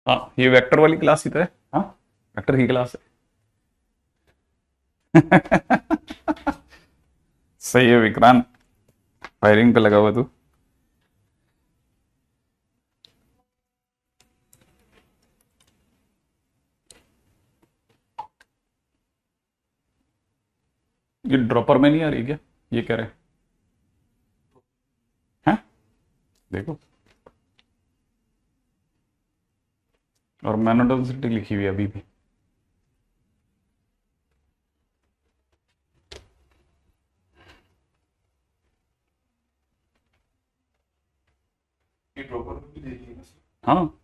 हाँ, ये वेक्टर वाली क्लास ही तो है। हाँ, वेक्टर की क्लास है। सही है विक्रांत, फायरिंग पे लगा हुआ तू। ये ड्रॉपर में नहीं आ रही क्या? ये कह रहे हैं? देखो, और मैनोडोसिटी लिखी हुई है अभी भी। ये ड्रॉपर में भी देखिए। हाँ,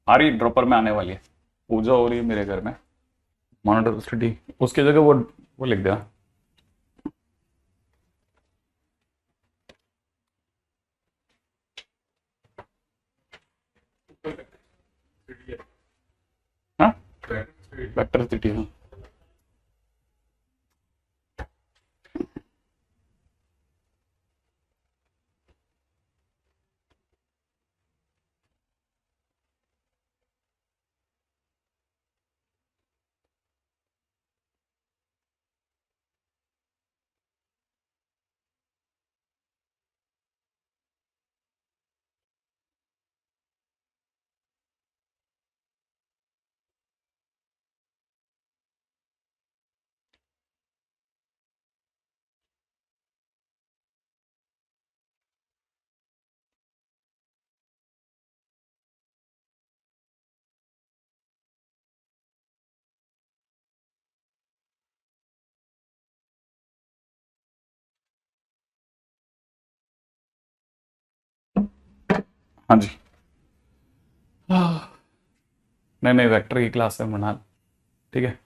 आ रही ड्रॉपर में आने वाली है। पूजा हो रही है मेरे घर में। मोनोटोसिटी उसकी जगह वो लिख देना। हाँ, वेक्टर सिटी। हाँ, हाँ जी। नहीं नहीं, वेक्टर की क्लास है मनाल। ठीक है।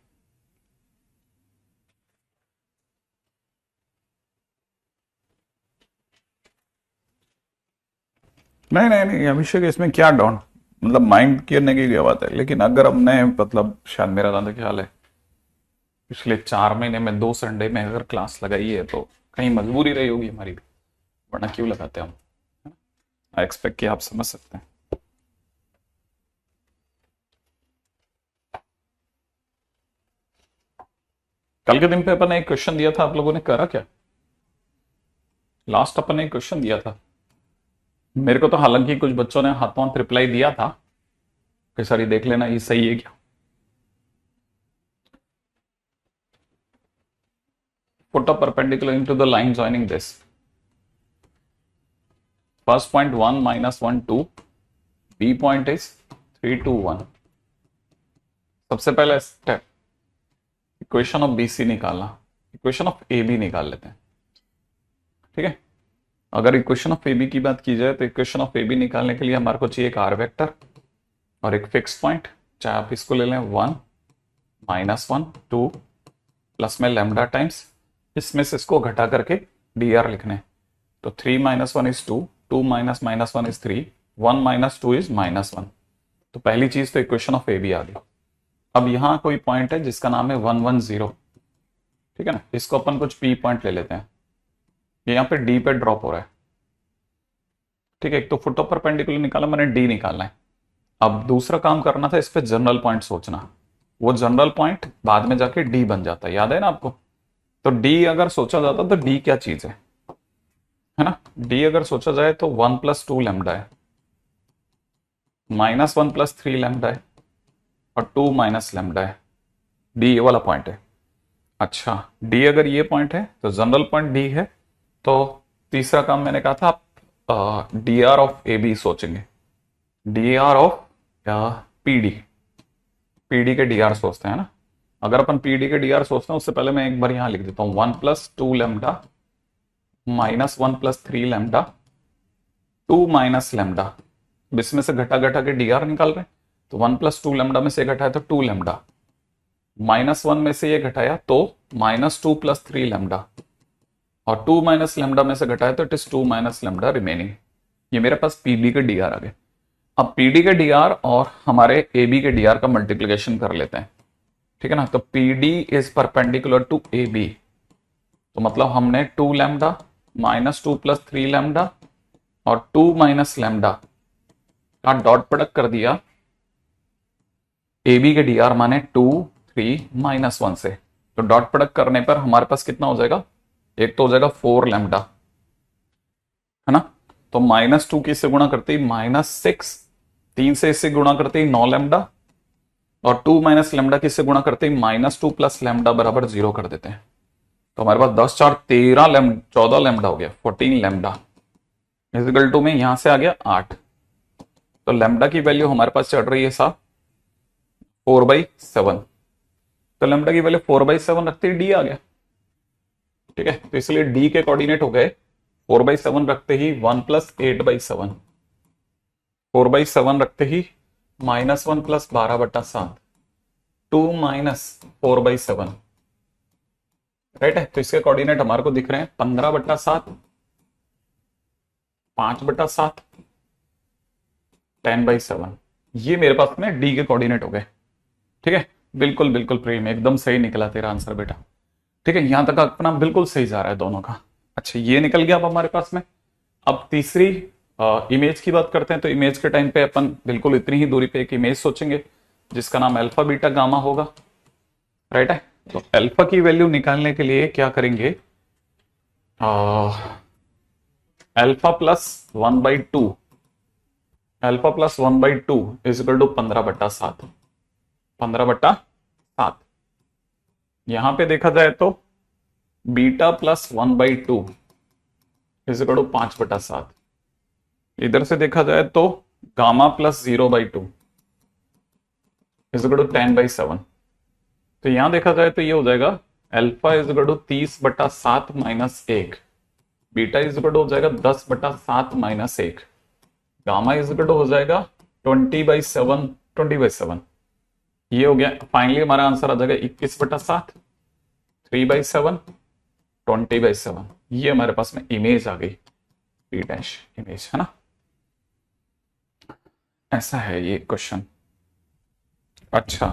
नहीं नहीं नहीं अभिषेक, इसमें क्या डाउन, मतलब माइंड करने की क्या बात है, लेकिन अगर हमने मतलब शायद मेरा ज्यादा ख्याल है पिछले 4 महीने में 2 संडे में अगर क्लास लगाई है तो कहीं मजबूरी रही होगी हमारी भी, वरना क्यों लगाते हम? आई एक्सपेक्ट कि आप समझ सकते हैं। कल के दिन पे अपन ने एक क्वेश्चन दिया था, आप लोगों ने करा क्या? लास्ट अपन ने एक क्वेश्चन दिया था। मेरे को तो हालांकि कुछ बच्चों ने हाथों हाथ रिप्लाई दिया था कि सर ये देख लेना ये सही है क्या। Put a perpendicular into the line joining this. First point 1 -1 2, B point is 3 2 1। सबसे पहला स्टेप, इक्वेशन ऑफ बीसी निकालना। इक्वेशन ऑफ ए बी निकाल लेते हैं। ठीक है। अगर इक्वेशन ऑफ ए बी की बात की जाए तो इक्वेशन ऑफ ए बी निकालने के लिए हमारे को चाहिए एक आर वेक्टर और एक फिक्स पॉइंट। चाहे आप इसको ले लें 1 -1 2 प्लस में लेमडा टाइम्स, इसमें से इसको घटा करके डी आर लिखने। तो 3 -1 is 2, 2 minus minus 1 is 3, 1 -2 is -1। तो पहली चीज तो इक्वेशन ऑफ ए बी आ गई। अब यहां कोई पॉइंट है जिसका नाम है 1 1 0। ठीक है ना, इसको अपन कुछ पी पॉइंट ले लेते हैं। ये यहाँ पे डी पे ड्रॉप हो रहा है। ठीक है, एक तो फुट ऑफ परपेंडिकुलर निकाला मैंने, डी निकालना है। अब दूसरा काम करना था, इस पे जनरल पॉइंट सोचना। वो जनरल पॉइंट बाद में जाके डी बन जाता है, याद है ना आपको? तो डी अगर सोचा जाता तो डी क्या चीज है ना? डी अगर सोचा जाए तो 1 + 2 लैम्डा है, -1 + 3 लैम्डा है, और 2 माइनस लैम्डा है। डी ये वाला पॉइंट है। अच्छा, डी अगर ये पॉइंट है तो जनरल पॉइंट डी है। तो तीसरा काम मैंने कहा था, आप D R of A B सोचेंगे। D R of P, D के डी आर सोचते हैं ना। अगर अपन पीडी के डी आर सोचते हैं उससे पहले मैं एक बार यहां लिख देता हूं, 1 + 2 लैम्डा -1 + 3 लैम्डा 2 माइनस लैम्डा। इसमें से घटा घटा के डी आर निकाल रहे हैं। तो 1 + 2 लैम्डा में से घटाया तो 2 लैम्डा, -1 में से ये घटाया तो -2 + 3 लैम्डा, और 2 माइनस लैम्डा में से घटाया तो it is 2 minus lambda remaining. ये मेरे पास पीडी के डी आर आ गए। अब पीडी के डी आर और हमारे ए बी के डी आर का मल्टीप्लीकेशन कर लेते हैं। ठीक है ना, तो P D is perpendicular to A B. तो मतलब हमने 2 लैम्डा -2 + 3 लैम्डा और 2 माइनस लैम्डा का डॉट प्रोडक्ट कर दिया ए बी के डी आर माने 2 3 -1 से, तो डॉट प्रोडक्ट करने पर हमारे पास कितना हो जाएगा, एक तो हो जाएगा 4 लैम्डा, है ना। तो -2 किससे गुणा करते ही -6, 3 से इससे गुणा करते ही 9 लैम्डा, और 2 माइनस लैम्डा किससे गुणा करते ही -2 प्लस लैम्डा बराबर 0 कर देते हैं। तो हमारे पास 10 4 13 लैम्डा, 14 लैम्डा हो गया, 14 लैम्डा इजिकल टू में यहां से आ गया 8। तो लैम्डा की वैल्यू हमारे पास चढ़ रही है साहब 4/7। तो लैम्डा की वैल्यू 4/7 रखते ही डी आ गया, ठीक है। तो इसलिए डी के कोऑर्डिनेट हो गए 4/7 रखते ही 1 + 8/7, 4/7 रखते ही -1 + 12/7, 2 - 4/7, राइट है। तो इसके कोऑर्डिनेट हमारे को दिख रहे हैं 15/7, 5/7, 10/7। ये मेरे पास में डी के कोऑर्डिनेट हो गए, ठीक है। बिल्कुल बिल्कुल प्रेम, एकदम सही निकला तेरा आंसर बेटा, ठीक है। यहां तक अपना बिल्कुल सही जा रहा है दोनों का। अच्छा, ये निकल गया अब हमारे पास में। अब तीसरी इमेज की बात करते हैं। तो इमेज के टाइम पे अपन बिल्कुल इतनी ही दूरी पे एक इमेज सोचेंगे जिसका नाम अल्फा बीटा गामा होगा, राइट है। तो अल्फा की वैल्यू निकालने के लिए क्या करेंगे, alpha plus 1/2, alpha plus 1/2 equal to 15/7, 15/7। यहां पे देखा जाए तो बीटा प्लस 1/2 इजिकल टू 5/7। इधर से देखा जाए तो गामा प्लस 0/2 इजिकल टू 10/7। तो यहां देखा जाए तो ये हो जाएगा alpha equal to 30/7 -1, beta equal to हो जाएगा 10/7 -1, गामा इजिकल टू हो जाएगा 20/7, 20/7। ये हो गया। फाइनली हमारा आंसर आ जाएगा 21/7, 3/7, 20/7। ये हमारे पास में इमेज आ गई, पी डैश इमेज, है ना। ऐसा है ये क्वेश्चन। अच्छा,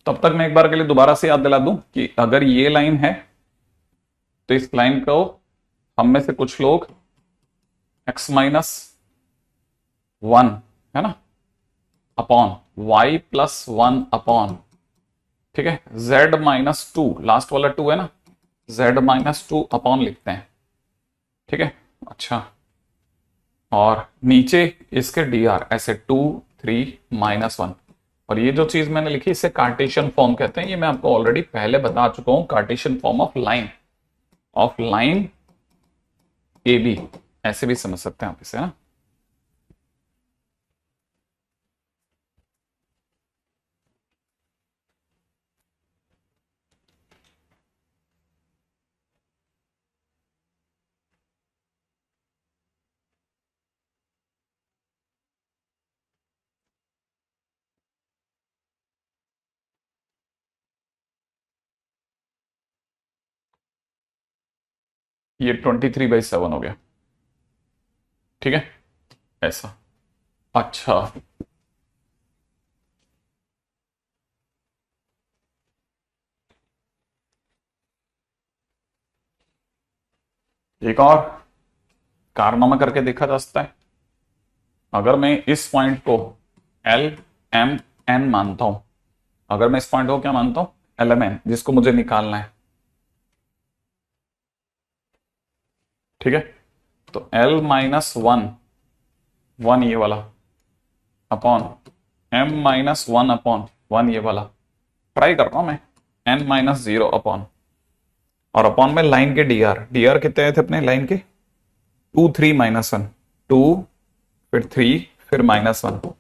तब तक मैं एक बार के लिए दोबारा से याद दिला दूं कि अगर ये लाइन है तो इस लाइन को हम में से कुछ लोग x-1, है ना, अपॉन y + 1 अपॉन, ठीक है, z-2, लास्ट वाला 2 है ना, z-2 अपॉन लिखते हैं, ठीक है। अच्छा, और नीचे इसके dr ऐसे 2 3 -1। और ये जो चीज मैंने लिखी इसे कार्टेशियन फॉर्म कहते हैं। ये मैं आपको ऑलरेडी पहले बता चुका हूं, Cartesian form of line A B, ऐसे भी समझ सकते हैं आप इसे, ना। ये 23/7 हो गया, ठीक है, ऐसा। अच्छा, एक और कारनामा करके देखा जा सकता है। अगर मैं इस पॉइंट को एल एम एन मानता हूं, अगर मैं इस पॉइंट को क्या मानता हूं, एल एम एन, जिसको मुझे निकालना है, ठीक है। तो एल -1, 1 ये वाला, अपॉन m-1 अपॉन 1 ये वाला, ट्राई कर रहा हूं मैं, n-0 अपॉन, और अपॉन में लाइन के डी आर कितने आए थे अपने लाइन के, 2 3 -1, 2 फिर 3 फिर -1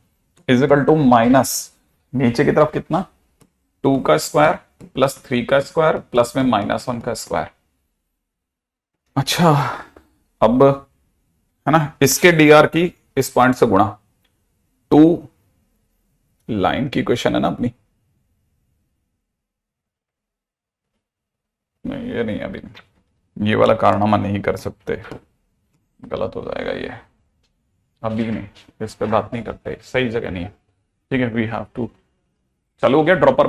इजिकल टू माइनस नीचे की तरफ कितना, 2 का स्क्वायर प्लस 3 का स्क्वायर प्लस में -1 का स्क्वायर। अच्छा, अब है ना, इसके dr की इस पॉइंट से गुणा, 2 लाइन की क्वेश्चन है ना अपनी, नहीं ये नहीं, अभी नहीं, ये वाला कारनामा नहीं कर सकते, गलत हो जाएगा ये, अभी नहीं, इस पे बात नहीं करते, सही जगह नहीं है, ठीक है। वी हैव टू, चालू हो गया ड्रॉपर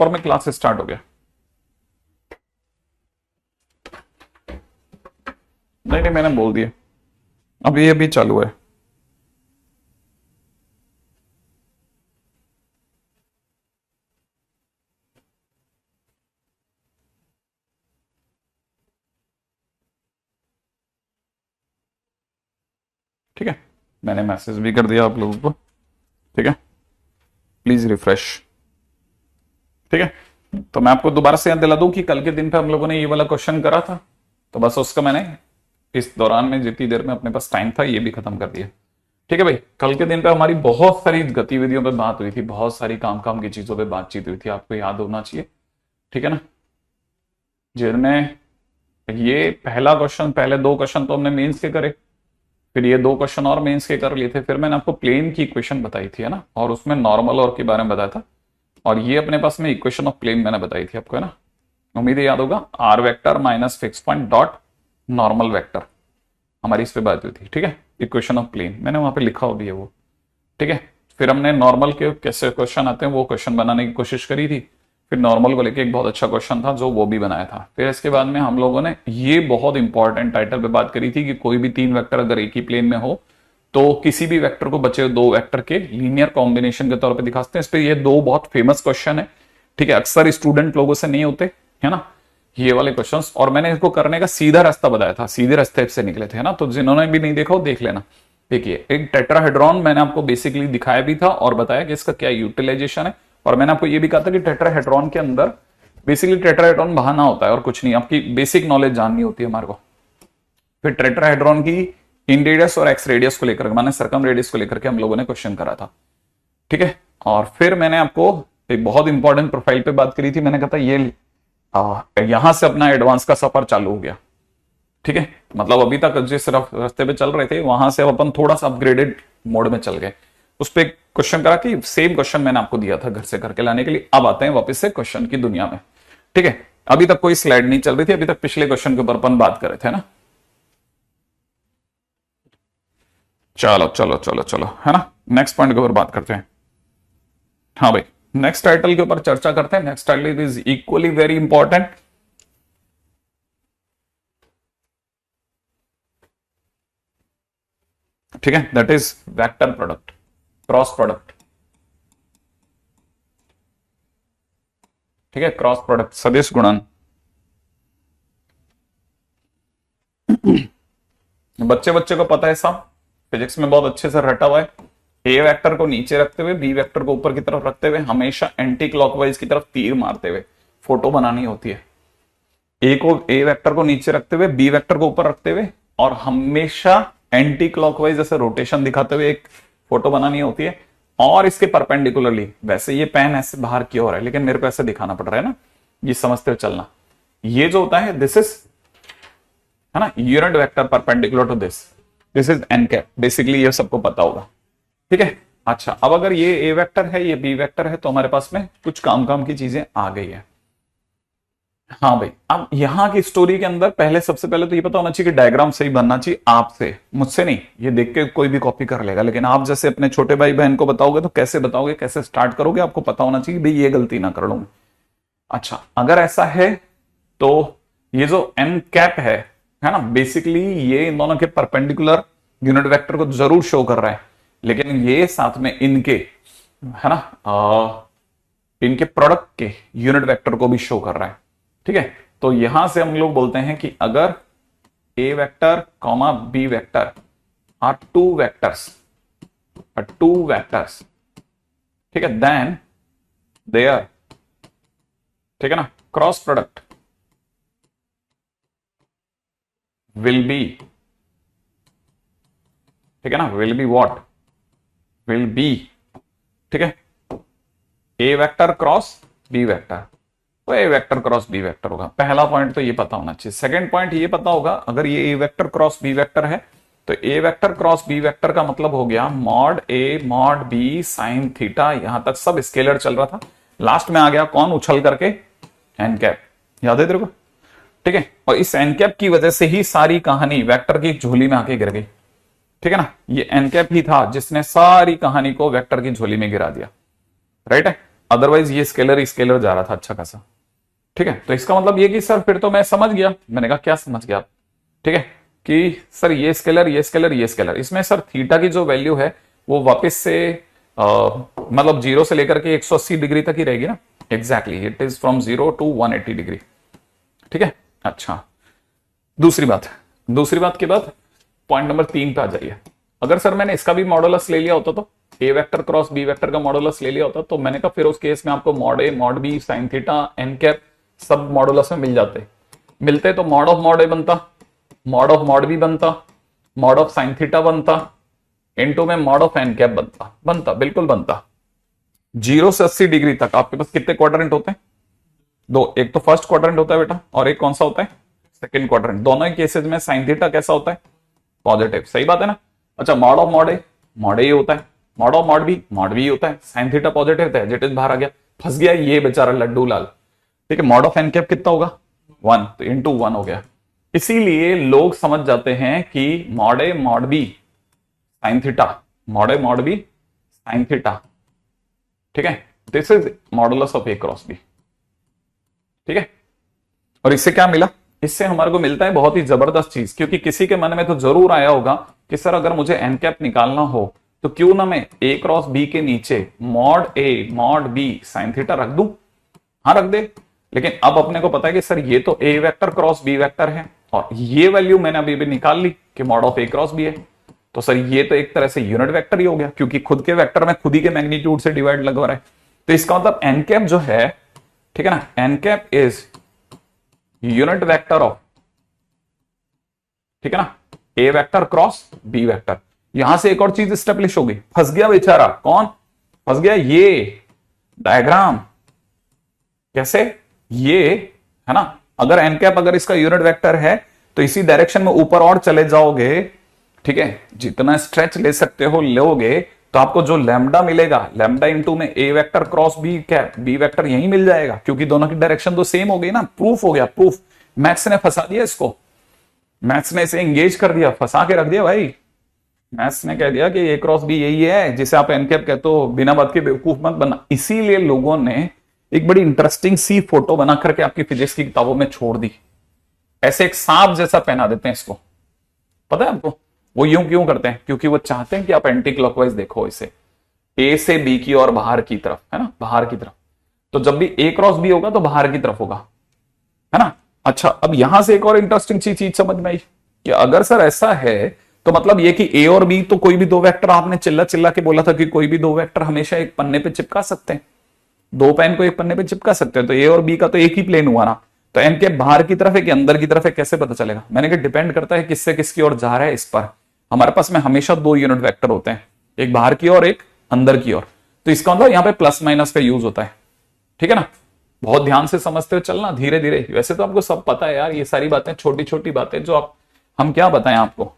में क्लास स्टार्ट हो गया, नहीं नहीं मैंने बोल दिया, अभी अभी चालू है। ठीक है, मैंने मैसेज भी कर दिया आप लोगों को, ठीक है, प्लीज रिफ्रेश। ठीक है, तो मैं आपको दोबारा से याद दिला दूं कि कल के दिन पे हम लोगों ने ये वाला क्वेश्चन करा था, तो बस उसका मैंने इस दौरान में जितनी देर में अपने पास टाइम था ये भी खत्म कर दिया। ठीक है भाई, कल के दिन पे हमारी बहुत सारी गतिविधियों पे बात हुई थी, बहुत सारी काम की चीजों पे बातचीत हुई थी, आपको याद होना चाहिए। ठीक है ना, जिनमें ये पहला क्वेश्चन, पहले दो क्वेश्चन तो हमने मेंस के करे, फिर ये दो क्वेश्चन और मेंस के कर लिए थे, फिर मैंने आपको प्लेन की इक्वेशन बताई थी, है ना, और उसमें नॉर्मल और के बारे में बताया था, और ये अपने पास में इक्वेशन ऑफ प्लेन मैंने बताई थी आपको, है ना, उम्मीद है याद होगा। R vector minus fix point dot normal vector, हमारी इस पे बात हुई थी। ठीक है, इक्वेशन ऑफ प्लेन मैंने वहां पे लिखा भी है वो। ठीक है, फिर हमने नॉर्मल के कैसे क्वेश्चन आते हैं वो क्वेश्चन बनाने की कोशिश करी थी, फिर नॉर्मल को लेके एक बहुत अच्छा क्वेश्चन था जो वो भी बनाया था। फिर इसके बाद में हम लोगों ने ये बहुत इंपॉर्टेंट टाइटल पे बात करी थी कि कोई भी तीन वेक्टर अगर एक ही प्लेन में हो तो किसी भी वेक्टर को बचे दो वेक्टर के लीनियर कॉम्बिनेशन के तौर पे दिखाते हैं। इस पे ये दो बहुत फेमस क्वेश्चन है। ठीक है, अक्सर स्टूडेंट लोगों से नहीं होते, है ना, ये वाले क्वेश्चंस, और मैंने इसको करने का सीधा रास्ता बताया था, सीधे रास्ते से निकले थे, है ना, तो जिन्होंने भी नहीं देखा वो देख लेना। देखिए, एक टेट्राहेड्रॉन मैंने आपको बेसिकली दिखाया भी था और बताया कि इसका क्या यूटिलाइजेशन है, और मैंने आपको ये भी कहा था कि टेट्राहेड्रॉन के अंदर बेसिकली टेट्राहेड्रॉन बहाना होता है और कुछ नहीं, आपकी बेसिक नॉलेज जाननी होती है हमारे को। फिर टेट्राहेड्रॉन की इन रेडियस और एक्स रेडियस को लेकर, माने सर्कम रेडियस को लेकर के हम लोगों ने क्वेश्चन करा था। ठीक है, और फिर मैंने आपको एक बहुत इंपॉर्टेंट प्रोफाइल पे बात करी थी, मैंने कहा था ये यहां से अपना एडवांस का सफर चालू हो गया। ठीक है, मतलब अभी तक जिस रास्ते पे चल रहे थे वहां से अब अपन थोड़ा सा अपग्रेडेड मोड में चल गए। उस पर क्वेश्चन करा कि सेम क्वेश्चन मैंने आपको दिया था घर से करके लाने के लिए। अब आते हैं वापस से क्वेश्चन की दुनिया में। ठीक है, अभी तक कोई स्लाइड नहीं चल रही थी, अभी तक पिछले क्वेश्चन के ऊपर अपन बात कर रहे थे ना। चलो चलो चलो चलो, है ना, नेक्स्ट पॉइंट के ऊपर बात करते हैं। हाँ भाई, नेक्स्ट टाइटल के ऊपर चर्चा करते हैं। Next title is equally very important. ठीक है, that is vector product, cross product. ठीक है, क्रॉस प्रोडक्ट, सदिश गुणन। बच्चे बच्चे को पता है, सब फिजिक्स में बहुत अच्छे से रटा हुआ है। ए वेक्टर को नीचे रखते हुए बी वेक्टर को ऊपर की तरफ रखते हुए हमेशा एंटी क्लॉकवाइज की तरफ तीर मारते हुए फोटो बनानी होती है। ए वेक्टर को नीचे रखते हुए बी वेक्टर को ऊपर रखते हुए और हमेशा एंटी क्लॉकवाइज जैसे रोटेशन दिखाते हुए एक फोटो बनानी होती है, और इसके परपेंडिकुलरली। वैसे ये पेन ऐसे बाहर की ओर है लेकिन मेरे को ऐसे दिखाना पड़ रहा है ना, ये समझते हुए चलना। ये जो होता है दिस इज, है ना, unit vector perpendicular to this is n cap. Basically ये सबको पता होगा। ठीक है, अच्छा, अब अगर ये ए वेक्टर है ये बी वेक्टर है तो हमारे पास में कुछ काम की चीजें आ गई है। हाँ भाई, अब यहां की स्टोरी के अंदर पहले सबसे पहले तो ये पता होना चाहिए कि डायग्राम सही बनना चाहिए आपसे, मुझसे नहीं। ये देख के कोई भी कॉपी कर लेगा, लेकिन आप जैसे अपने छोटे भाई बहन को बताओगे तो कैसे बताओगे, कैसे स्टार्ट करोगे, आपको पता होना चाहिए भाई ये गलती ना कर लूं। अच्छा, अगर ऐसा है तो ये जो एन कैप है ना, बेसिकली ये इन दोनों के परपेंडिकुलर यूनिट वेक्टर को जरूर शो कर रहा है, लेकिन ये साथ में इनके, है ना, इनके प्रोडक्ट के यूनिट वेक्टर को भी शो कर रहा है। ठीक है, तो यहां से हम लोग बोलते हैं कि अगर A vector comma B vector are two vectors, ठीक है, देन देयर, ठीक है ना, क्रॉस प्रोडक्ट विल बी, ठीक है ना, will be what, will be, ठीक है, A vector cross B vector, तो A vector cross B vector होगा। पहला पॉइंट तो ये पता होना चाहिए। सेकंड पॉइंट ये पता होगा, अगर ये ए वेक्टर क्रॉस बी वेक्टर है तो A vector cross B vector का मतलब हो गया mod A mod B sine theta. यहां तक सब स्केलर चल रहा था, लास्ट में आ गया कौन उछल करके, एन कैप। याद है तेरे को? ठीक है, और इस एन कैप की वजह से ही सारी कहानी वेक्टर की झोली में आके गिर गई। ठीक है ना, ये एन कैप ही था जिसने सारी कहानी को वेक्टर की झोली में गिरा दिया। राइट है, अदरवाइज ये स्केलर जा रहा था अच्छा खासा। ठीक है, तो इसका मतलब ये कि सर फिर तो मैं समझ गया। मैंने कहा क्या समझ गया आप? ठीक है, कि सर ये स्केलर ये स्केलर ये स्केलर, इसमें सर थीटा की जो वैल्यू है वो वापस से मतलब 0 से लेकर के 180 डिग्री तक ही रहेगी ना। Exactly, it is from 0 to 180 degree. ठीक है, अच्छा, दूसरी बात के बाद पॉइंट नंबर 3 पे आ जाइए। अगर सर मैंने इसका भी मॉडुलस ले लिया होता तो A vector cross B vector का मॉडुलस ले लिया होता तो मैंने कहा फिर उस केस में आपको mod A mod B sine theta N cap सब मॉडुलस में मिल जाते। मिलते तो मॉड ऑफ मॉड ए बनता, मॉड ऑफ मॉड बी बनता, मॉड ऑफ साइन थीटा बनता, इनटू में मॉड ऑफ एन कैप बनता बिल्कुल बनता। 0 से 80 डिग्री तक आपके पास कितने क्वाड्रेंट होते हैं? दो, एक तो फर्स्ट क्वाड्रेंट होता है बेटा और एक कौन सा होता है? Second quadrant. दोनों ही केसेस में साइन थीटा कैसा होता है? पॉजिटिव। सही बात है ना? अच्छा, मॉड ऑफ मॉड ए होता है, मॉड ऑफ मॉड बी होता है। साइन थीटा पॉजिटिव था, एज बाहर आ गया, फंस गया ये बेचारा लड्डू लाल। ठीक है, मॉड ऑफ एन कैप कितना होगा? 1, तो इंटू 1 हो गया। इसीलिए लोग समझ जाते हैं कि mod A mod B sine theta, mod A mod B sine theta. ठीक है, this is modulus of A cross B. ठीक है, और इससे क्या मिला? इससे हमारे को मिलता है बहुत ही जबरदस्त चीज, क्योंकि किसी के मन में तो जरूर आया होगा कि सर अगर मुझे एन कैप निकालना हो तो क्यों ना मैं ए क्रॉस बी के नीचे mod A mod B sine theta रख दूं। हाँ रख दे, लेकिन अब अपने को पता है कि सर ये तो A vector cross B vector है और ये वैल्यू मैंने अभी भी निकाल ली कि mod of A cross b है, तो सर ये तो एक तरह से यूनिट वेक्टर ही हो गया, क्योंकि खुद के वेक्टर में खुद ही के मैग्नीट्यूड से डिवाइड लगवा रहा है। तो इसका मतलब एन कैप जो है, ठीक है ना, n cap is unit vector of, ठीक है ना, a vector cross B vector. यहां से एक और चीज स्टेब्लिश हो गई, फंस गया बेचारा। कौन फंस गया? ये डायग्राम। कैसे? ये है ना, अगर एन कैप अगर इसका यूनिट वेक्टर है तो इसी डायरेक्शन में ऊपर और चले जाओगे, ठीक है, जितना स्ट्रेच ले सकते हो लोगे, तो आपको जो लैम्डा मिलेगा, लैम्डा इंटू में A vector cross B cap B vector यही मिल जाएगा, क्योंकि दोनों की डायरेक्शन तो सेम हो गई ना। प्रूफ हो गया, प्रूफ। मैथ्स ने फंसा दिया इसको, मैथ्स ने इसे एंगेज कर दिया, फंसा के रख दिया भाई। मैथ्स ने कह दिया कि ए क्रॉस बी यही है, जिसे आप एन कैप कहते हो, बिना बात के बेवकूफ मत बनना। इसीलिए लोगों ने एक बड़ी इंटरेस्टिंग सी फोटो बना करके आपकी फिजिक्स की किताबों में छोड़ दी। ऐसे एक सांप जैसा पहना देते हैं इसको, पता है आपको? वो यूं क्यों करते हैं? क्योंकि वो चाहते हैं कि आप एंटी क्लॉकवाइज देखो इसे, ए से बी की और बाहर की तरफ, है ना, बाहर की तरफ। तो जब भी ए क्रॉस बी होगा तो बाहर की तरफ होगा, है ना। अच्छा, अब यहां से एक और इंटरेस्टिंग चीज समझ में आई कि अगर सर ऐसा है तो मतलब ये कि ए और बी तो कोई भी दो वेक्टर, आपने चिल्ला चिल्ला के बोला था कि कोई भी दो वेक्टर हमेशा एक पन्ने पे चिपका सकते हैं, दो पेन को एक पन्ने पे चिपका सकते हैं। तो ए और बी का तो एक ही प्लेन हुआ ना, तो एन के बाहर की तरफ है कि अंदर की तरफ है, कैसे पता चलेगा? मैंने कहा डिपेंड करता है किससे किसकी ओर जा रहा है इस पर। हमारे पास में हमेशा दो यूनिट वेक्टर होते हैं, एक बाहर की ओर एक अंदर की ओर। तो इसका मतलब यहाँ पे प्लस माइनस का यूज होता है, ठीक है ना। बहुत ध्यान से समझते हुए चलना, धीरे धीरे। वैसे तो आपको सब पता है यार, ये सारी बातें छोटी छोटी बातें जो आप, हम क्या बताएं आपको,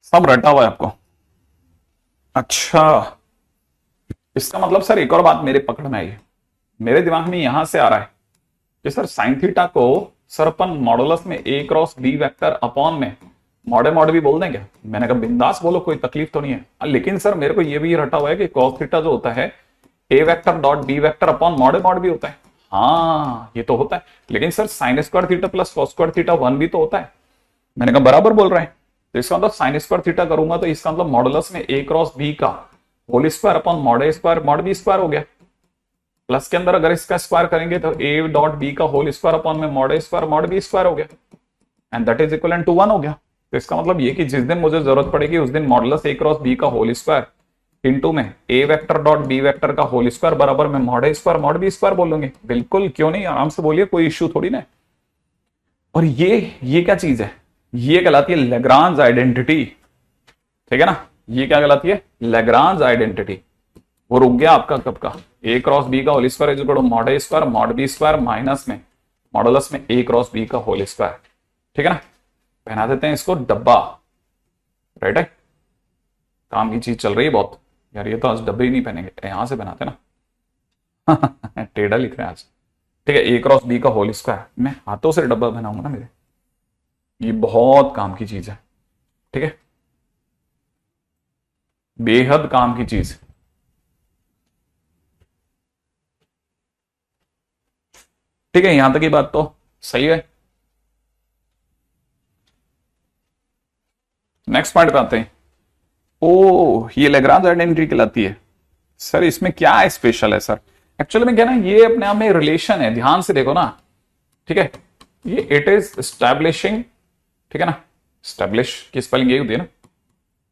सब रटा हुआ है आपको। अच्छा, इसका मतलब सर एक और बात मेरे पकड़ में आई है, मेरे दिमाग में यहां से आ रहा है कि सर साइन थीटा को सर अपन मॉडुलस में ए क्रॉस बी वेक्टर अपॉन में मॉड ए मॉड भी बोल दें क्या? मैंने कहा बिंदास बोलो, कोई तकलीफ तो नहीं है। लेकिन सर मेरे को ये भी रटा हुआ है कि कॉस थीटा जो होता है A vector dot B vector upon mod A mod B होता है। हाँ ये तो होता है, लेकिन sir sine square theta plus cos square theta 1 भी तो होता है। मैंने कहा बराबर बोल रहे हैं। तो इसका मतलब साइन स्क्वायर थीटा करूंगा तो इसका मतलब मॉडुलस में ए क्रॉस बी का whole square upon mod a square mod b square हो गया। प्लस के अंदर अगर इसका स्क्वायर करेंगे तो ए डॉट बी का होल स्क्वायर अपॉन में mod a square mod b square हो गया, and that is equal to 1 हो गया। तो इसका मतलब ये कि जिस दिन मुझे जरूरत पड़ेगी उस दिन मॉडुलस ए क्रॉस बी का होल स्क्वायर इंटू में A vector dot B vector का होल स्क्वायर बराबर में mod a square mod b square बोलूंगे। बिल्कुल, क्यों नहीं, आराम से बोलिए, कोई इश्यू थोड़ी ना। और ये क्या चीज है? ये कहलाती है लैग्रांज आइडेंटिटी, ठीक है ना। ये क्या कहलाती है? Lagrange identity. वो रुक गया आपका कब का? ए क्रॉस बी का whole square is equal to mod a square mod b square minus में मॉडुलस में ए क्रॉस बी का होल स्क्वायर, ठीक है ना। पहना देते हैं इसको डब्बा, राइट है। काम की चीज चल रही है बहुत यार, ये तो आज डब्बे ही नहीं पहनेंगे, यहां से बनाते ना टेढ़ा लिख रहे हैं आज, ठीक है। ए क्रॉस बी का होल स्क्वायर, मैं हाथों से डब्बा बनाऊंगा ना मेरे, ये बहुत काम की चीज है, ठीक है, बेहद काम की चीज। ठीक है, यहां तक की बात तो सही है। नेक्स्ट पॉइंट पे आते हैं। ओ, ये लैग्रांज आइडेंटिटी कहलाती है। सर इसमें क्या स्पेशल है सर? एक्चुअली में क्या ना, ये अपने आप में रिलेशन है, ध्यान से देखो ना, ठीक है। ये इट इज एस्टैब्लिशिंग, ठीक है ना, स्टैब्लिश की स्पेलिंग यही होती है ना,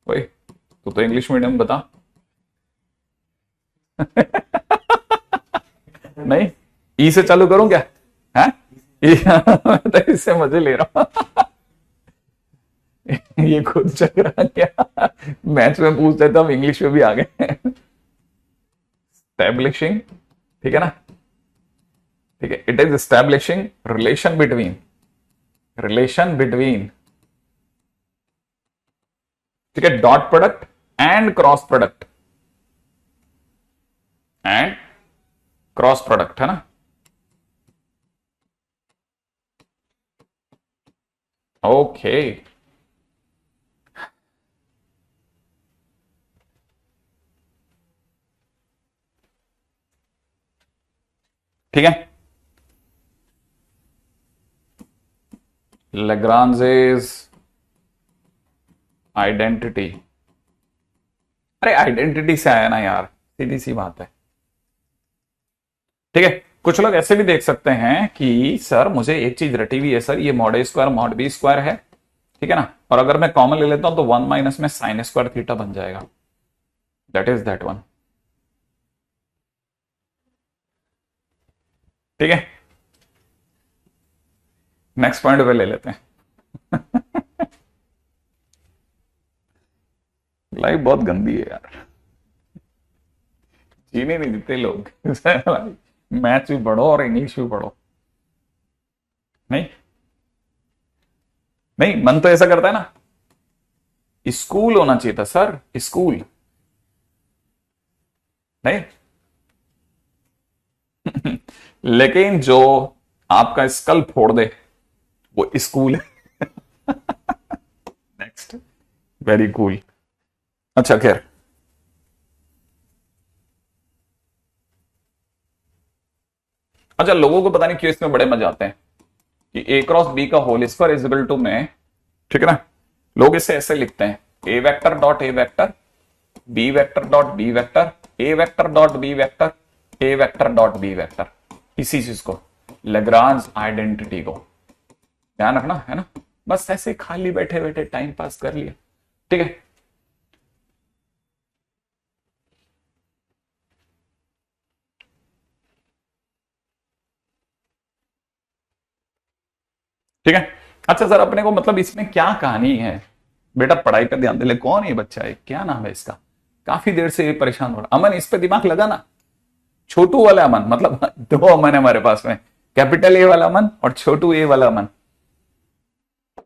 ओए तू तो इंग्लिश मीडियम बता। नहीं, ई से चालू करूं क्या? है मैं तो इससे मजे ले रहा हूं। ये खुद चक रहा क्या? मैथ्स में पूछते तो हम इंग्लिश में भी आ गए। स्टैब्लिशिंग, ठीक है ना? ठीक है, it is establishing relation between, ठीक है, dot product and cross product, and cross product, है ना? ओके, ठीक है। Lagrange's आइडेंटिटी, अरे आइडेंटिटी से आया ना यार, सीधी सी बात है। ठीक है, कुछ लोग ऐसे भी देख सकते हैं कि सर मुझे एक चीज रटी हुई है सर, ये mod a square mod b square है, ठीक है ना, और अगर मैं कॉमन ले लेता हूं तो 1 माइनस में साइन स्क्वायर थीटा बन जाएगा, दैट इज दैट वन। ठीक है, नेक्स्ट पॉइंट पे ले लेते हैं। लाइफ बहुत गंदी है यार, जीने नहीं देते लोग। मैथ्स भी पढ़ो और इंग्लिश भी पढ़ो। नहीं नहीं, मन तो ऐसा करता है ना, स्कूल होना चाहिए था सर, स्कूल नहीं। लेकिन जो आपका स्कल फोड़ दे वो स्कूल है। Next, very cool. अच्छा खैर, अच्छा लोगों को पता नहीं क्यों इसमें बड़े मजे आते हैं कि ए क्रॉस बी का whole square is equal to में, ठीक है ना, लोग इसे ऐसे लिखते हैं A vector dot A vector, B vector dot B vector, A vector dot B vector, A vector dot B vector. इसी चीज को लेग्रांज आइडेंटिटी को ध्यान रखना है ना, बस ऐसे खाली बैठे बैठे टाइम पास कर लिया, ठीक है। ठीक है, अच्छा सर अपने को मतलब इसमें क्या कहानी है? बेटा पढ़ाई पर ध्यान दे ले। कौन है ये बच्चा है, क्या नाम है इसका? काफी देर से ये परेशान हो रहा। अमन इस पे दिमाग लगा ना, छोटू वाला अमन, मतलब दो अमन है हमारे पास में, कैपिटल ए वाला अमन और छोटू ए वाला अमन,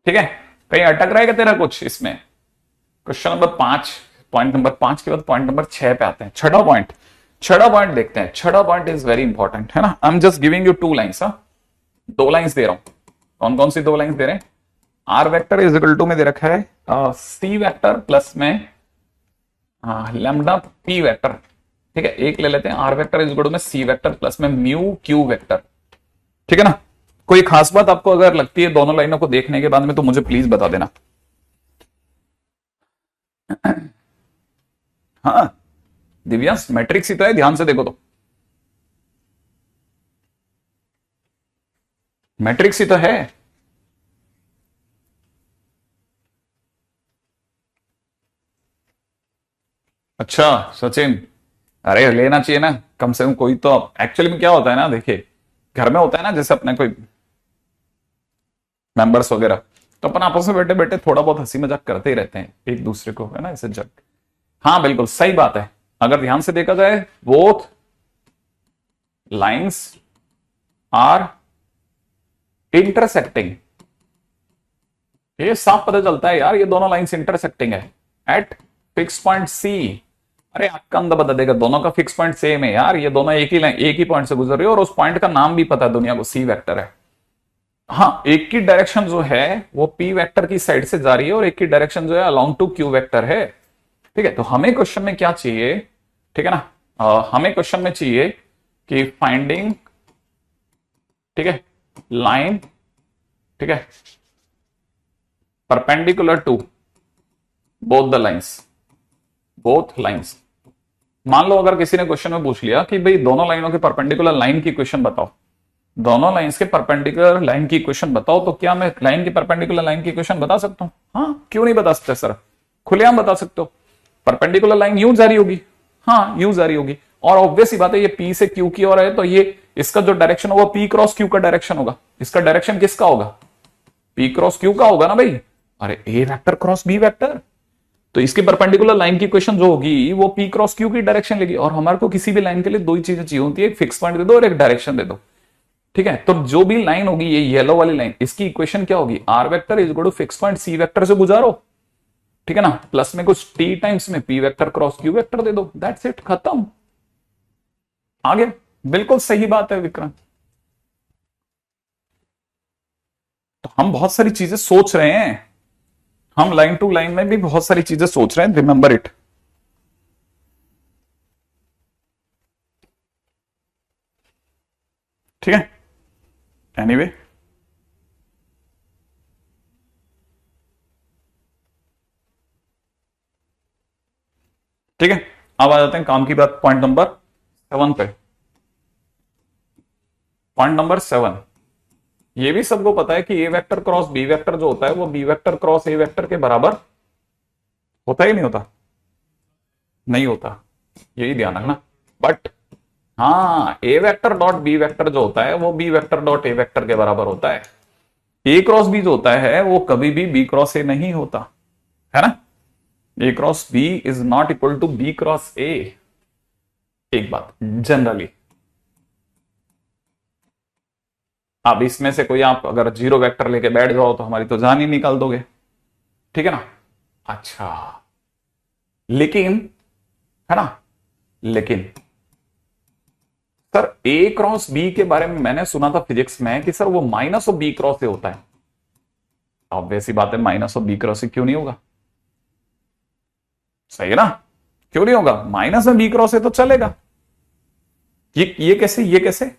ठीक है। कहीं अटक रहेगा तेरा कुछ इसमें? क्वेश्चन नंबर 5, पॉइंट नंबर 5 के बाद पॉइंट नंबर 6 पे आते हैं। छठा पॉइंट देखते हैं। छठा पॉइंट इज वेरी इंपॉर्टेंट, है ना। I am just giving you 2 lines, दो लाइन्स दे रहा हूं। कौन कौन सी 2 लाइन्स दे रहे हैं? R vector is equal to में दे रखा है सी वेक्टर प्लस में लैम्डा पी वेक्टर, ठीक है। एक ले लेते हैं, r vector is equal to में सी वेक्टर प्लस में म्यू क्यू वेक्टर, ठीक है ना। कोई खास बात आपको अगर लगती है दोनों लाइनों को देखने के बाद में तो मुझे प्लीज बता देना। हाँ दिव्यांश, मैट्रिक्स ही तो है, ध्यान से देखो तो, मैट्रिक्स ही तो है। अच्छा सचिन, अरे लेना चाहिए ना कम से कम कोई तो। एक्चुअली में क्या होता है ना, देखिए घर में होता है ना, जैसे अपने कोई मेंबर्स वगैरह, तो अपन आपस में बैठे बैठे थोड़ा बहुत हंसी मजाक करते ही रहते हैं एक दूसरे को, है ना, ऐसे जग। हाँ बिल्कुल सही बात है, अगर ध्यान से देखा जाए बोथ लाइंस आर इंटरसेक्टिंग, ये साफ पता चलता है यार, ये दोनों लाइंस इंटरसेक्टिंग है एट फिक्स पॉइंट सी। अरे आपका अंदर बता देगा, दोनों का फिक्स पॉइंट सेम है यार, ये दोनों एक ही लाइन एक ही पॉइंट से गुजर रही है, और उस पॉइंट का नाम भी पता है दुनिया को, सी वेक्टर है। हाँ एक की डायरेक्शन जो है वो पी वेक्टर की साइड से जा रही है, और एक की डायरेक्शन जो है अलोंग टू क्यू वेक्टर है, ठीक है। तो हमें क्वेश्चन में क्या चाहिए, ठीक है ना, हमें क्वेश्चन में चाहिए कि फाइंडिंग, ठीक है, लाइन, ठीक है, perpendicular to both the lines. मान लो अगर किसी ने क्वेश्चन में पूछ लिया कि भाई दोनों लाइनों के परपेंडिकुलर लाइन की इक्वेशन बताओ, दोनों लाइंस के परपेंडिकुलर लाइन की इक्वेशन बताओ, तो क्या मैं लाइन की परपेंडिकुलर लाइन की इक्वेशन बता सकता हूं? हाँ क्यों नहीं बता सकते सर, खुलेआम बता सकते हो। परपेंडिकुलर लाइन यूं जा रही होगी, हाँ यूं जा रही होगी, और ऑब्वियस ही बात है ये पी से क्यू की ओर है, तो ये इसका जो डायरेक्शन होगा पी क्रॉस क्यू का डायरेक्शन होगा। इसका डायरेक्शन किसका होगा? पी क्रॉस क्यू का होगा ना भाई। अरे ए वेक्टर क्रॉस बी वेक्टर, तो इसकी परपेंडिकुलर लाइन की इक्वेशन जो होगी वो पी क्रॉस क्यू की डायरेक्शन लेगी। और हमारे को किसी भी लाइन के लिए दो ही चीजें चाहिए होती है, एक फिक्स पॉइंट दे दो और एक डायरेक्शन दे दो, ठीक है। तो जो भी लाइन होगी ये येलो वाली लाइन, इसकी इक्वेशन क्या होगी? R vector is equal to fix point C vector से गुजारो, ठीक है ना, प्लस में कुछ टी टाइम्स में P vector cross Q vector दे दो, दैट्स इट, खत्म, आगे। बिल्कुल सही बात है विक्रांत। तो हम बहुत सारी चीजें सोच रहे हैं, हम लाइन टू लाइन में भी बहुत सारी चीजें सोच रहे हैं, रिमेंबर इट। ठीक है, एनीवे ठीक है, अब आ जाते हैं काम की बात, पॉइंट नंबर 7 पे। पॉइंट नंबर 7, ये भी सबको पता है कि ए वेक्टर क्रॉस बी वेक्टर जो होता है वो बी वेक्टर क्रॉस ए वेक्टर के बराबर होता ही नहीं होता, नहीं होता, यही ध्यान रखना। बट हाँ, A vector dot B vector जो होता है वो B vector dot A vector के बराबर होता है। ए क्रॉस बी जो होता है वो कभी भी बी क्रॉस ए नहीं होता, है ना। A cross B is not equal to B cross A, एक बात जनरली। अब इसमें से कोई आप अगर जीरो वेक्टर लेके बैठ जाओ तो हमारी तो जान ही निकाल दोगे, ठीक है ना। अच्छा, लेकिन, है ना, लेकिन सर ए क्रॉस बी के बारे में मैंने सुना था फिजिक्स में कि सर वो माइनस ऑफ बी क्रॉस से होता है। ऑब्वियस सी बात है, माइनस ऑफ बी क्रॉस से क्यों नहीं होगा? सही है ना, क्यों नहीं होगा? माइनस में बी क्रॉस से तो चलेगा। ये कैसे, ये कैसे?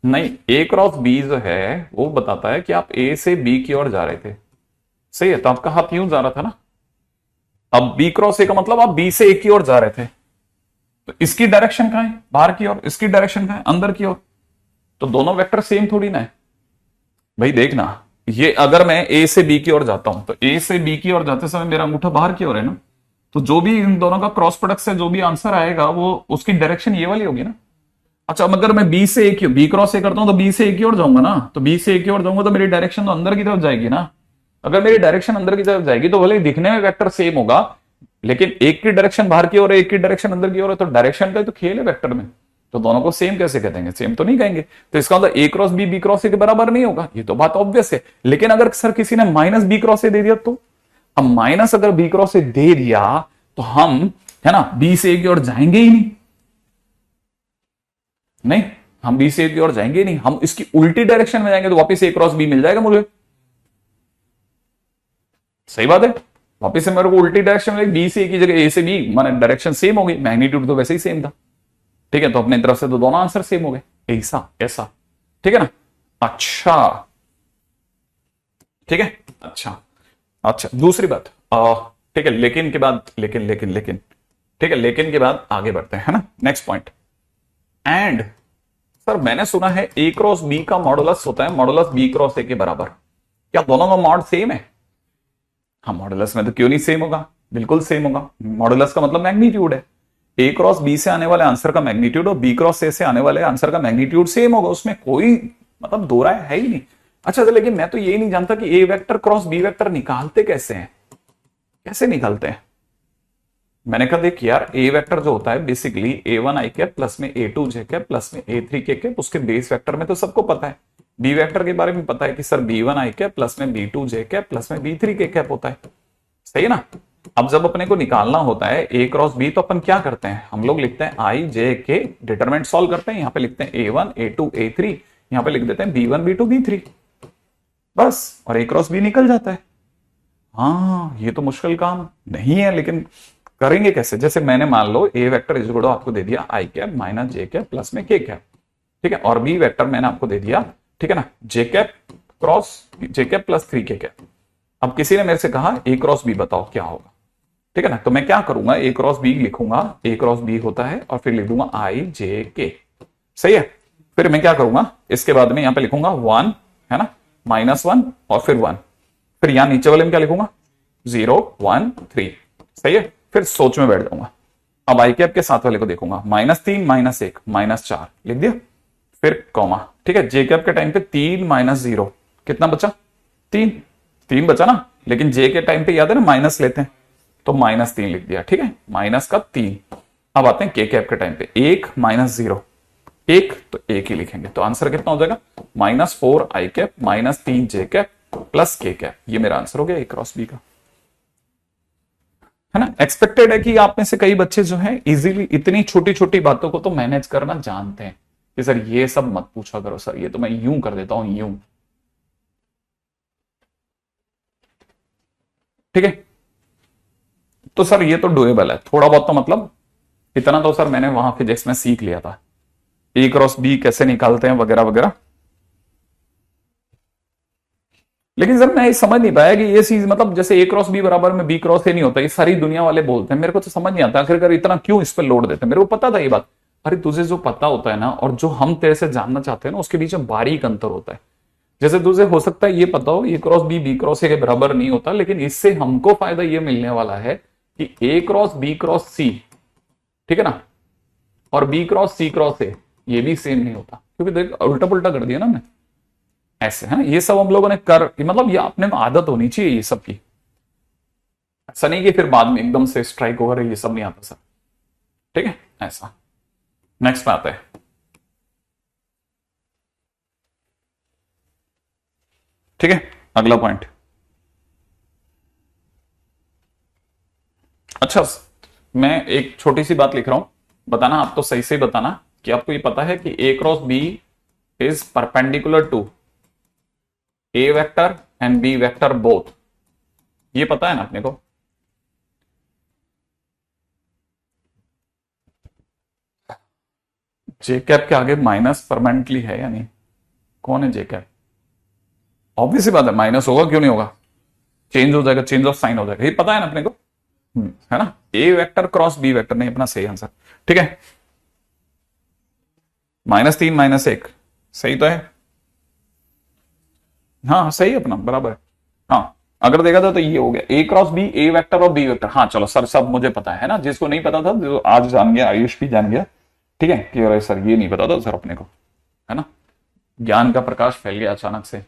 नहीं, ए क्रॉस बी जो है वो बताता है कि आप ए से बी की ओर जा रहे थे, सही है, तो आपका हाथ यूं जा रहा था ना। अब बी क्रॉस ए का मतलब आप बी से ए की ओर जा रहे थे, तो इसकी डायरेक्शन कहां है? बाहर की ओर। इसकी डायरेक्शन कहां है? अंदर की ओर। तो दोनों वेक्टर सेम थोड़ी ना है भाई। देखना, ये अगर मैं ए से बी की ओर जाता हूं तो ए से बी की ओर जाते समय मेरा अंगूठा बाहर की ओर है ना, तो जो भी इन दोनों का क्रॉस प्रोडक्ट से जो भी आंसर आएगा वो उसकी डायरेक्शन ये वाली होगी ना। अच्छा, अब अगर मैं बी से ए की, बी क्रॉस ए करता हूं तो बी से ए की ओर जाऊंगा ना, तो बी से ए की ओर जाऊंगा तो मेरी डायरेक्शन तो अंदर की तरफ जाएगी ना। अगर मेरी डायरेक्शन अंदर की तरफ जाएगी तो भले दिखने में वेक्टर सेम होगा, लेकिन एक की डायरेक्शन बाहर की ओर है, एक की डायरेक्शन अंदर की ओर है, तो डायरेक्शन का तो खेल है वेक्टर में, तो दोनों को सेम कैसे कह देंगे? सेम तो नहीं कहेंगे। तो इसका मतलब A cross B B cross A के बराबर नहीं होगा, ये तो बात ऑब्वियस है। लेकिन अगर सर किसी ने माइनस बी क्रॉस ए दे दिया तो, अब माइनस अगर बी क्रॉस ए दे दिया तो हम, है ना, बी से ए की ओर जाएंगे ही नहीं, नहीं, हम बी से ए की ओर जाएंगे ही नहीं, हम इसकी उल्टी डायरेक्शन में जाएंगे तो वापस ए क्रॉस बी मिल जाएगा मुझे। सही बात है, वापस से मेरे को उल्टी डायरेक्शन में, बी से ए की जगह ए से बी, माने डायरेक्शन सेम हो गई, मैग्नीट्यूड तो वैसे ही सेम था, ठीक है, तो अपने तरफ से तो दोनों आंसर सेम हो गए, ऐसा ऐसा, ठीक है ना। अच्छा, ठीक है, अच्छा अच्छा, दूसरी बात, ठीक है, लेकिन के बाद, लेकिन ठीक है, लेकिन के बाद आगे बढ़ते हैं, है ना, नेक्स्ट पॉइंट। एंड सर मैंने सुना है ए क्रॉस बी का मॉडुलस होता है मॉडुलस बी क्रॉस ए के बराबर, क्या दोनों का मॉड सेम है? हाँ, मॉडुलस में तो क्यों नहीं सेम होगा, बिल्कुल सेम होगा। मॉडुलस का मतलब मैग्नीट्यूड है, ए क्रॉस बी से आने वाले आंसर का मैग्नीट्यूड और बी क्रॉस ए से आने वाले आंसर का मैग्नीट्यूड सेम होगा, उसमें कोई मतलब दो राय है ही नहीं। अच्छा, तो लेकिन मैं तो ये नहीं जानता कि ए वेक्टर क्रॉस बी वेक्टर निकालते कैसे हैं, कैसे निकालते हैं? मैंने कहा देख यार, ए वेक्टर जो होता है basically a1 i cap plus में a2 j कैप प्लस में a3 k कैप, उसके बेस वेक्टर में तो सबको पता है। बी वेक्टर के बारे में पता है कि sir b1 i cap plus में b2 j कैप प्लस में b3 k कैप होता है, सही है ना। अब जब अपने को निकालना होता है a क्रॉस b तो अपन क्या करते हैं, हम लोग लिखते हैं i j k, determinant solve करते हैं, यहाँ पे लिखते हैं a1 a2 a3, यहाँ पे लिख देते हैं b1 b2 b3, बस, और a क्रॉस b निकल जाता है। हाँ, ये तो मुश्किल काम नहीं है, लेकिन करेंगे कैसे? जैसे मैंने मान लो ए वेक्टर इज इक्वल टू आपको दे दिया आई कैप माइनस जे कैप प्लस में के कैप, ठीक है, और बी वेक्टर मैंने आपको दे दिया, ठीक है ना, जे cap cross J cap plus 3 के कैप। अब किसी ने मेरे से कहा ए क्रॉस बी बताओ क्या होगा, ठीक है ना, तो मैं क्या करूंगा, ए क्रॉस बी लिखूंगा, ए क्रॉस बी होता है और फिर लिख दूंगा आई जे के, सही है। फिर मैं क्या करूंगा, इसके बाद में यहां पे लिखूंगा 1, है ना, -1 और फिर 1, फिर यहां नीचे वाले में क्या लिखूंगा, 0 1 3। सही है, फिर सोच में बैठ जाऊंगा। अब आई कैप के साथ वाले को देखूंगा, -3 -1 -4 लिख दिया, फिर कॉमा। ठीक है, जे कैप के टाइम पे 3 -0 कितना बचा, 3 3 बचा ना, लेकिन जे के टाइम पे याद है ना माइनस लेते हैं, तो -3 लिख दिया। ठीक है, माइनस का 3। अब आते हैं के कैप के टाइम पे, 1 -0 1, तो 1 ही लिखेंगे, तो आंसर कितना हो जाएगा, -4 आई कैप -3 जे कैप प्लस के कैप। ये मेरा आंसर हो गया ए क्रॉस बी का, है ना। एक्सपेक्टेड है कि आप में से कई बच्चे जो हैं इजीली इतनी छोटी छोटी बातों को तो मैनेज करना जानते हैं कि सर ये सब मत पूछा करो सर, ये तो मैं यूं कर देता हूं यूं। ठीक है, तो सर ये तो डुएबल है थोड़ा बहुत, तो मतलब इतना तो सर मैंने वहां फिजिक्स में सीख लिया था, ए क्रॉस बी कैसे निकालते हैं वगैरह वगैरह। लेकिन सर मैं समझ नहीं पाया कि ये चीज मतलब जैसे ए क्रॉस बी बराबर में बी क्रॉस ए नहीं होता, ये सारी दुनिया वाले बोलते हैं, मेरे को तो समझ नहीं आता आखिरकार इतना क्यों इस पर लोड देते हैं। मेरे को पता था ये बात, अरे तुझे जो पता होता है ना और जो हम तेरे से जानना चाहते हैं ना उसके बीच में बारीक अंतर होता है। जैसे तुझे हो सकता है ये पता हो A cross B B cross A के बराबर नहीं होता, लेकिन इससे हमको फायदा ये मिलने वाला है कि A cross B cross C, ठीक है ना, और B cross C cross A ये भी सेम नहीं होता, क्योंकि देख उल्टा पुल्टा कर दिया ना हमने, ऐसे है ना। ये सब हम लोगों ने कर मतलब ये अपने में आदत होनी चाहिए ये सब की, ऐसा नहीं कि फिर बाद में एकदम से स्ट्राइक ओवर ये सब नहीं आता सर। ठीक है, ऐसा। नेक्स्ट में आता है, ठीक है, अगला पॉइंट। अच्छा, मैं एक छोटी सी बात लिख रहा हूं, बताना आप तो सही से बताना कि आपको ये पता है कि A cross B is perpendicular to A vector and B vector both, ये पता है ना अपने को। जे कैप के आगे माइनस परमानेंटली है या नहीं, कौन है जे कैप, ऑब्वियस सी बात है माइनस होगा, क्यों नहीं होगा, चेंज हो जाएगा, चेंज ऑफ साइन हो जाएगा, ये पता है ना अपने को। है ना, a vector cross B vector, नहीं अपना सही आंसर। ठीक है, -3 -1 सही तो है, हाँ सही है अपना बराबर है। हाँ, अगर देखा था तो ये हो गया ए क्रॉस बी, ए वेक्टर और बी वेक्टर। हाँ चलो सर, सब मुझे पता है ना, जिसको नहीं पता था जो आज जान गया, आयुष भी जान गया। ठीक है कि अरे सर ये नहीं पता था सर अपने को, है ना, ज्ञान का प्रकाश फैल गया अचानक से।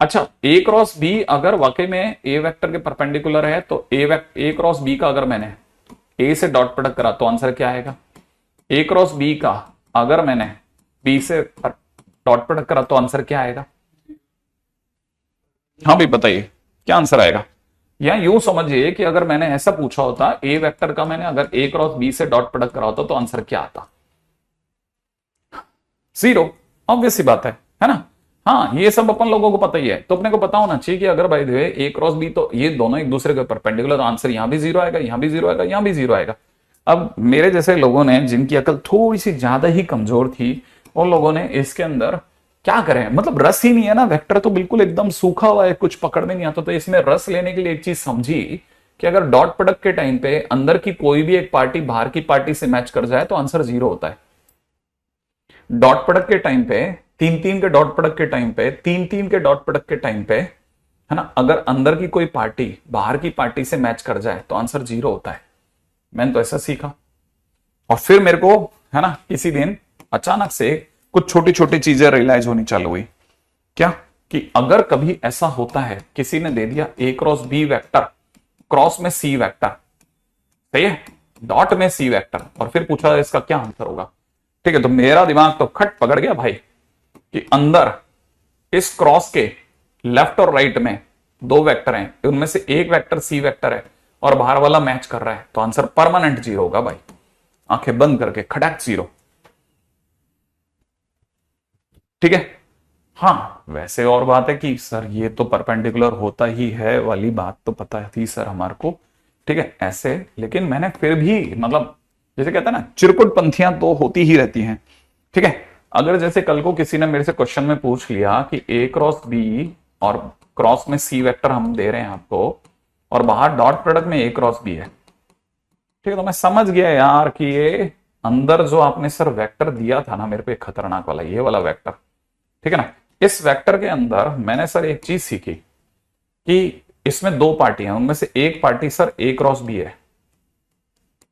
अच्छा, ए क्रॉस बी अगर वाकई में ए वेक्टर के परपेंडिकुलर है तो ए क्रॉस बी का अगर मैंने ए से डॉट प्रोडक्ट करा तो आंसर क्या आएगा, ए क्रॉस बी का अगर मैंने बी से डॉट प्रोडक्ट करा तो आंसर क्या आएगा। हाँ भाई बताइए क्या आंसर आएगा। या यूं समझिए कि अगर मैंने ऐसा पूछा होता ए वेक्टर का मैंने अगर ए क्रॉस बी से डॉट प्रोडक्ट करा होता तो आंसर क्या आता, 0, ऑब्वियस सी बात है ना। हाँ ये सब अपन लोगों को पता ही है, तो अपने को पता होना चाहिए कि अगर भाई ए क्रॉस बी तो ये दोनों एक दूसरे के परपेंडिकुलर, तो आंसर यहां भी 0 आएगा, यहां भी 0 आएगा, यहां भी 0 आएगा। अब मेरे जैसे लोगों ने जिनकी अकल थोड़ी सी ज्यादा ही कमजोर थी, उन लोगों ने इसके अंदर क्या करें, मतलब रस ही नहीं है ना, वेक्टर तो बिल्कुल एकदम सूखा हुआ है, कुछ पकड़ में नहीं आता, तो इसमें रस लेने के लिए एक चीज समझी कि अगर डॉट प्रोडक्ट के टाइम पे अंदर की कोई भी एक पार्टी बाहर की पार्टी से मैच कर जाए तो आंसर 0 होता है। डॉट प्रोडक्ट के टाइम पे 3-3 के डॉट प्रोडक्ट के टाइम पे 3-3 के डॉट प्रोडक्ट के टाइम पे, है ना, अगर अंदर की कोई पार्टी बाहर की पार्टी से मैच कर जाए तो आंसर 0 होता है। मैंने तो ऐसा सीखा, और फिर मेरे को, है ना, किसी दिन अचानक से कुछ छोटी छोटी चीजें रियलाइज होनी चालू हुई। क्या कि अगर कभी ऐसा होता है किसी ने दे दिया ए क्रॉस बी वेक्टर क्रॉस में सी वेक्टर, सही है, डॉट में सी वेक्टर, और फिर पूछा इसका क्या आंसर होगा। ठीक है, तो मेरा दिमाग तो खट पकड़ गया भाई कि अंदर इस क्रॉस के लेफ्ट और राइट में 2 वेक्टर हैं, उनमें से एक वेक्टर सी वेक्टर है और बाहर वाला मैच कर रहा है, तो आंसर परमानेंट 0 होगा भाई, आंखें बंद करके खटक 0। ठीक है, हाँ वैसे और बात है कि सर ये तो परपेंडिकुलर होता ही है वाली बात तो पता थी सर हमारे को। ठीक है ऐसे, लेकिन मैंने फिर भी मतलब जैसे कहता है ना चिरकुट पंथियां तो होती ही रहती हैं। ठीक है, अगर जैसे कल को किसी ने मेरे से क्वेश्चन में पूछ लिया कि ए क्रॉस बी और क्रॉस में सी वेक्टर हम दे रहे हैं आपको और बाहर डॉट प्रोडक्ट में ए क्रॉस बी है, ठीक है, तो मैं समझ गया यार कि ये अंदर जो आपने सर वेक्टर दिया था ना मेरे को खतरनाक वाला, ये वाला वेक्टर, ठीक है ना, इस वेक्टर के अंदर मैंने सर एक चीज सीखी कि इसमें दो पार्टी हैं, उनमें से एक पार्टी सर ए क्रॉस बी है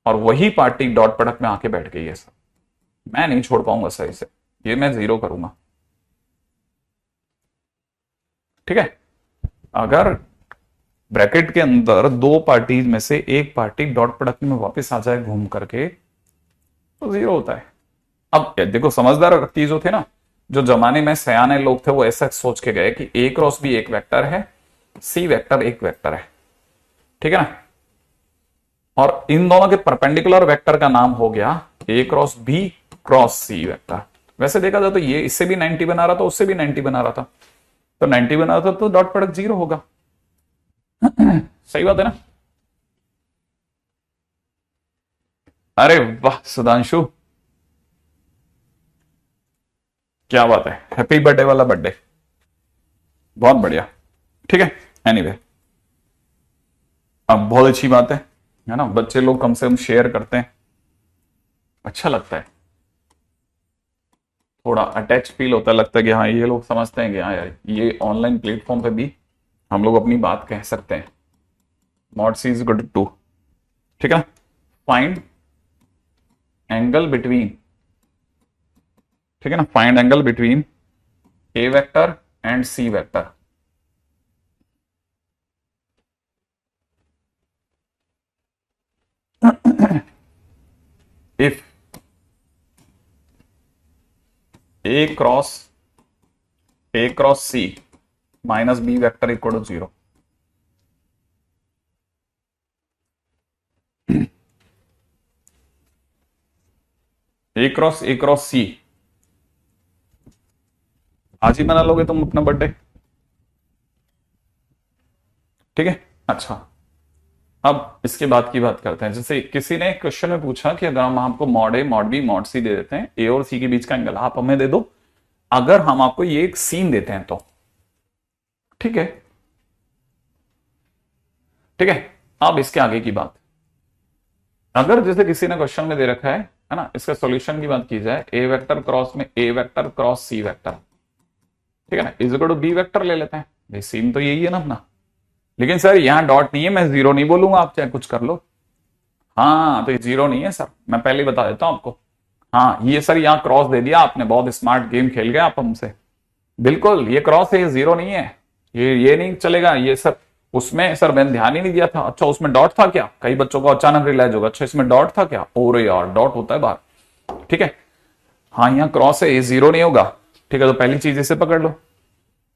और वही पार्टी डॉट प्रोडक्ट में आके बैठ गई है सर। मैं नहीं छोड़ पाऊंगा सर इसे, ये मैं 0 करूंगा। ठीक है, अगर ब्रैकेट के अंदर दो पार्टीज में से एक पार्टी डॉट प्रोडक्ट में वापस आ जाए घूम करके तो 0 होता है। अब देखो समझदार चीज थे ना, जो जमाने में सयाने लोग थे वो ऐसा सोच के गए कि ए क्रॉस बी एक वेक्टर है, सी वेक्टर एक वेक्टर है। ठीक है ना, और इन दोनों के परपेंडिकुलर वेक्टर का नाम हो गया ए cross B cross C vector. वैसे देखा जाए तो ये इससे भी 90 बना रहा था, उससे भी 90 बना रहा था, तो 90 बना रहा था तो डॉट प्रोडक्ट 0 होगा। सही बात है ना? अरे वाह सुधांशु, क्या बात है, हैप्पी बर्थडे वाला बर्थडे, बहुत बढ़िया। ठीक है, एनीवे अब बहुत अच्छी बात है ना, बच्चे लोग कम से कम शेयर करते हैं, अच्छा लगता है, थोड़ा अटैच फील होता है, लगता है कि हाँ ये लोग समझते हैं कि हाँ यार ये ऑनलाइन प्लेटफॉर्म पे भी हम लोग अपनी बात कह सकते हैं। Mod C is good to. ठीक है, फाइंड एंगल बिटवीन, ठीक है ना, find angle between A vector and C vector. If A cross C minus B vector equal to 0। A cross C, आज ही मना लोगे तुम अपना बर्थडे? ठीक है, अच्छा अब इसके बाद की बात करते हैं। जैसे किसी ने क्वेश्चन में पूछा कि अगर हम आपको mod A mod B mod सी दे देते हैं, ए और सी के बीच का एंगल आप हमें दे दो, अगर हम आपको ये एक सीन देते हैं तो। ठीक है, ठीक है, अब इसके आगे की बात, अगर जैसे किसी ने क्वेश्चन में दे रखा है ना, इसका सॉल्यूशन की बात की जाए, ए वेक्टर क्रॉस में A vector cross C vector, ठीक है ना, is equal to B vector ले लेते हैं भाई, सीन तो यही है ना अपना। लेकिन सर यहां डॉट नहीं है, मैं 0 नहीं बोलूंगा, आप चाहे कुछ कर लो। हाँ तो ये 0 नहीं है सर, मैं पहले ही बता देता हूं आपको। हाँ ये सर यहाँ क्रॉस दे दिया आपने, बहुत स्मार्ट गेम खेल गए आप हमसे। बिल्कुल ये क्रॉस है, ये 0 नहीं है, ये नहीं चलेगा ये सर। उसमें सर मैंने ध्यान ही नहीं दिया था, अच्छा उसमें डॉट था क्या? कई बच्चों को अचानक रियलाइज होगा, अच्छा इसमें डॉट था क्या? और यार डॉट होता है बाहर। ठीक है, हाँ यहाँ क्रॉस है, ये 0 नहीं होगा। ठीक है, तो पहली चीज इसे पकड़ लो।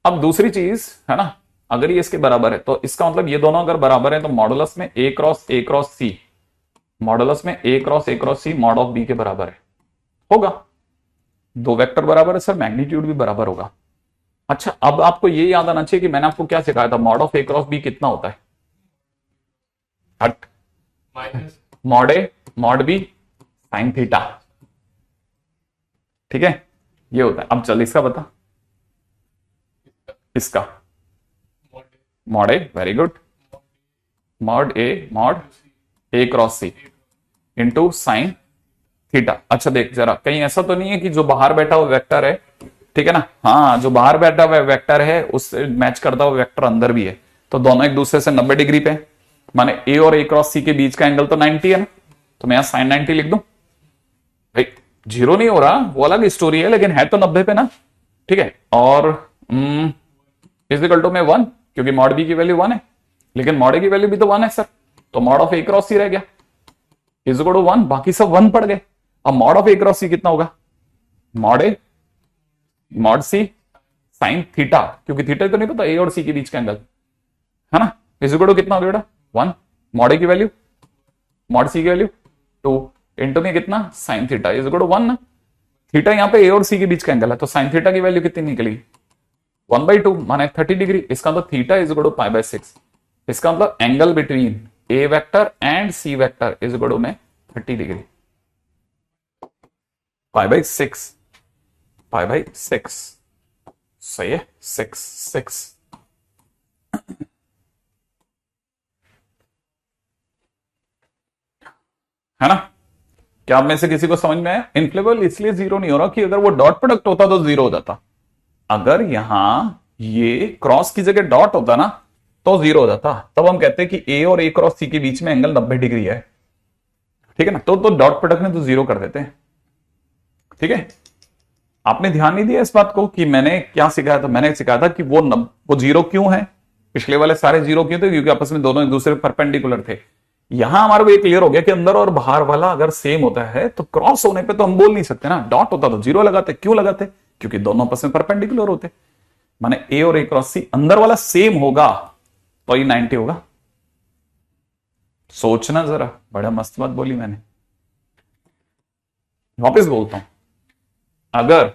अब दूसरी चीज है ना, अगर ये इसके बराबर है तो इसका मतलब ये दोनों अगर बराबर है तो मॉडुलस में ए क्रॉस सी, मॉडुलस में ए cross C mod of B के बराबर है, होगा। दो वेक्टर बराबर है सर, मैग्नीट्यूड भी बराबर होगा। अच्छा अब आपको ये याद आना चाहिए कि मैंने आपको क्या सिखाया था, mod of A cross B कितना होता है? हट, mod A mod B sine theta. ठीक है, ये होता है। अब चल इसका बता, इसका मॉड ए, वेरी गुड, मॉड ए क्रॉस सी इंटू साइन थीटा। अच्छा देख जरा, कहीं ऐसा तो नहीं है कि जो बाहर बैठा हुआ वेक्टर है, ठीक है ना, हाँ जो बाहर बैठा हुआ वेक्टर है उससे मैच करता हुआ वेक्टर अंदर भी है, तो दोनों एक दूसरे से 90 डिग्री पे, माने ए और ए क्रॉस सी के बीच का एंगल तो 90 है ना, तो मैं यहां साइन 90 लिख दूं। भाई 0 नहीं हो रहा वो अलग स्टोरी है, लेकिन है तो 90 पे ना। ठीक है, और इज इक्वल टू में 1, क्योंकि मॉड बी की वैल्यू 1 है, लेकिन मॉड ए की वैल्यू भी तो 1 है सर, तो मॉड ऑफ ए क्रॉस सी रह गया, इज इक्वल टू 1, बाकी सब 1 पड़ गए। अब मॉड ऑफ ए क्रॉस सी कितना होगा? Mod A mod C sine theta, क्योंकि थीटा तो नहीं पता ए और सी के बीच का एंगल है ना, इज इक्वल टू कितना हो गया बेटा? 1, मॉड ए की वैल्यू मॉड सी की वैल्यू 2 इंटू में कितना sine theta is equal to 1 ना। थीटा यहाँ पे ए और सी के बीच का एंगल है, तो साइन थीटा की वैल्यू कितनी निकली? 1/2 माने 30 डिग्री। इसका मतलब theta is equal to pi by 6। इसका मतलब angle between A vector and C vector is equal to में 30 degree, pi by 6, pi by 6, सही है, 6 है ना। क्या आप में से किसी को समझ में आया? इनफ्लेबल इसलिए 0 नहीं हो रहा कि अगर वो डॉट प्रोडक्ट होता तो 0 हो जाता। अगर यहां ये क्रॉस की जगह डॉट होता ना तो 0 हो जाता, तब हम कहते हैं कि ए और ए क्रॉस सी के बीच में एंगल 90 डिग्री है, ठीक है ना। तो डॉट प्रोडक्ट में तो 0 कर देते हैं, ठीक है। आपने ध्यान नहीं दिया इस बात को कि मैंने क्या सिखाया था, मैंने सिखाया था कि वो 0 क्यों है, पिछले वाले सारे 0 क्यों थे, क्योंकि आपस में दोनों एक दूसरे परपेंडिकुलर थे। यहां हमारे को ये क्लियर हो गया कि अंदर और बाहर वाला अगर सेम होता है तो क्रॉस होने पे तो हम बोल नहीं सकते ना, डॉट होता तो 0 लगाते। क्यों लगाते? क्योंकि दोनों आपस में परपेंडिकुलर होते, माने ए और ए क्रॉस सी अंदर वाला सेम होगा तो ये 90 होगा। सोचना जरा, बड़ा मस्त बात बोली मैंने। वापस बोलता हूं, अगर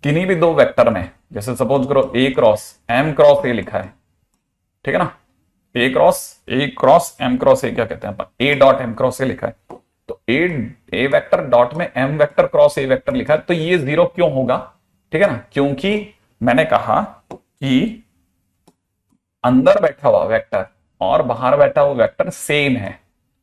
किन्हीं भी दो वेक्टर में, जैसे सपोज करो A cross M cross A लिखा है, ठीक है ना, A cross M cross A क्या कहते हैं अपन, A dot M cross A लिखा है, तो ए वेक्टर डॉट में एम वेक्टर क्रॉस ए वेक्टर लिखा है, तो ये 0 क्यों होगा, ठीक है ना, क्योंकि मैंने कहा कि अंदर बैठा हुआ वेक्टर और बाहर बैठा हुआ वेक्टर सेम है,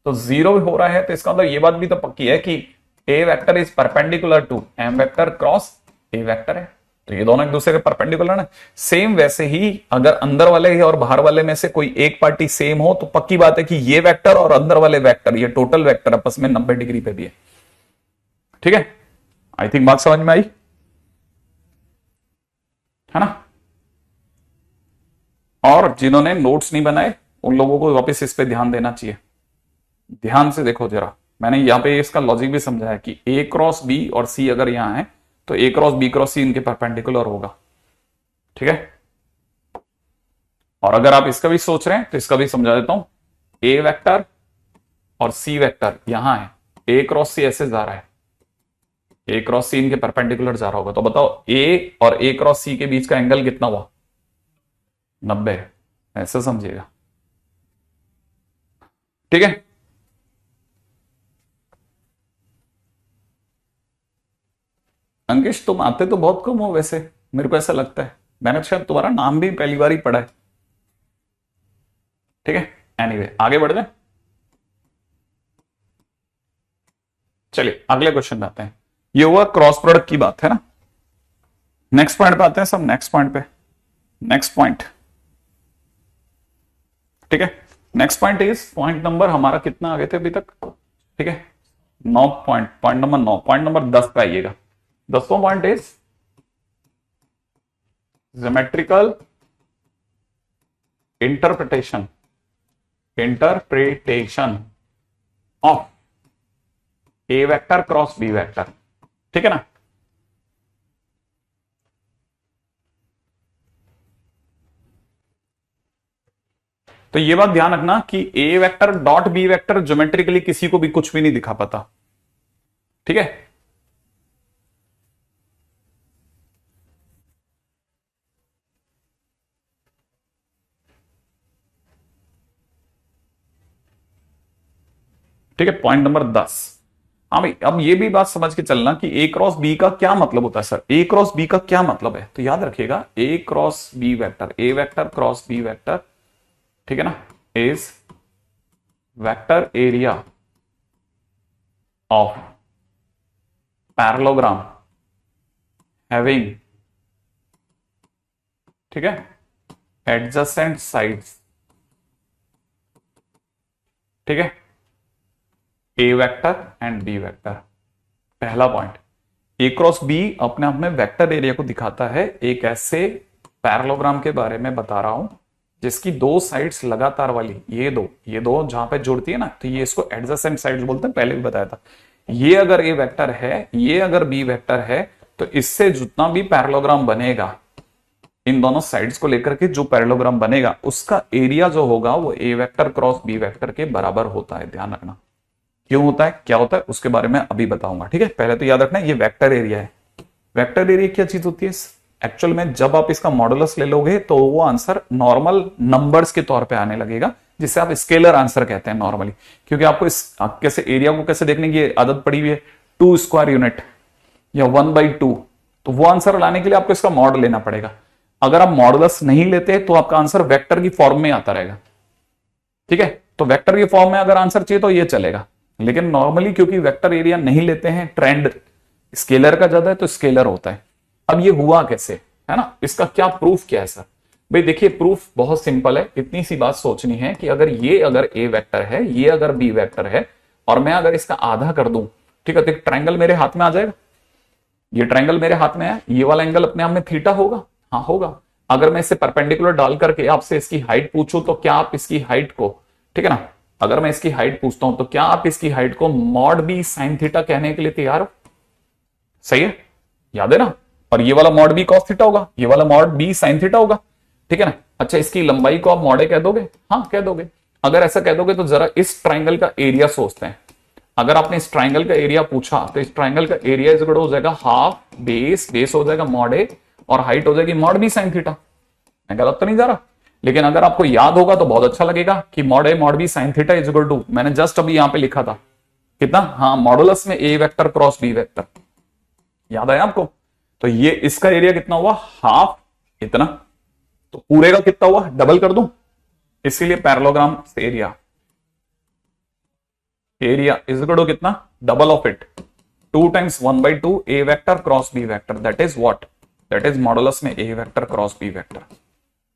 तो 0 हो रहा है, तो इसका मतलब ये बात भी तो पक्की है कि ए vector is perpendicular to M vector cross A vector है, तो ये दोनों एक दूसरे के परपेंडिकुलर ना। सेम वैसे ही अगर अंदर वाले और बाहर वाले में से कोई एक पार्टी सेम हो तो पक्की बात है कि ये वेक्टर और अंदर वाले वेक्टर, ये टोटल वेक्टर आपस में 90 डिग्री पे भी है, ठीक है। आई थिंक बात समझ में आई है ना। और जिन्होंने नोट्स नहीं बनाए उन लोगों को वापस इस पे ध्यान देना चाहिए। ध्यान से देखो जरा, मैंने यहां पे इसका लॉजिक भी समझाया कि ए क्रॉस बी और सी अगर यहां है तो ए क्रॉस बी क्रॉस सी इनके परपेंडिकुलर होगा, ठीक है। और अगर आप इसका भी सोच रहे हैं तो इसका भी समझा देता हूं, ए वेक्टर और सी वेक्टर यहां है, ए क्रॉस सी ऐसे जा रहा है, ए क्रॉस सी इनके परपेंडिकुलर जा रहा होगा, तो बताओ ए और ए क्रॉस सी के बीच का एंगल कितना हुआ, 90, ऐसा समझिएगा, ठीक है। अंकिश तुम आते तो बहुत कम हो वैसे, मेरे को ऐसा लगता है, मैंने शायद तुम्हारा नाम भी पहली बार ही पढ़ा है, ठीक है। एनीवे आगे बढ़ जाए, चलिए अगले क्वेश्चन पे आते हैं। ये हुआ क्रॉस प्रोडक्ट की बात है ना। नेक्स्ट पॉइंट पे आते हैं सब, नेक्स्ट पॉइंट पे, नेक्स्ट पॉइंट, ठीक है। Next point is point number हमारा कितना आगे थे अभी तक, ठीक है, 9 point, point number 9, point number 10 पे आइएगा। 10वां point is geometrical interpretation of A vector cross B vector, ठीक है ना। तो ये बात ध्यान रखना कि ए vector dot B vector geometrically किसी को भी कुछ भी नहीं दिखा पाता, ठीक है। ठीक है, पॉइंट नंबर 10। हाँ भाई, अब ये भी बात समझ के चलना कि ए क्रॉस बी का क्या मतलब होता है सर, ए क्रॉस बी का क्या मतलब है, तो याद रखिएगा ए cross B vector, A vector cross B vector, ठीक है ना, is vector area of parallelogram having, ठीक है, एडजेसेंट साइड्स, ठीक है, A vector and B vector. पहला पॉइंट, ए क्रॉस बी अपने आप में वेक्टर एरिया को दिखाता है। एक ऐसे पैरेललोग्राम के बारे में बता रहा हूं जिसकी दो साइड्स लगातार वाली, ये दो जहां पे जुड़ती है ना, तो ये इसको एडजेसेंट साइड्स बोलते हैं, पहले भी बताया था। ये अगर ए वेक्टर है, ये अगर बी वेक्टर है, तो इससे जितना भी पैरेललोग्राम बनेगा, इन दोनों साइड्स को लेकर के जो पैरेललोग्राम बनेगा उसका एरिया जो होगा वो ए वेक्टर क्रॉस बी वेक्टर के बराबर होता है। ध्यान रखना क्यों होता है, क्या होता है, उसके बारे में अभी बताऊंगा, ठीक है। पहले तो याद रखना ये वेक्टर एरिया है। वेक्टर एरिया क्या चीज होती है एक्चुअल में, जब आप इसका मॉडुलस ले लोगे तो वो आंसर नॉर्मल नंबर्स के तौर पे आने लगेगा, जिसे आप स्केलर आंसर कहते हैं नॉर्मली, क्योंकि आपको इस कैसे एरिया को कैसे देखने की आदत पड़ी हुई है, 2 स्क्वायर यूनिट या 1/2, तो वो आंसर लाने के लिए आपको इसका मॉड लेना पड़ेगा। अगर आप मॉडुलस नहीं लेते तो आपका आंसर वेक्टर की फॉर्म में आता रहेगा, ठीक है। तो वेक्टर की फॉर्म में अगर आंसर चाहिए तो ये चलेगा, लेकिन नॉर्मली क्योंकि वेक्टर एरिया नहीं लेते हैं, ट्रेंड स्केलर का ज्यादा है तो स्केलर होता है। अब ये हुआ कैसे, है ना, इसका क्या प्रूफ क्या है सर, भाई देखिए प्रूफ बहुत सिंपल है, इतनी सी बात सोचनी है कि अगर ए वेक्टर है, ये अगर बी वेक्टर है, और मैं अगर इसका आधा कर दूं, ठीक है, तो एक ट्रायंगल मेरे हाथ में आ जाएगा। ये ट्रायंगल मेरे हाथ में है, ये वाला एंगल अपने आप में थीटा होगा, हाँ होगा। अगर मैं इसे परपेंडिकुलर डाल करके आपसे इसकी हाइट पूछूं तो क्या आप इसकी हाइट को, ठीक है ना, अगर मैं इसकी हाइट पूछता हूं तो क्या आप इसकी हाइट को मॉड बी साइन थीटा कहने के लिए तैयार हो? सही है, याद है ना। और ये वाला मॉड बी कॉस थीटा होगा, ये वाला मॉड बी साइन थीटा होगा, ठीक है ना। अच्छा, इसकी लंबाई को आप मॉड ए कह दोगे? हाँ कह दोगे। अगर ऐसा कह दोगे तो जरा इस ट्राइंगल का एरिया सोचते हैं। अगर आपने इस ट्राइंगल का एरिया पूछा तो इस ट्राइंगल का एरिया इज इक्वल हो जाएगा हाफ बेस हो जाएगा मॉड ए, और हाइट हो जाएगी मॉड बी साइन थीटा। मैं गलत तो नहीं जा रहा? लेकिन अगर आपको याद होगा तो बहुत अच्छा लगेगा कि mod A mod B sine theta is equal to, मैंने जस्ट अभी यहां पे लिखा था कितना, हाँ मॉडुलस में A vector cross B vector, याद आया आपको? तो ये इसका एरिया कितना हुआ, हाफ इतना, तो पूरे का कितना हुआ, डबल कर दूं, इसीलिए parallelogram area is equal to कितना, double of it, 2 times 1/2 A vector cross B vector, that is what, that is modulus में A vector cross B vector.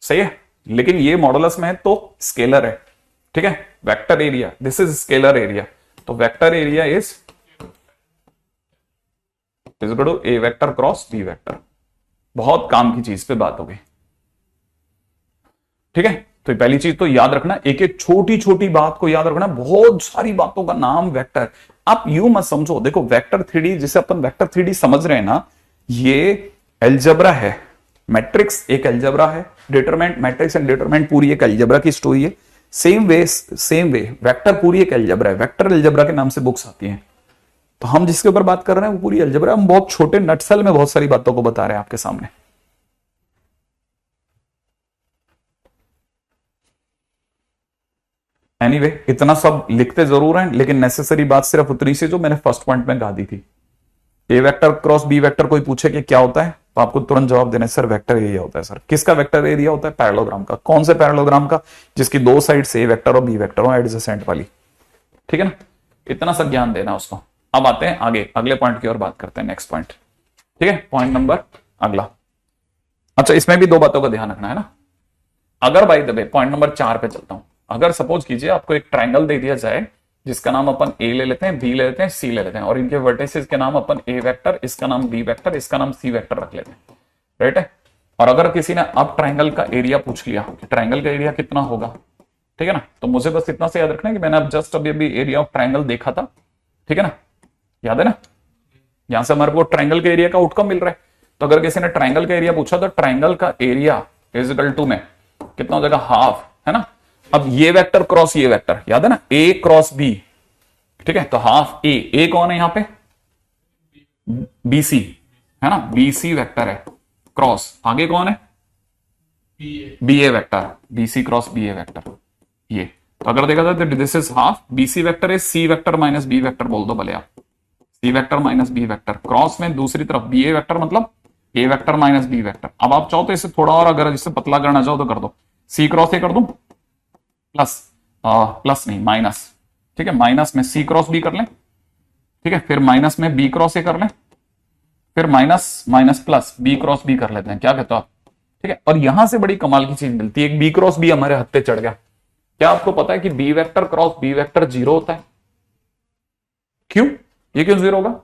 सही है, लेकिन ये मॉडुलस में है तो स्केलर है, ठीक है। Vector area, this is scalar area, तो vector area is equal to A vector cross B vector. बहुत काम की चीज पे बात हो गई, ठीक है। तो पहली चीज तो याद रखना, एक एक छोटी छोटी बात को याद रखना, बहुत सारी बातों का नाम वेक्टर। आप यू मत समझो, देखो वेक्टर 3D जिसे अपन वेक्टर 3D समझ रहे हैं ना, ये एल्जेब्रा है, मैट्रिक्स एक एल्जेब्रा है, डिटरमिनेंट मैट्रिक्स एंड डिटरमिनेंट पूरी एक एल्जेब्रा की स्टोरी है। सेम वे वेक्टर पूरी एक एल्जेब्रा है, वेक्टर एल्जेब्रा के नाम से बुक्स आती हैं। तो हम जिसके ऊपर बात कर रहे हैं वो पूरी एल्जेब्रा, हम बहुत छोटे नटसेल में बहुत सारी बातों को बता रहे हैं आपके सामने। एनीवे इतना सब लिखते जरूर हैं, लेकिन नेसेसरी बात सिर्फ उतनी सी जो मैंने फर्स्ट पॉइंट में गा दी थी। ए वेक्टर क्रॉस बी वेक्टर कोई पूछे कि क्या होता है, तो आपको तुरंत जवाब देना है सर वेक्टर एरिया होता है। सर किसका वेक्टर एरिया होता है? पैरेललोग्राम का। कौन से पैरेललोग्राम का? जिसकी दो साइड से ए वेक्टर और बी वेक्टर हो एडजेसेंट वाली, ठीक है ना। इतना सा ज्ञान देना उसको। अब आते हैं आगे, अगले पॉइंट की ओर बात करते हैं, नेक्स्ट पॉइंट, ठीक है, पॉइंट नंबर अगला। अच्छा, इसमें भी दो बातों का ध्यान रखना है ना। अगर by the way point number 4 पे चलता हूं, अगर सपोज कीजिए आपको एक ट्रायंगल दे दिया जाए जिसका नाम अपन ए ले लेते हैं, बी ले लेते हैं, सी ले लेते हैं, और इनके वर्टिसेस के नाम अपन ए वेक्टर, इसका नाम बी वेक्टर, इसका नाम सी वेक्टर रख लेते हैं, राइट है। और अगर किसी ने अब ट्रायंगल का एरिया पूछ लिया कि ट्रायंगल का एरिया कितना होगा, ठीक है ना, तो मुझे बस इतना से याद रखना है कि मैंने अब जस्ट अभी एरिया ऑफ ट्रायंगल देखा था, ठीक है ना, याद है ना। यहां से हमारे को ट्रायंगल के एरिया का आउटकम मिल रहा है। तो अगर किसी ने ट्रायंगल का एरिया पूछा तो ट्रायंगल का एरिया इज इक्वल टू में कितना हो जाएगा, हाफ, है ना। अब ये वेक्टर क्रॉस ये वेक्टर, याद है ना, ए क्रॉस बी, ठीक है, तो हाफ ए कौन है यहां पे, बीसी, है ना, बीसी वेक्टर है, क्रॉस आगे कौन है, B A vector, BC cross B A vector. ये तो अगर देखा जाए तो this is half, BC vector is C vector minus B vector बोल दो भले आप, C vector minus B vector, cross में दूसरी तरफ बी ए वेक्टर मतलब A vector minus B vector. अब आप चाहो तो इसे थोड़ा और अगर जिससे पतला करना चाहो तो कर दो, सी क्रॉस ए कर दो, प्लस नहीं माइनस, ठीक है, माइनस में सी क्रॉस बी कर लें, ठीक है, फिर माइनस में बी क्रॉस ए कर लें, फिर minus minus plus B cross B कर लेते हैं, क्या कहते हो आप, ठीक है। और यहां से बड़ी कमाल की चीज मिलती है, एक बी क्रॉस बी हमारे हत्थे चढ़ गया। क्या आपको पता है कि B vector cross B vector 0 होता है? क्यों, ये क्यों 0 होगा?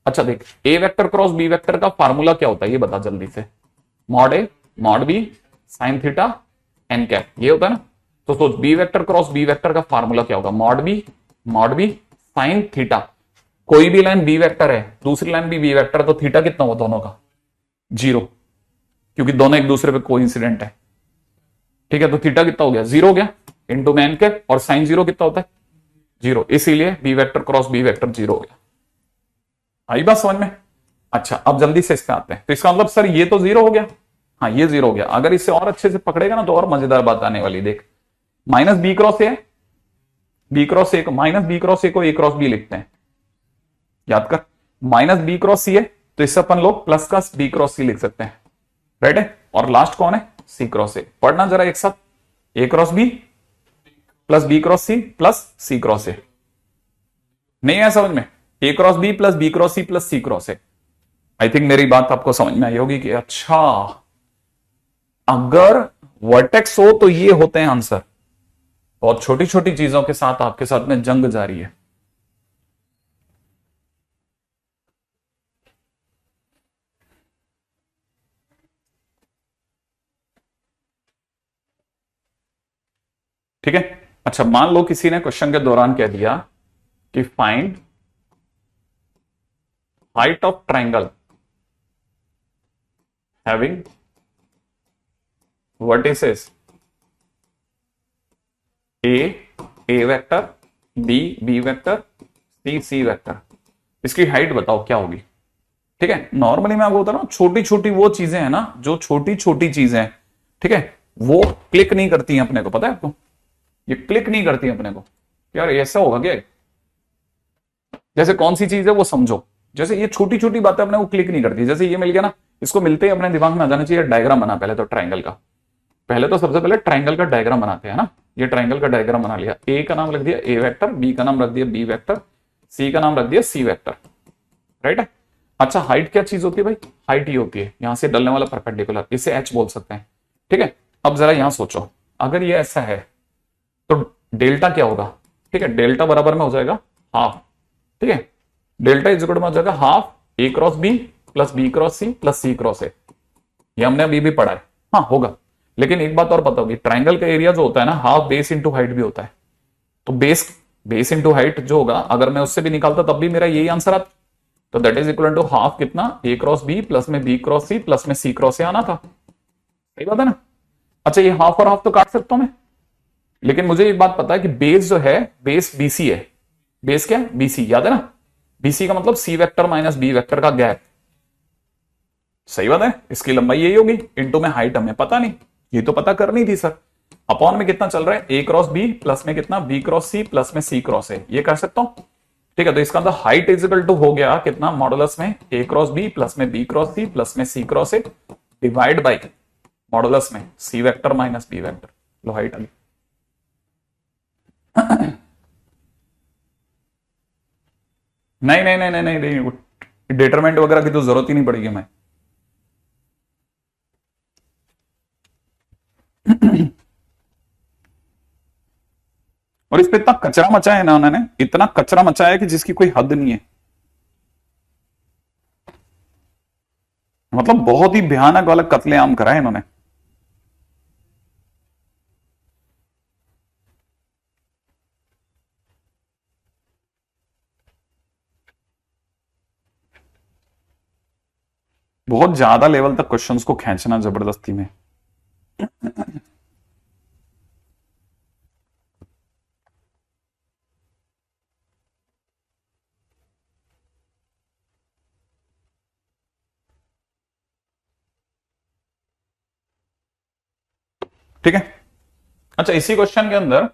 अच्छा देख, A vector cross B vector का फार्मूला क्या होता है ये बता जल्दी से, mod A mod B sine theta N cap, ये होता है ना। तो सोच B vector cross B vector का फार्मूला क्या होगा, मॉड बी साइन थीटा। कोई भी लाइन बी वेक्टर है, दूसरी लाइन भी बी वेक्टर, तो थीटा कितना हुआ दोनों का, 0, क्योंकि दोनों एक दूसरे पे कोइंसिडेंट है, ठीक है। तो थीटा कितना हो गया, 0 हो गया, इंटू में एन कैप, और साइन 0 कितना होता है, 0, इसीलिए B vector cross B vector 0 हो गया। आई बात समझ में? अच्छा, अब जल्दी से इसमें आते हैं। तो इसका मतलब सर ये तो 0 हो गया, हाँ ये 0 हो गया। अगर इसे और अच्छे से पकड़ेगा ना तो और मजेदार बात आने वाली, देख, माइनस बी क्रॉस ए है, बी क्रॉस ए को माइनस बी क्रॉस ए को ए क्रॉस बी लिखते हैं, याद कर, माइनस बी क्रॉस सी है तो इससे अपन लोग प्लस का बी क्रॉस सी लिख सकते हैं, राइट है। और लास्ट कौन है, सी क्रॉस ए। पढ़ना जरा एक साथ, A cross B plus B cross C plus C cross A, नहीं है समझ में, ए cross B plus B cross C plus C cross A. I think मेरी बात आपको समझ में आई होगी कि अच्छा, अगर वर्टेक्स हो तो ये होते हैं आंसर, और छोटी छोटी चीजों के साथ आपके साथ में जंग जारी है। ठीक है। अच्छा, मान लो किसी ने क्वेश्चन के दौरान कह दिया कि find height of triangle having vertices A vector, B vector, C vector, इसकी हाइट बताओ क्या होगी। ठीक है, नॉर्मली मैं आपको बता रहा हूं, छोटी छोटी वो चीजें हैं ना, जो छोटी छोटी चीजें, ठीक है, वो क्लिक नहीं करती हैं अपने को, पता है आपको, ये क्लिक नहीं करती अपने को, यार ऐसा होगा क्या। जैसे कौन सी चीज है वो समझो, जैसे ये छोटी छोटी बातें अपने को क्लिक नहीं करती। जैसे ये मिल गया ना, इसको मिलते ही अपने दिमाग में आ जाना चाहिए डायग्राम बना पहले तो ट्राइंगल का। पहले तो सबसे पहले ट्राइंगल का डायग्राम बनाते हैं ना। ये ट्राइंगल का डायग्राम बना लिया, ए का नाम रख दिया ए वेक्टर, बी का नाम रख दिया बी वेक्टर, सी का नाम रख दिया सी वेक्टर, राइट है। अच्छा, हाइट क्या चीज होती है भाई, हाइट ये होती है यहां से डलने वाला परपेंडिकुलर, इसे एच बोल सकते हैं। ठीक है, अब जरा यहां सोचो, अगर ये ऐसा है तो डेल्टा क्या होगा। ठीक है, डेल्टा बराबर में हो जाएगा हाफ। ठीक है, डेल्टा इज इक्वल टू हो जाएगा half A cross B plus B cross C plus C cross A. ये हमने अभी भी पढ़ा है, हाँ होगा। लेकिन एक बात और पता होगी, ट्राइंगल का एरिया जो होता है ना, हाफ बेस इंटू हाइट भी होता है। तो बेस इंटू हाइट जो होगा, अगर मैं उससे भी निकालता तब भी मेरा यही आंसर आता। तो that is equal to half कितना, ए क्रॉस बी प्लस में बी क्रॉस सी प्लस में सी क्रॉस ए आना था। सही बात है ना। अच्छा, ये हाफ और हाफ तो काट सकता हूं मैं, लेकिन मुझे एक बात पता है कि बेस जो है, बेस बीसी है। बेस क्या है, बीसी, याद है ना। बीसी का मतलब सी वेक्टर माइनस बी वेक्टर का गैप। सही बात है, इसकी लंबाई यही होगी, इंटू में हाइट हमें पता नहीं, ये तो पता करनी थी सर। अपॉन में कितना चल रहा है, ए क्रॉस बी प्लस में कितना बी क्रॉस सी प्लस में सी क्रॉस ए, ये कर सकता हूं। ठीक है, तो इसका मतलब हाइट इज इक्वल टू हो गया कितना, मॉडुलस में ए क्रॉस बी प्लस में बी क्रॉस सी प्लस में C cross A divide by modulus में सी वेक्टर माइनस बी वेक्टर। लो हाइट आ गई। नहीं नहीं नहीं नहीं नहीं, नहीं डिटरमेंट वगैरह की तो जरूरत ही नहीं पड़ेगी हमें। और इस पे इतना कचरा मचाया है ना उन्होंने, इतना कचरा मचाया है कि जिसकी कोई हद नहीं है। मतलब बहुत ही भयानक वाला कत्लेआम करा है इन्होंने। बहुत ज्यादा लेवल तक क्वेश्चंस को खींचना जबरदस्ती में। ठीक है। अच्छा, इसी क्वेश्चन के अंदर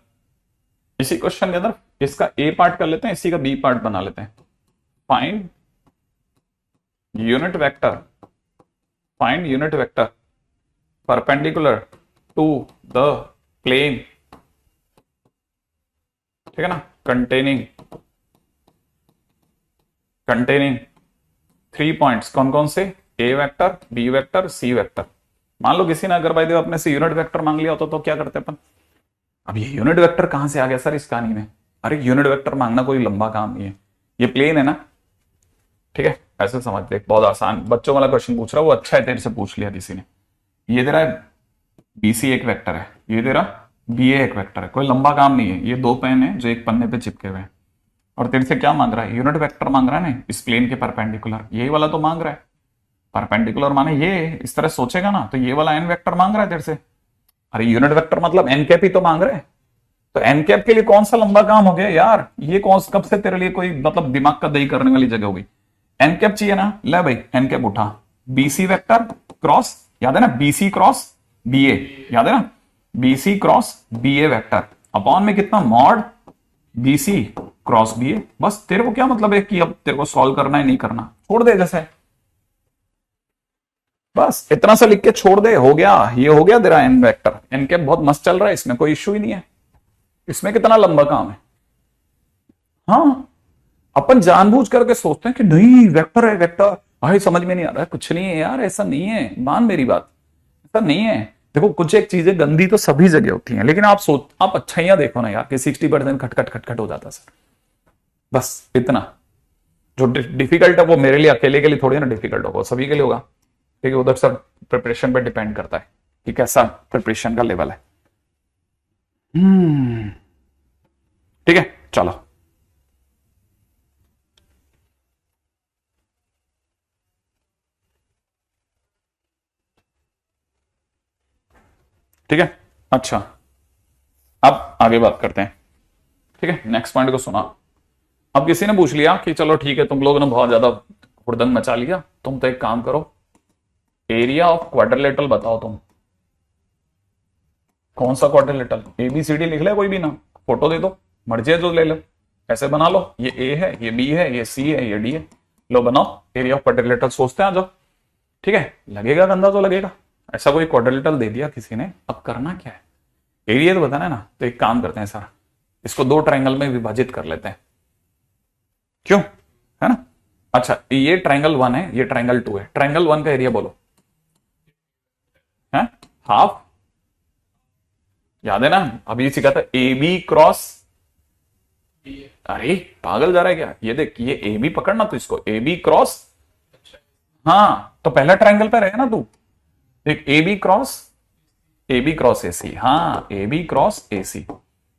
इसका ए पार्ट कर लेते हैं, इसी का बी पार्ट बना लेते हैं। Find unit vector, find unit vector perpendicular to the plane, ठीक है ना, कंटेनिंग 3 पॉइंट्स। कौन कौन से, A vector, B vector, C vector. मान लो किसी ने अगर भाई अपने से यूनिट वेक्टर मांग लिया होता तो क्या करते अपन। अब ये यूनिट वेक्टर कहां से आ गया सर इस कहानी में। अरे यूनिट वेक्टर मांगना कोई लंबा काम नहीं है, ये प्लेन है ना। ठीक है, ऐसे समझ देख, बहुत आसान बच्चों वाला क्वेश्चन पूछ रहा है, वो अच्छा है तेरे से पूछ लिया किसी ने। ये तेरा बीसी एक वेक्टर है, ये तेरा बी ए एक वेक्टर है, कोई लंबा काम नहीं है। ये दो पेन है जो एक पन्ने पे चिपके हुए हैं, और तेरे से क्या मांग रहा है, यूनिट वेक्टर मांग रहा है ना, इस प्लेन के परपेंडिकुलर। यही वाला तो मांग रहा है परपेंडिकुलर, माने ये इस तरह सोचेगा ना तो ये वाला एन वेक्टर मांग रहा है तेरे से। अरे यूनिट वेक्टर मतलब एन कैप ही तो मांग रहे हैं, तो एन कैप के लिए कौन सा लंबा काम हो गया यार। ये कौन कब से तेरे लिए कोई मतलब दिमाग का दही करने वाली जगह होगी। एन कैप चाहिए ना, ले भाई एन कैप उठा, बीसी वेक्टर क्रॉस, याद है ना, बीसी क्रॉस बी ए, याद है ना, BC cross B A vector upon में कितना, मॉड बीसी क्रॉस बी ए। बस तेरे को क्या मतलब है कि अब तेरे को सॉल्व करना है, नहीं करना, छोड़ दे जैसे, बस इतना सा लिख के छोड़ दे, हो गया। ये हो गया तेरा एन वेक्टर। एन कैप बहुत मस्त चल रहा है, इसमें कोई इश्यू ही नहीं है, इसमें कितना लंबा काम है। हाँ, अपन जानबूझ करके सोचते हैं कि नहीं वेक्टर है वेक्टर, भाई समझ में नहीं आ रहा है, कुछ नहीं है यार, ऐसा नहीं है, मान मेरी बात, ऐसा नहीं है। देखो कुछ एक चीजें गंदी तो सभी जगह होती हैं, लेकिन आप अच्छाइयां देखो ना यार कि 60% खटखट खटखट हो जाता सर, बस इतना। जो डिफिकल्ट है वो मेरे लिए अकेले के लिए थोड़ी ना डिफिकल्ट होगा, सभी के लिए होगा। ठीक है, उधर सर प्रिपरेशन पे डिपेंड करता है कि कैसा प्रिपरेशन का लेवल है। ठीक है चलो। ठीक है अच्छा, अब आगे बात करते हैं। ठीक है, नेक्स्ट पॉइंट को सुना। अब किसी ने पूछ लिया कि चलो ठीक है, तुम लोगों ने बहुत ज्यादा हुड़दंग मचा लिया, तुम तो एक काम करो, एरिया ऑफ क्वाड्रिलेटरल बताओ तुम। कौन सा क्वाड्रिलेटरल? एबीसीडी लिख ले कोई भी ना, फोटो दे दो, मर्जी है जो ले लो, ऐसे बना लो, ये ए है, ये बी है, ये सी है, ये डी है, लो बनाओ एरिया ऑफ क्वाड्रिलेटरल। सोचते हैं आ जाओ। ठीक है, लगेगा गंदा तो लगेगा। ऐसा कोई क्वाड्रिलेटरल दे दिया किसी ने, अब करना क्या है? एरिया तो बताना है ना, तो एक काम करते हैं सर, इसको दो ट्रायंगल में विभाजित कर लेते हैं, क्यों, है ना? अच्छा, ये ट्रायंगल 1 है, ये ट्रायंगल 2 है, ट्रायंगल 1 का एरिया बोलो, है हाफ। याद है ना, अभी सीखा था ए बी क्रॉस। अरे पागल जा रहा है क्या? ये देख, ये ए बी पकड़ना, तो इसको ए बी क्रॉस, हाँ तो पहला ट्रायंगल पे रहे ना तू, देख ए बी क्रॉस ए सी, हाँ ए बी क्रॉस ए सी,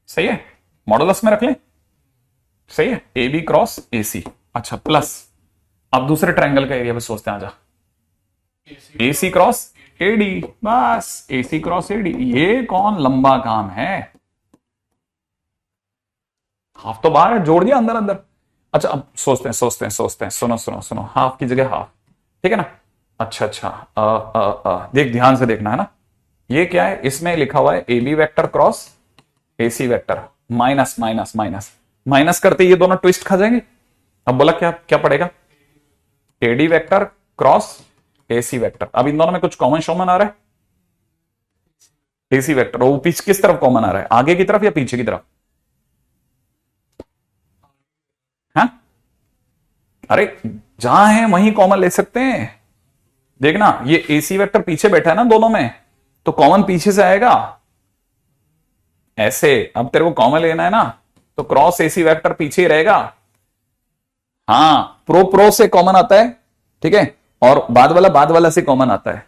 सही है, मॉडुलस में रख ले, सही है, ए बी क्रॉस ए सी। अच्छा प्लस, अब दूसरे ट्रायंगल का एरिया पे सोचते हैं, आजा, ए सी क्रॉस एडी, बस ए सी क्रॉस एडी, ये कौन लंबा काम है? हाफ तो बाहर है, जोड़ दिया अंदर अंदर। अच्छा अब सोचते हैं, सुनो, हाफ की जगह हाफ, ठीक है ना? अच्छा, देख ध्यान से देखना है ना, ये क्या है, इसमें लिखा हुआ है A B vector cross A C vector, minus minus minus minus करते ये दोनों ट्विस्ट खा जाएंगे। अब बोला क्या क्या पड़ेगा, AD vector cross AC vector. अब इन दोनों में कुछ कॉमन शॉमन आ रहा है, एसी वेक्टर, वो पीछे किस तरफ कॉमन आ रहा है, आगे की तरफ या पीछे की तरफ? हाँ अरे जहां है वहीं कॉमन ले सकते हैं। देखना ये एसी वेक्टर पीछे बैठा है ना दोनों में, तो कॉमन पीछे से आएगा ऐसे। अब तेरे को कॉमन लेना है ना, तो क्रॉस एसी वेक्टर पीछे ही रहेगा। हाँ प्रो से कॉमन आता है, ठीक है, और बाद वाला से कॉमन आता है।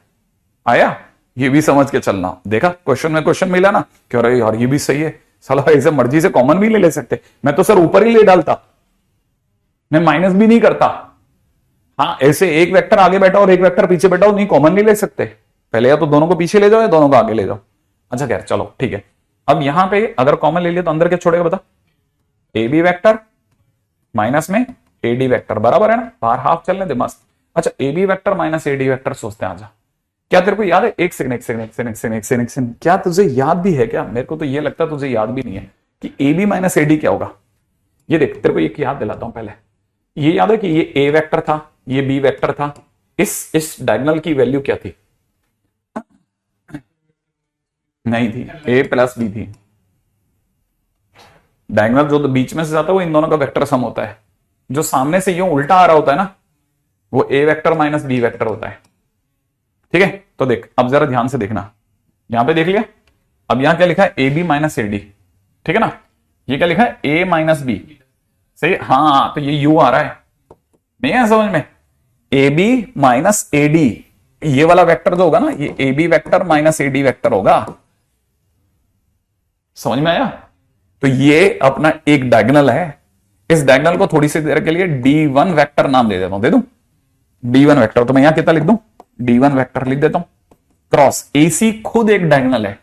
आया, ये भी समझ के चलना। देखा क्वेश्चन में क्वेश्चन मिला ना, क्यों रहे यार ये भी सही है, साला ऐसे मर्जी से कॉमन भी ले सकते। मैं तो सर ऊपर ही ले डालता, मैं माइनस भी नहीं करता। हाँ ऐसे एक वेक्टर आगे बैठा और एक वेक्टर पीछे बैठा हो, नहीं कॉमन नहीं ले सकते। पहले या तो दोनों को पीछे ले जाओ या दोनों को आगे ले जाओ। अच्छा खैर चलो ठीक है, अब यहां पे अगर कॉमन ले लिया तो अंदर क्या छोड़ेगा बता, ए बी वेक्टर माइनस में ए डी वेक्टर, बराबर है ना, बाहर हाफ चलने दे मस्त। अच्छा A B vector minus A D vector सोचते हैं, आजा। क्या तेरे को याद है, एक सेकंड, क्या तुझे याद भी है क्या? मेरे को तो ये लगता है तुझे याद भी नहीं है कि A B minus A D क्या होगा। ये देख तेरे को एक याद दिलाता हूं पहले, ये याद है कि ये ए वेक्टर था, ये बी वेक्टर था, इस डायगोनल की वैल्यू क्या थी? नहीं थी, ए प्लस बी थी। डायगोनल जो बीच में से जाता है वो इन दोनों का वेक्टर सम होता है, जो सामने से यूं उल्टा आ रहा होता है ना, वो ए वेक्टर माइनस बी वेक्टर होता है। ठीक है, तो देख अब जरा ध्यान से देखना, यहां पे देख लिया, अब यहां क्या लिखा है, A B minus A D, ठीक है ना, ये क्या लिखा है, ए माइनस बी, सही। हाँ तो ये यू आ रहा है, नहीं है समझ में, A B minus A D, ये वाला वेक्टर जो होगा ना, ये A B vector minus A D vector होगा। समझ में आया? तो ये अपना एक डायगोनल है, इस डायगोनल को थोड़ी सी देर के लिए D1 वेक्टर नाम दे देता हूं, दे दूं D1 वेक्टर, तो मैं यहां कितना लिख दूं, D1 वेक्टर लिख देता हूं। क्रॉस AC खुद एक डायगोनल है,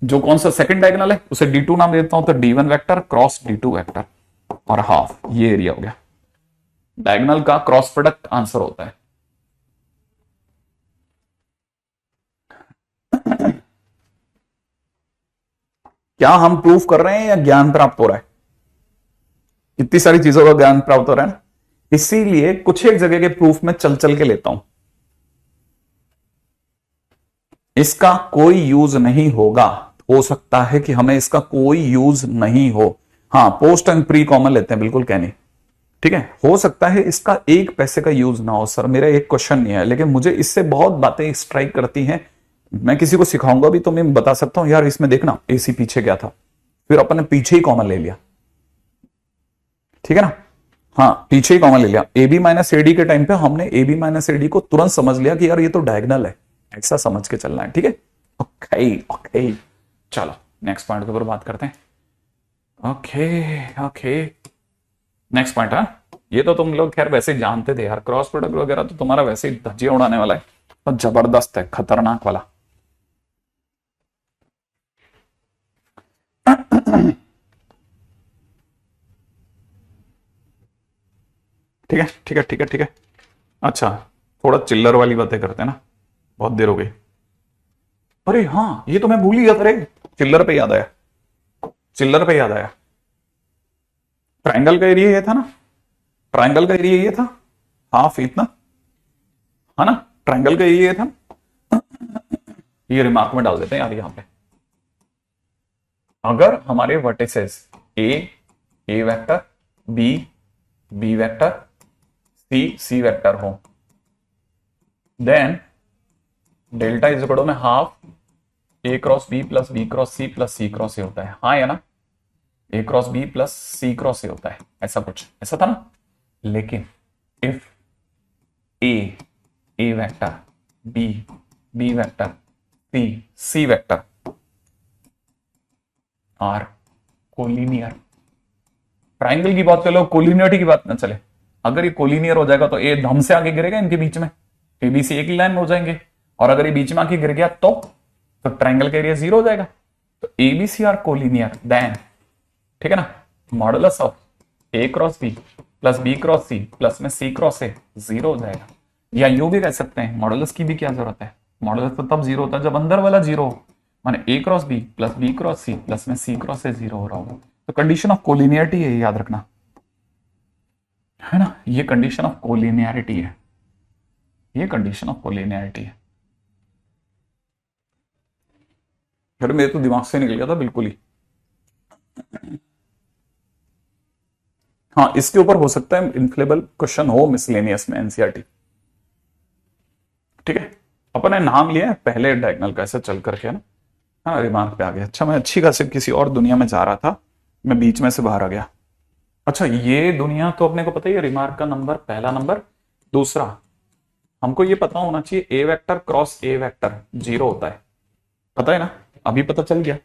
जो कौन सा सेकंड डायगोनल है उसे D2 नाम दे देता हूं, तो D1 vector cross D2 vector और हाफ, ये एरिया हो गया। डायगोनल का क्रॉस प्रोडक्ट आंसर होता है। क्या हम प्रूफ कर रहे हैं या ज्ञान प्राप्त हो रहा है? इतनी सारी चीजों का ज्ञान प्राप्त हो रहा है ना, इसीलिए कुछ एक जगह के प्रूफ में चल चल के लेता हूं। इसका कोई यूज नहीं होगा, हो सकता है कि हमें इसका कोई यूज नहीं हो। हाँ पोस्ट एंड प्री कॉमन लेते हैं, बिल्कुल कहनी, ठीक है, हो सकता है इसका एक पैसे का यूज ना हो। सर मेरा एक क्वेश्चन नहीं है, लेकिन मुझे इससे बहुत बातें स्ट्राइक करती हैं, मैं किसी को सिखाऊंगा भी तो मैं बता सकता हूं यार इसमें देखना AC पीछे गया था, फिर अपन ने पीछे ही कॉमन ले लिया, ठीक है ना। हाँ पीछे ही कॉमन ले लिया, AB माइनस AD के टाइम पे हमने AB माइनस AD को तुरंत समझ लिया कि यार ये तो डायगनल है, ऐसा समझ के चलना है, ठीक है। ओके ओके, चलो नेक्स्ट पॉइंट के ऊपर बात करते हैं। Okay okay, next point. हाँ ये तो तुम लोग खैर वैसे जानते थे यार, क्रॉस प्रोडक्ट वगैरह तो तुम्हारा वैसे ही धज्जियां उड़ाने वाला है, तो जबरदस्त है, खतरनाक वाला। ठीक है ठीक है ठीक है ठीक है। अच्छा थोड़ा चिल्लर वाली बातें करते हैं ना, बहुत देर हो गई। अरे हाँ ये तो मैं भूल ही गया था रे, चिल्लर पे याद आया, चिल्लर पे याद आया। ट्राइंगल का एरिया ये था ना, ट्राइंगल का एरिया ये था, हाफ इतना, है ना, ट्राइंगल का एरिया ये था। ये रिमार्क में डाल देते हैं यार यहां पे, अगर हमारे vertices A vector, B vector, C vector हो, then delta is equal to में half A cross B plus B cross C plus C cross A होता है, हाँ या ना, A cross B plus C cross A होता है, ऐसा कुछ ऐसा था ना। लेकिन if A vector, B vector, C vector are collinear, triangle की बात चलो, कोलिनियरिटी की बात ना चले, अगर ये कोलिनियर हो जाएगा तो ए धम से आगे गिरेगा इनके बीच में, ABC एक ही लाइन में हो जाएंगे, और अगर ये बीच में आके गिर गया तो ट्राइंगल का एरिया 0 हो जाएगा। तो ABC आर कोलिनियर देन, ठीक है ना, modulus of A cross B plus B cross C plus में सी क्रॉस ए 0 हो जाएगा। या यूं भी कह सकते हैं, मॉडुलस की भी क्या जरूरत है, मॉडुलस तो तब 0 होता है जब अंदर वाला 0 हो, माने A cross B plus B cross C plus में सी क्रॉस ए 0 हो रहा होगा। तो कंडीशन ऑफ कोलिनियरिटी है, याद रखना, है ना, ये कंडीशन ऑफ कोलिनियरिटी है, ये कंडीशन ऑफ कोलिनियरिटी है। फिर मेरे तो दिमाग से निकल गया था बिल्कुल ही। हाँ इसके ऊपर हो सकता है इनफ्लेबल क्वेश्चन हो मिसलेनियस में एनसीईआरटी, ठीक है। अपन ने नाम लिया है पहले डायगोनल का, ऐसा चल करके, है ना। हाँ रिमार्क पे आ गया, अच्छा मैं अच्छी खासी किसी और दुनिया में जा रहा था, मैं बीच में से बाहर आ गया। अच्छा ये दुनिया तो अपने को पता ही है, रिमार्क का नंबर पहला नंबर, दूसरा हमको ये पता होना चाहिए ए वेक्टर क्रॉस ए वेक्टर 0 होता है, पता है ना, अभी पता चल गया।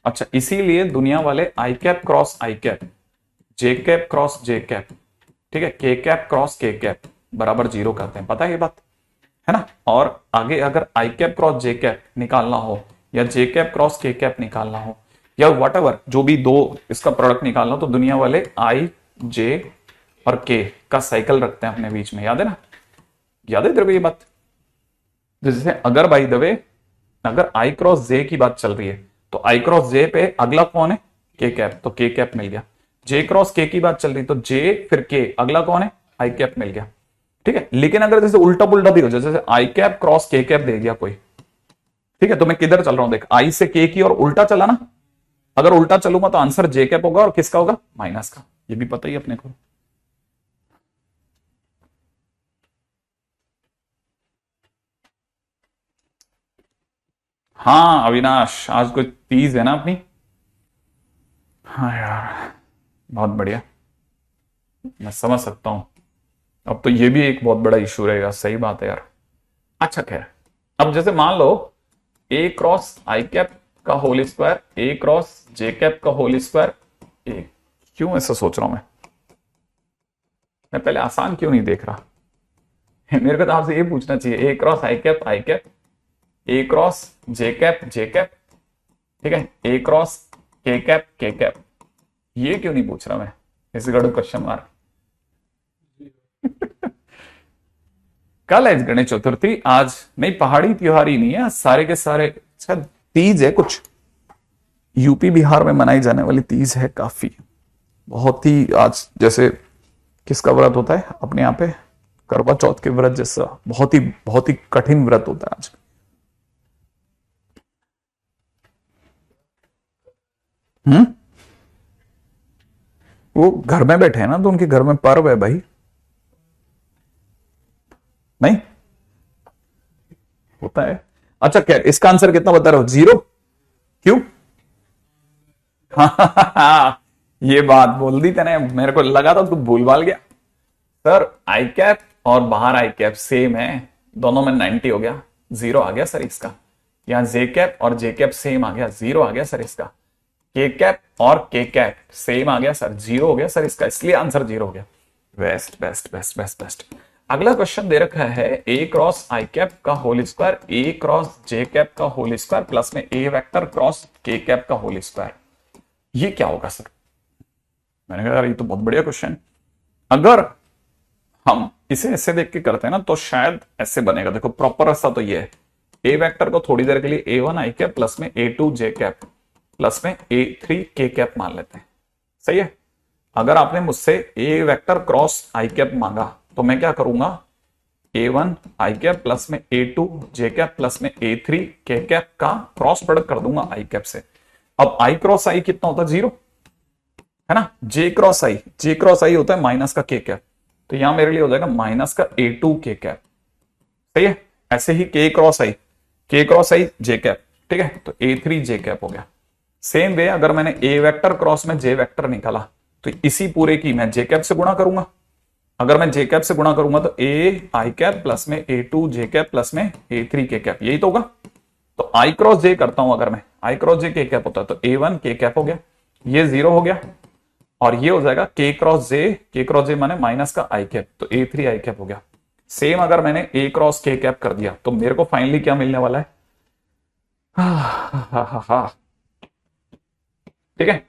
अच्छा इसीलिए दुनिया वाले आई कैप क्रॉस आई कैप, जे कैप क्रॉस जे कैप, ठीक है, के कैप क्रॉस के कैप बराबर 0 करते हैं, पता है ये बात, है ना। और आगे अगर आई कैप क्रॉस जे कैप निकालना हो, या जे कैप क्रॉस के कैप निकालना हो, या वट जो भी दो इसका प्रोडक्ट निकालना हो, तो दुनिया वाले आई जे और के का साइकिल रखते हैं अपने बीच में, याद है ना, याद है तेरे को ये बात। जैसे अगर बाई द वे अगर आई क्रॉस जे की बात चल रही है, तो आई क्रॉस जे पे अगला कौन है, के कैप, तो के कैप मिल गया। जे क्रॉस के की बात चल रही, तो जे फिर के, अगला कौन है, आई कैप मिल गया, ठीक है। लेकिन अगर जैसे उल्टा पुल्टा भी हो जाए, जैसे आई कैप क्रॉस के कैप दे दिया कोई, ठीक है, तो मैं किधर चल रहा हूं देख, आई से के की और उल्टा चला ना, अगर उल्टा चलूंगा तो आंसर जे कैप होगा, और किसका होगा, माइनस का, ये भी पता ही अपने को। हाँ अविनाश आज कोई तीज है ना अपनी, हाँ यार बहुत बढ़िया, मैं समझ सकता हूं। अब तो ये भी एक बहुत बड़ा इशू रहेगा, सही बात है यार। अच्छा खैर, अब जैसे मान लो ए क्रॉस आई कैप का whole square, A cross J cap का होल स्क्वायर, ए, क्यों ऐसा सोच रहा हूं मैं पहले आसान क्यों नहीं देख रहा। मेरे को तो आपसे ये पूछना चाहिए, ए क्रॉस आई कैप, ए क्रॉस जे कैप, ठीक है, ए क्रॉस के कैप, ये क्यों नहीं पूछ रहा मैं, इस क्वेश्चन मार्क। कल है गणेश चतुर्थी, आज नहीं, पहाड़ी त्योहार ही नहीं है, सारे के सारे शायद तीज है कुछ, यूपी बिहार में मनाई जाने वाली तीज है काफी, बहुत ही आज जैसे किसका व्रत होता है अपने यहाँ पे, करवा चौथ के व्रत जैसा, बहुत ही कठिन व्रत होता है आज। वो घर में बैठे हैं ना, तो उनके घर में पर्व है भाई, नहीं होता है। अच्छा क्या इसका आंसर कितना बता रहे हो? 0? क्यों? हाँ, ये बात बोल दी तेने, मेरे को लगा था तू भूल भाल गया। सर आई कैप और बाहर आई कैप सेम है, दोनों में 90 हो गया, 0 आ गया सर इसका। यहाँ जे कैप और जे कैप सेम आ गया, 0 आ गया सर इसका। के कैप और के कैप सेम आ गया सर, 0 हो गया सर इसका, इसलिए आंसर 0 हो गया। Best best best best best. अगला क्वेश्चन दे रखा है ए क्रॉस आई कैप का whole square A cross J cap का होल स्क्वायर प्लस में ए वेक्टर क्रॉस के कैप का होल स्क्वायर। ये क्या होगा सर? मैंने कहा यार ये तो बहुत बढ़िया क्वेश्चन। अगर हम इसे ऐसे देख के करते हैं ना तो शायद ऐसे बनेगा। देखो प्रॉपर रास्ता तो ये है, ए वेक्टर को थोड़ी देर के लिए A1 आई कैप प्लस में A2 जे कैप प्लस में A3 के कैप मान लेते हैं। सही है। अगर आपने मुझसे ए वेक्टर क्रॉस आई कैप मांगा तो मैं क्या करूंगा, A1 आई कैप प्लस में A2 जे कैप प्लस में A3 के कैप का क्रॉस प्रोडक्ट कर दूंगा आई कैप से। अब आई क्रॉस आई कितना होता है? 0 है ना। जे क्रॉस आई होता है माइनस का के कैप, तो यहां मेरे लिए हो जाएगा माइनस का A2 के कैप। सही है। ऐसे ही के क्रॉस आई जे कैप, ठीक है, तो A3 जे कैप हो गया। सेम वे अगर मैंने ए वेक्टर क्रॉस में जे वेक्टर निकाला तो इसी पूरे की मैं जे कैप से गुणा करूंगा। अगर मैं जे कैप से गुणा करूंगा तो ए आई कैप प्लस में A2 जे कैप प्लस में A3 के कैप, यही तो होगा। तो आई क्रॉस जे करता हूं, अगर मैं आई क्रॉस जे के कैप होता है तो A1 के कैप हो गया, ये 0 हो गया, और ये हो जाएगा के क्रॉस जे माने माइनस का आई कैप, तो A3 आई कैप हो गया। सेम अगर मैंने ए क्रॉस के कैप कर दिया तो मेरे को फाइनली क्या मिलने वाला है? ठीक है।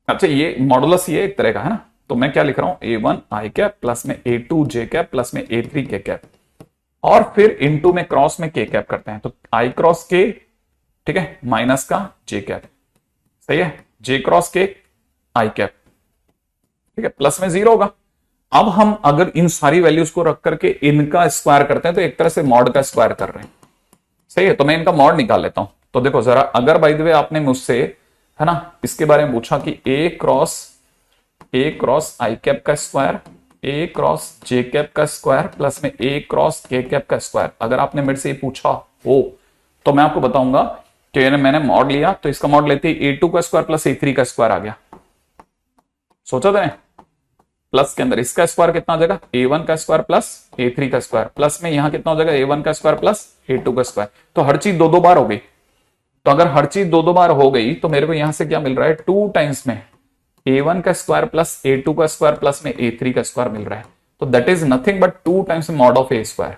अच्छा ये मॉडुलस ये एक तरह का है ना, तो मैं क्या लिख रहा हूं, A1 आई कैप प्लस में A2 जे कैप प्लस में A3 के कैप, और फिर इनटू में क्रॉस में के कैप करते हैं तो आई क्रॉस के, ठीक है, माइनस का जे कैप। सही है। जे क्रॉस के आई कैप, ठीक है, प्लस में 0 होगा। अब हम अगर इन सारी वैल्यूज को रख करके इनका स्क्वायर करते हैं तो एक तरह से मॉड का स्क्वायर कर रहे हैं। सही है। तो मैं इनका मॉड निकाल लेता हूं। तो देखो जरा, अगर बाय द वे आपने मुझसे, है ना, इसके बारे में पूछा कि ए क्रॉस आई कैप का square A cross J cap का स्क्वायर प्लस में ए क्रॉस के कैप का स्क्वायर, अगर आपने मेरे से पूछा हो तो मैं आपको बताऊंगा कि मैंने मॉड लिया तो इसका मॉड लेते ही A2 का स्क्वायर प्लस A3 का स्क्वायर आ गया। सोचा था प्लस के अंदर इसका स्क्वायर कितना हो जाएगा, A1 का स्क्वायर प्लस A3 का स्क्वायर, प्लस में यहां कितना हो जाएगा, A1 का स्क्वायर प्लस A2 का स्क्वायर। तो हर चीज 2-2 बार हो गई। तो अगर हर चीज 2-2 बार हो गई तो मेरे को यहां से क्या मिल रहा है, 2 टाइम्स में A1 का स्क्वायर प्लस A2 का स्क्वायर प्लस में A3 का स्क्वायर मिल रहा है। तो that is nothing but 2 times mod of A square.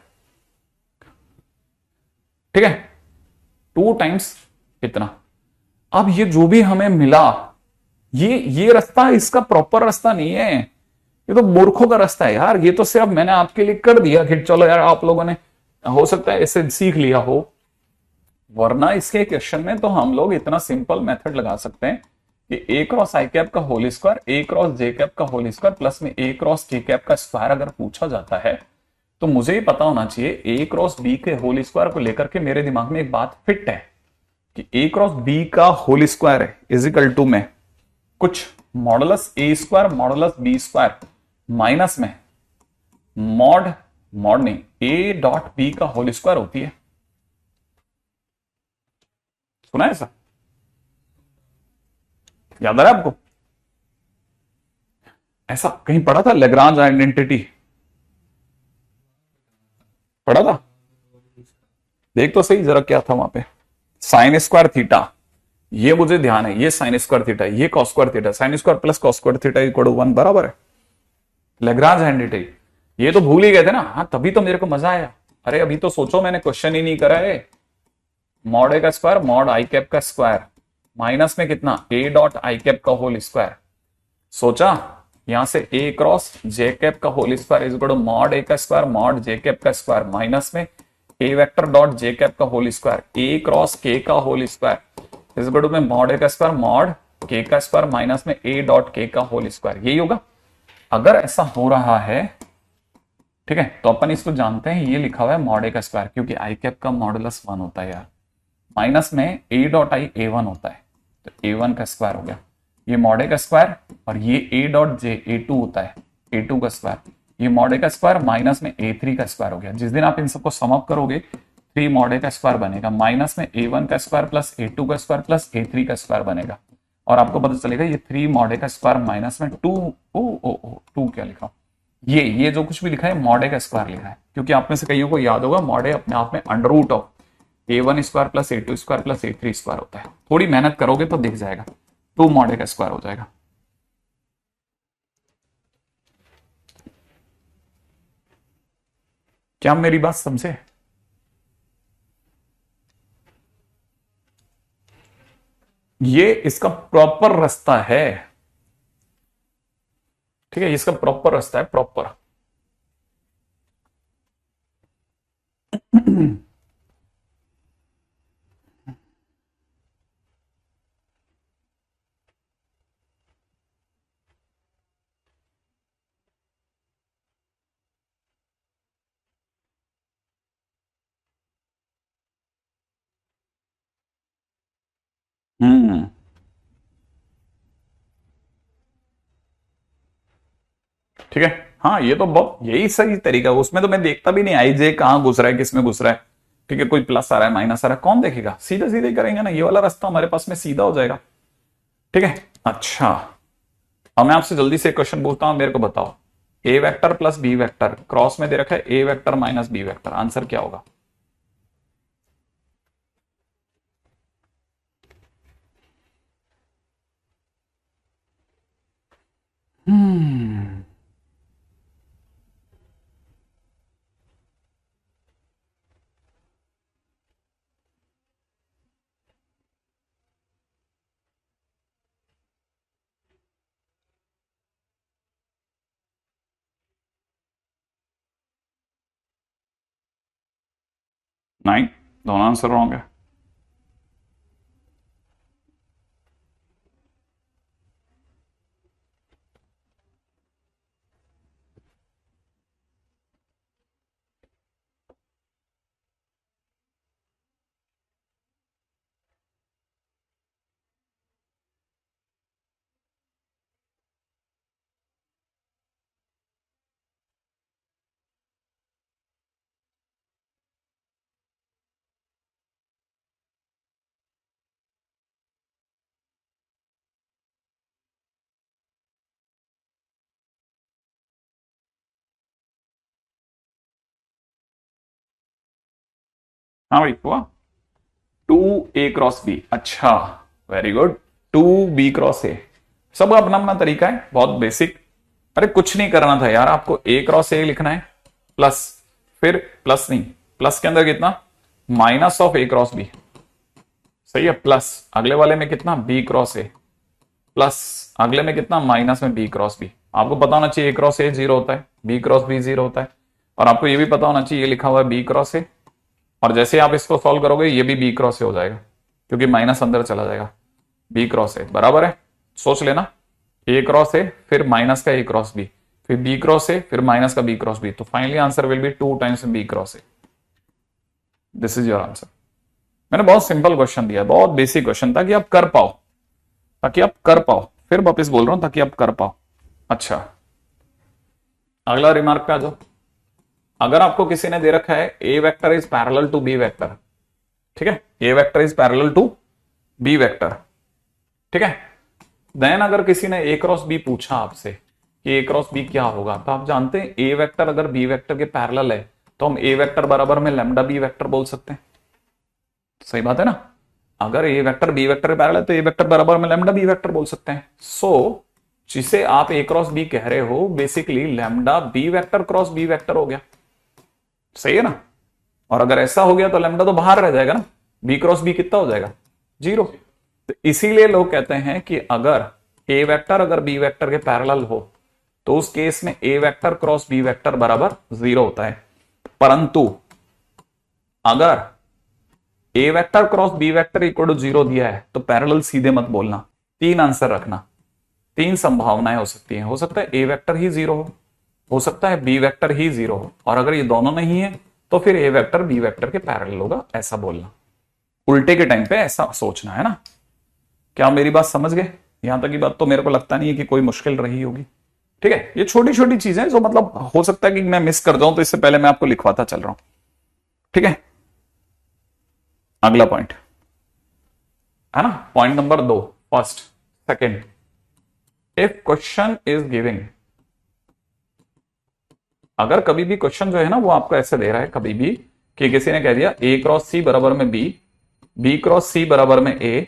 ठीक है, 2 टाइम्स इतना। अब ये जो भी हमें मिला, ये रास्ता इसका प्रॉपर रास्ता नहीं है, ये तो मूर्खों का रास्ता है यार। ये तो सिर्फ मैंने आपके लिए कर दिया कि चलो यार आप लोगों ने हो सकता है इसे सीख लिया हो, वरना इसके क्वेश्चन में तो हम लोग इतना सिंपल मेथड लगा सकते हैं कि ए क्रॉस आई कैप का whole square A cross J cap का होल स्क्वायर प्लस में ए क्रॉस के कैप का स्क्वायर अगर पूछा जाता है तो मुझे ही पता होना चाहिए ए क्रॉस बी के होल स्क्वायर को लेकर के मेरे दिमाग में एक बात फिट है कि ए क्रॉस बी का होल स्क्वायर है इज इक्वल टू में कुछ modulus A square modulus B square minus में मॉड नहीं ए डॉट बी का होल स्क्वायर होती है। सुना है ऐसा? याद आ रहा है आपको? ऐसा कहीं पढ़ा था, लेग्रांज आइडेंटिटी पढ़ा था? देख तो सही जरा क्या था वहां पे। साइन स्क्वायर थीटा, ये मुझे ध्यान है, ये साइन स्क्वायर थीटा, ये cos square theta, sine square plus cos square theta equal to 1 बराबर है लेग्रांज आइडेंटिटी। ये तो भूल ही गए थे ना। हाँ, तभी तो मेरे को मजा आया। अरे अभी तो सोचो, मैंने क्वेश्चन ही नहीं करा है। मॉड ए का स्क्वायर मॉड आई कैप का स्क्वायर माइनस में कितना, ए डॉट आई कैप का होल स्क्वायर। सोचा यहां से ए क्रॉस जे कैप का whole square is equal to mod A का स्क्वायर मॉड जे कैप का स्क्वायर माइनस में A vector dot J cap का whole square A cross K का whole square is equal to में mod A का square mod के का square minus में ए डॉट के का होल स्क्वायर। यही होगा। अगर ऐसा हो रहा है, ठीक है, तो अपन इसको जानते हैं, ये लिखा हुआ है मॉड ए का स्क्वायर, क्योंकि आई कैप का मॉडुलस 1 होता है यार, माइनस में ए डॉट आई A1 होता है, तो A1 का स्क्वायर हो गया। ये मॉड ए का स्क्वायर और ये ए डॉट जे A2 होता है, A2 का स्क्वायर, ये मॉड ए का स्क्वायर माइनस में A3 का स्क्वायर हो गया। जिस दिन आप इन सबको सम अप करोगे 3 मॉड ए का स्क्वायर बनेगा, माइनस में A1 का स्क्वायर प्लस A2 का स्क्वायर प्लस A3 का स्क्वायर बनेगा, और आपको पता चलेगा ये 3 मॉड ए का स्क्वायर माइनस में 2 टू क्या लिखा हूं, ये जो कुछ भी लिखा है मॉड ए का स्क्वायर लिखा है, क्योंकि आप में से कईयों को याद होगा मॉड ए अपने आप में under root of A1 square plus A2 square plus A3 square होता है। थोड़ी मेहनत करोगे तो दिख जाएगा, 2 मॉड ए का स्क्वायर हो जाएगा। क्या मेरी बात समझे? ये इसका प्रॉपर रास्ता है, ठीक है, इसका प्रॉपर रास्ता है, प्रॉपर। हम्म, ठीक है। हाँ, ये तो बहुत यही सही तरीका है, उसमें तो मैं देखता भी नहीं आई जे कहां घुस रहा है, किसमें घुस रहा है, ठीक है, कोई प्लस आ रहा है माइनस आ रहा है, कौन देखेगा, सीधे सीधे करेंगे ना, ये वाला रास्ता हमारे पास में सीधा हो जाएगा, ठीक है। अच्छा, अब मैं आपसे जल्दी से क्वेश्चन पूछता हूं, मेरे को बताओ, A vector plus B vector cross में दे रखा है A vector minus B vector, answer क्या होगा? हम्म, नहीं, दोनों आंसर रॉन्ग है। हाँ भाई, हुआ 2A क्रॉस B, अच्छा, very good, 2B cross A, सबका अपना अपना तरीका है, बहुत बेसिक। अरे कुछ नहीं करना था यार, आपको A क्रॉस A लिखना है, प्लस, फिर प्लस नहीं, प्लस के अंदर कितना, minus of A cross B, सही है, प्लस अगले वाले में कितना B क्रॉस A, प्लस अगले में कितना, माइनस में B क्रॉस B। आपको पता होना चाहिए A क्रॉस A 0 होता है, B क्रॉस B 0 होता है, और आपको ये भी पता होना चाहिए ये लिखा हुआ है B क्रॉस A, और जैसे आप इसको सॉल्व करोगे ये भी B क्रॉस A हो जाएगा, क्योंकि माइनस अंदर चला जाएगा, B क्रॉस A बराबर है, सोच लेना, A क्रॉस A फिर माइनस का A क्रॉस B, फिर B क्रॉस A फिर माइनस का B क्रॉस B, तो finally answer will be 2 times B cross A। This is your answer. मैंने बहुत सिंपल क्वेश्चन दिया, बहुत बेसिक क्वेश्चन, ताकि आप कर पाओ, ताकि आप कर पाओ, फिर वापस बोल रहा हूं ताकि आप कर पाओ। अच्छा, अगला रिमार्क पे आ जाओ। अगर आपको किसी ने दे रखा है A vector is parallel to B vector, ठीक है, A vector is parallel to B vector, ठीक है, देन अगर किसी ने ए क्रॉस बी पूछा आपसे कि ए क्रॉस बी क्या होगा, तो आप जानते हैं ए वेक्टर अगर बी वेक्टर के पैरेलल है तो हम ए वेक्टर बराबर में लैम्डा बी वेक्टर बोल सकते हैं, सही बात है ना, अगर ए वेक्टर बी वेक्टर के पैरेलल है तो ए वेक्टर बराबर में लैम्डा बी वेक्टर बोल सकते हैं। सो जिसे आप ए क्रॉस बी कह रहे हो basically lambda B vector cross B vector हो गया, सही है ना, और अगर ऐसा हो गया तो लैम्डा तो बाहर रह जाएगा ना, बी क्रॉस बी कितना हो जाएगा, 0। तो इसीलिए लोग कहते हैं कि अगर ए वेक्टर अगर बी वेक्टर के पैरेलल हो तो उस केस में A vector cross B vector बराबर 0 होता है, परंतु अगर A vector cross B vector equal to 0 दिया है तो पैरेलल सीधे मत बोलना, 3 आंसर रखना, 3 संभावनाएं हो सकती हैं, हो सकता है ए वेक्टर ही 0 हो सकता है बी वेक्टर ही 0 हो, और अगर ये दोनों नहीं है तो फिर ए वेक्टर बी वेक्टर के पैरेलल होगा, ऐसा बोलना, उल्टे के टाइम पे ऐसा सोचना है ना। क्या मेरी बात समझ गए? यहां तक की बात तो मेरे को लगता नहीं है कि कोई मुश्किल रही होगी, ठीक है, ये छोटी छोटी चीजें जो मतलब हो सकता है कि मैं मिस कर जाऊं, तो इससे पहले मैं आपको लिखवाता चल रहा हूं, ठीक है। अगला पॉइंट है ना, point number 2, first second, if question is giving, अगर कभी भी क्वेश्चन जो है ना वो आपको ऐसे दे रहा है कभी भी कि किसी ने कह दिया ए क्रॉस सी बराबर में बी, बी क्रॉस सी बराबर में ए,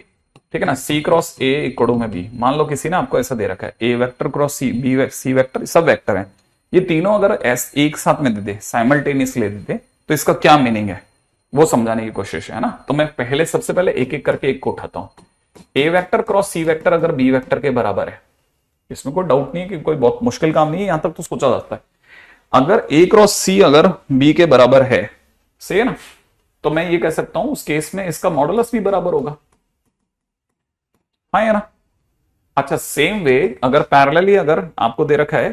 ठीक है ना, सी क्रॉस ए इक्वल में बी, मान लो किसी ने आपको ऐसा दे रखा है A vector cross C, B C vector, सब वेक्टर हैं, ये तीनों अगर एक साथ में दे दे, साइमल्टेनियसली दे दे, तो इसका क्या मीनिंग है वो समझाने की कोशिश है ना। तो मैं पहले सबसे पहले एक एक करके एक को उठाता हूं। ए वेक्टर क्रॉस सी वेक्टर अगर बी वेक्टर के बराबर है, इसमें कोई डाउट नहीं है कि कोई बहुत मुश्किल काम नहीं है, यहां तक तो सोचा जाता है। अगर ए क्रॉस सी अगर बी के बराबर है, सही है ना, तो मैं ये कह सकता हूं उस केस में इसका मॉडुलस भी बराबर होगा, हाँ या ना। अच्छा, सेम वे अगर पैरेलली अगर आपको दे रखा है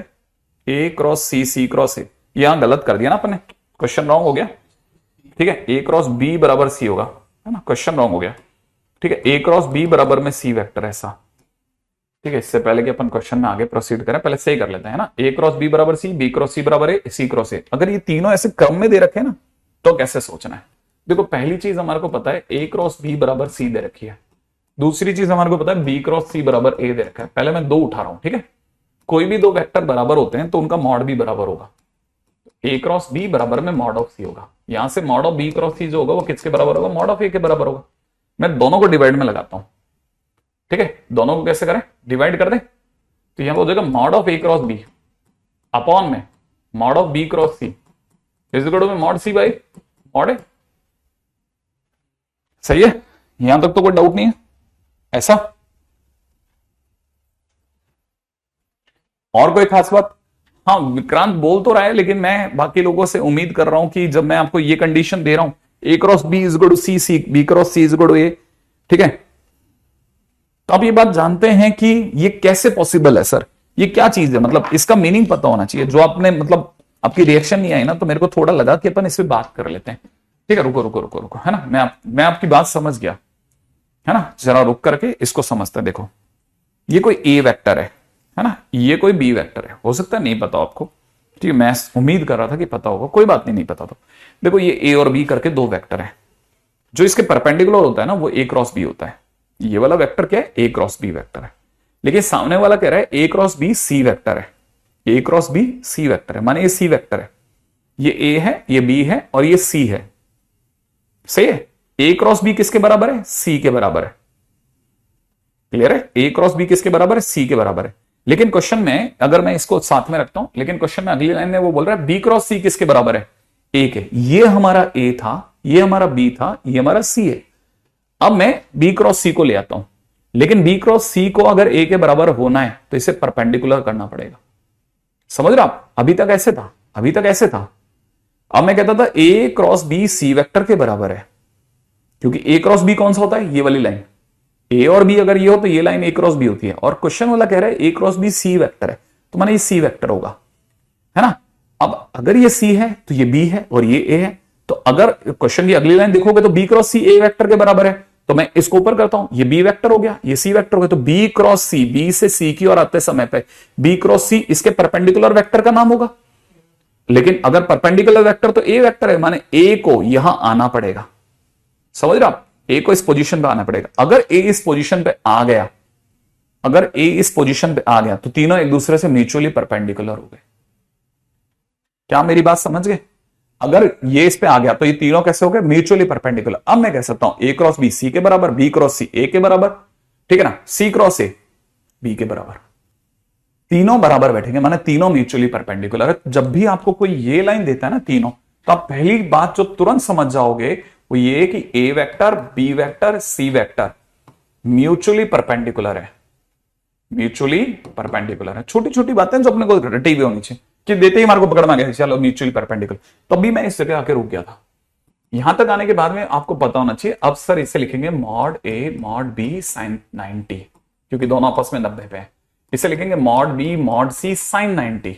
ए क्रॉस सी, सी क्रॉस ए, यहां गलत कर दिया ना अपने, क्वेश्चन रॉन्ग हो गया, ठीक है, ए क्रॉस बी बराबर सी होगा, है ना, क्वेश्चन रॉन्ग हो गया, ठीक है, ए क्रॉस बी बराबर में सी वेक्टर ऐसा, ठीक है। इससे पहले कि अपन क्वेश्चन में आगे प्रोसीड करें, पहले सही कर लेते हैं ना, ए क्रॉस बी बराबर सी, बी क्रॉस सी बराबर ए, सी क्रॉस ए, अगर ये तीनों ऐसे क्रम में दे रखे हैं ना, तो कैसे सोचना है। देखो, पहली चीज हमारे को पता है ए क्रॉस बी बराबर सी दे रखी है, दूसरी चीज हमारे को पता है बी क्रॉस सी बराबर ए दे रखा है। पहले मैं 2 उठा रहा हूं, ठीक है, कोई भी 2 वेक्टर बराबर होते हैं तो उनका मॉड भी बराबर होगा, ए क्रॉस बी बराबर में मॉड ऑफ सी होगा, यहां से मॉड ऑफ बी क्रॉस सी जो होगा वो किसके बराबर होगा, मॉड ऑफ ए के बराबर होगा। मैं दोनों को डिवाइड में लगाता हूं, ठीक है, दोनों को कैसे करें, डिवाइड कर दें, तो यहां पर हो जाएगा mod of A cross B upon में mod of B cross C is equal to में mod C by mod A, सही है, यहां तक तो कोई डाउट नहीं है ऐसा। और कोई खास बात, हाँ विक्रांत बोल तो रहा है, लेकिन मैं बाकी लोगों से उम्मीद कर रहा हूं कि जब मैं आपको ये कंडीशन दे रहा हूं A cross B is equal to C, C B cross C is equal to A, ठीक है, तो आप ये बात जानते हैं कि ये कैसे पॉसिबल है सर, ये क्या चीज है, मतलब इसका मीनिंग पता होना चाहिए। जो आपने मतलब आपकी रिएक्शन नहीं आई ना, तो मेरे को थोड़ा लगा कि अपन इस पे बात कर लेते हैं, ठीक है, रुको रुको रुको रुको, है ना, मैं आपकी बात समझ गया, है ना, जरा रुक करके इसको समझते हैं। देखो, ये कोई ए वेक्टर है ना, ये कोई बी वेक्टर है, हो सकता है नहीं पता आपको, ठीक है, मैं उम्मीद कर रहा था कि पता होगा, कोई बात नहीं, नहीं पता तो। देखो, ये ए और बी करके 2 वेक्टर है, जो इसके परपेंडिकुलर होता है ना वो ए क्रॉस बी होता है, ये वाला वेक्टर क्या है, ए क्रॉस बी वेक्टर है, लेकिन सामने वाला कह रहा है ए क्रॉस बी सी वेक्टर है, ए क्रॉस बी सी वेक्टर है, माने ये सी वेक्टर है, ये ए है, ये बी है और ये सी है, सही है। ए क्रॉस बी किसके बराबर है, सी के बराबर है, क्लियर है, ए क्रॉस बी किसके बराबर है, सी के बराबर है। लेकिन क्वेश्चन में अगर मैं इसको साथ में रखता हूं, लेकिन क्वेश्चन में अगली लाइन में वो बोल रहा है बी क्रॉस सी किसके बराबर है, ए के, ये हमारा ए था, ये हमारा बी था, ये हमारा सी है। अब मैं बी क्रॉस सी को ले आता हूं, लेकिन बी क्रॉस सी को अगर ए के बराबर होना है तो इसे परपेंडिकुलर करना पड़ेगा, समझ रहे आप। अभी तक ऐसे था, अभी तक ऐसे था। अब मैं कहता था ए क्रॉस बी सी वेक्टर के बराबर है, क्योंकि ए क्रॉस बी कौन सा होता है, ये वाली लाइन, ए और बी अगर ये हो तो ये लाइन ए क्रॉस बी होती है, और क्वेश्चन वाला कह रहा है ए क्रॉस बी सी वेक्टर है, तो माने ये सी वेक्टर होगा, है ना। अब अगर ये सी है तो ये बी है और ये ए है, तो अगर क्वेश्चन की अगली लाइन देखोगे तो बी क्रॉस सी ए वेक्टर के बराबर है, तो मैं इसको ऊपर करता हूं, ये बी वेक्टर हो गया, ये सी वेक्टर हो गया, तो बी क्रॉस सी, बी से सी की ओर आते समय पे बी क्रॉस सी इसके परपेंडिकुलर वेक्टर का नाम होगा। लेकिन अगर परपेंडिकुलर वेक्टर तो ए वेक्टर है, माने ए को यहां आना पड़ेगा, समझ रहे आप, ए को इस पोजीशन पे आना पड़ेगा। अगर ए इस पोजीशन पे आ गया, अगर ए इस पोजीशन पे आ गया तो तीनों एक दूसरे से म्यूचुअली परपेंडिकुलर हो गए। क्या मेरी बात समझ गए? अगर ये इस पे आ गया तो ये तीनों कैसे हो गए, म्यूचुअली परपेंडिकुलर। अब मैं कह सकता हूं ए क्रॉस बी सी के बराबर, बी क्रॉस सी ए के बराबर, ठीक है ना, सी क्रॉस ए बी के बराबर, तीनों बराबर बैठेंगे, माने तीनों म्यूचुअली परपेंडिकुलर है। जब भी आपको कोई ये लाइन देता है ना तीनों, तो आप पहली बात जो तुरंत समझ जाओगे वो ये कि ए vector, B vector, C vector mutually perpendicular है, म्यूचुअली परपेंडिकुलर है। छोटी छोटी बातें जो अपने को रटी हुई होनी चाहिए, कि देते ही मार्को पकड़ में गया चलो म्यूचुअली परपेंडिकुलर, तो अभी मैं इस जगह आके रुक गया था। यहां तक आने के बाद में आपको पता होना चाहिए, अब सर इसे लिखेंगे mod A mod B sign 90, क्योंकि दोनों आपस में 90 पे है। इसे लिखेंगे mod B mod C sine 90,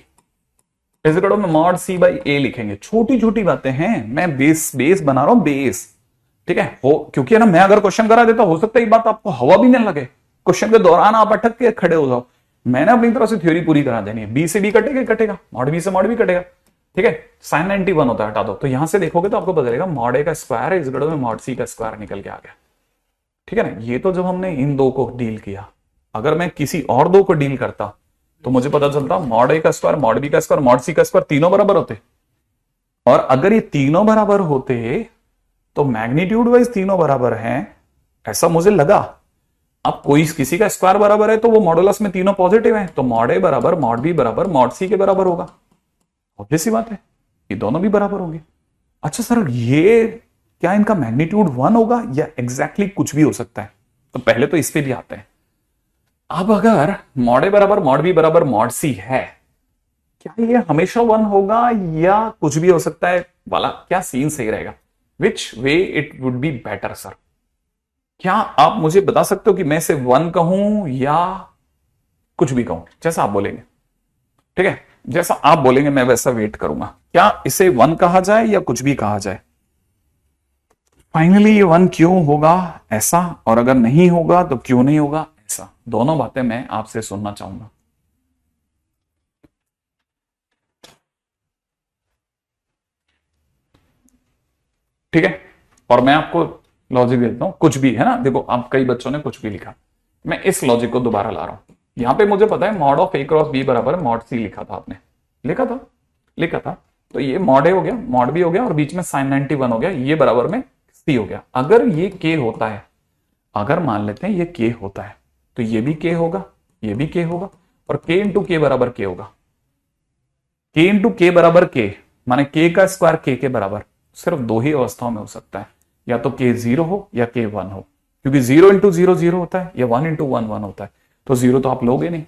इस में मॉड सी बाई ए लिखेंगे। छोटी छोटी बातें हैं, मैं बेस बना रहा हूं, बेस, ठीक है हो, क्योंकि है ना, मैं अगर क्वेश्चन करा देता हो सकता है ये बात आपको हवा भी नहीं लगे, क्वेश्चन के दौरान आप अटक के खड़े हो जाओ। मैंने अपनी तरफ से थ्योरी पूरी करा देनी है, बी से बी कटेगा, कटेगा, मॉड बी से मॉड बी कटेगा, ठीक है, साइन 91 होता है, हटा दो। तो यहां से देखोगे तो आपको पता चलेगा मॉड ए का स्क्वायर इस गड़ो में मॉड सी का स्क्वायर निकल के आ गया। ठीक है ना, ये तो जब हमने इन दो को डील किया, अगर मैं किसी और दो को डील करता तो मुझे पता चलता मॉड ए का स्क्वायर, मॉड बी का स्क्वायर, मॉड सी का स्क्वायर तीनों बराबर होते, और अगर ये तीनों बराबर होते तो मैग्नीट्यूड वाइज तीनों बराबर हैं, ऐसा मुझे लगा। अब कोई किसी का स्क्वायर बराबर है तो वो मॉडुलस में तीनों पॉजिटिव हैं, तो मॉड ए बराबर मॉड बी बराबर मॉड सी के बराबर होगा। ऑब्वियस सी बात है, ये दोनों भी बराबर होंगे। अच्छा सर, ये क्या इनका मैग्नीट्यूड 1 होगा या एग्जैक्टली कुछ भी हो सकता है? तो पहले तो इस पे भी आते हैं। अब अगर मॉड ए बराबर मॉड बी बराबर मॉड सी है, क्या ये हमेशा 1 होगा या कुछ भी हो सकता है वाला क्या सीन सही रहेगा? Which way it would be better sir? क्या आप मुझे बता सकते हो कि मैं इसे 1 कहूं या कुछ भी कहूं? जैसा आप बोलेंगे, ठीक है, जैसा आप बोलेंगे मैं वैसा वेट करूंगा। क्या इसे 1 कहा जाए या कुछ भी कहा जाए? फाइनली ये 1 क्यों होगा ऐसा, और अगर नहीं होगा तो क्यों नहीं होगा ऐसा? दोनों बातें मैं आपसे सुनना चाहूंगा। ठीक है, और मैं आपको लॉजिक देता हूं, कुछ भी है ना, देखो आप कई बच्चों ने कुछ भी लिखा, मैं इस लॉजिक को दोबारा ला रहा हूं। यहां पे मुझे पता है mod of A cross B बराबर मॉड सी लिखा था, आपने लिखा था, तो ये मॉड ए हो गया, मॉड बी हो गया, और बीच में साइन 91 हो गया, ये बराबर में सी हो गया। अगर ये के होता है, अगर मान लेते हैं ये के होता है, तो ये भी के होगा, ये भी के होगा, और के इंटू के बराबर के होगा। के इंटू के बराबर के माने के का स्क्वायर के बराबर सिर्फ दो ही अवस्थाओं में हो सकता है, या तो के 0 हो या के 1 हो, क्योंकि 0 इंटू 0 0 होता है या 1 इंटू 1 1 होता है। तो 0 तो आप लोगे नहीं,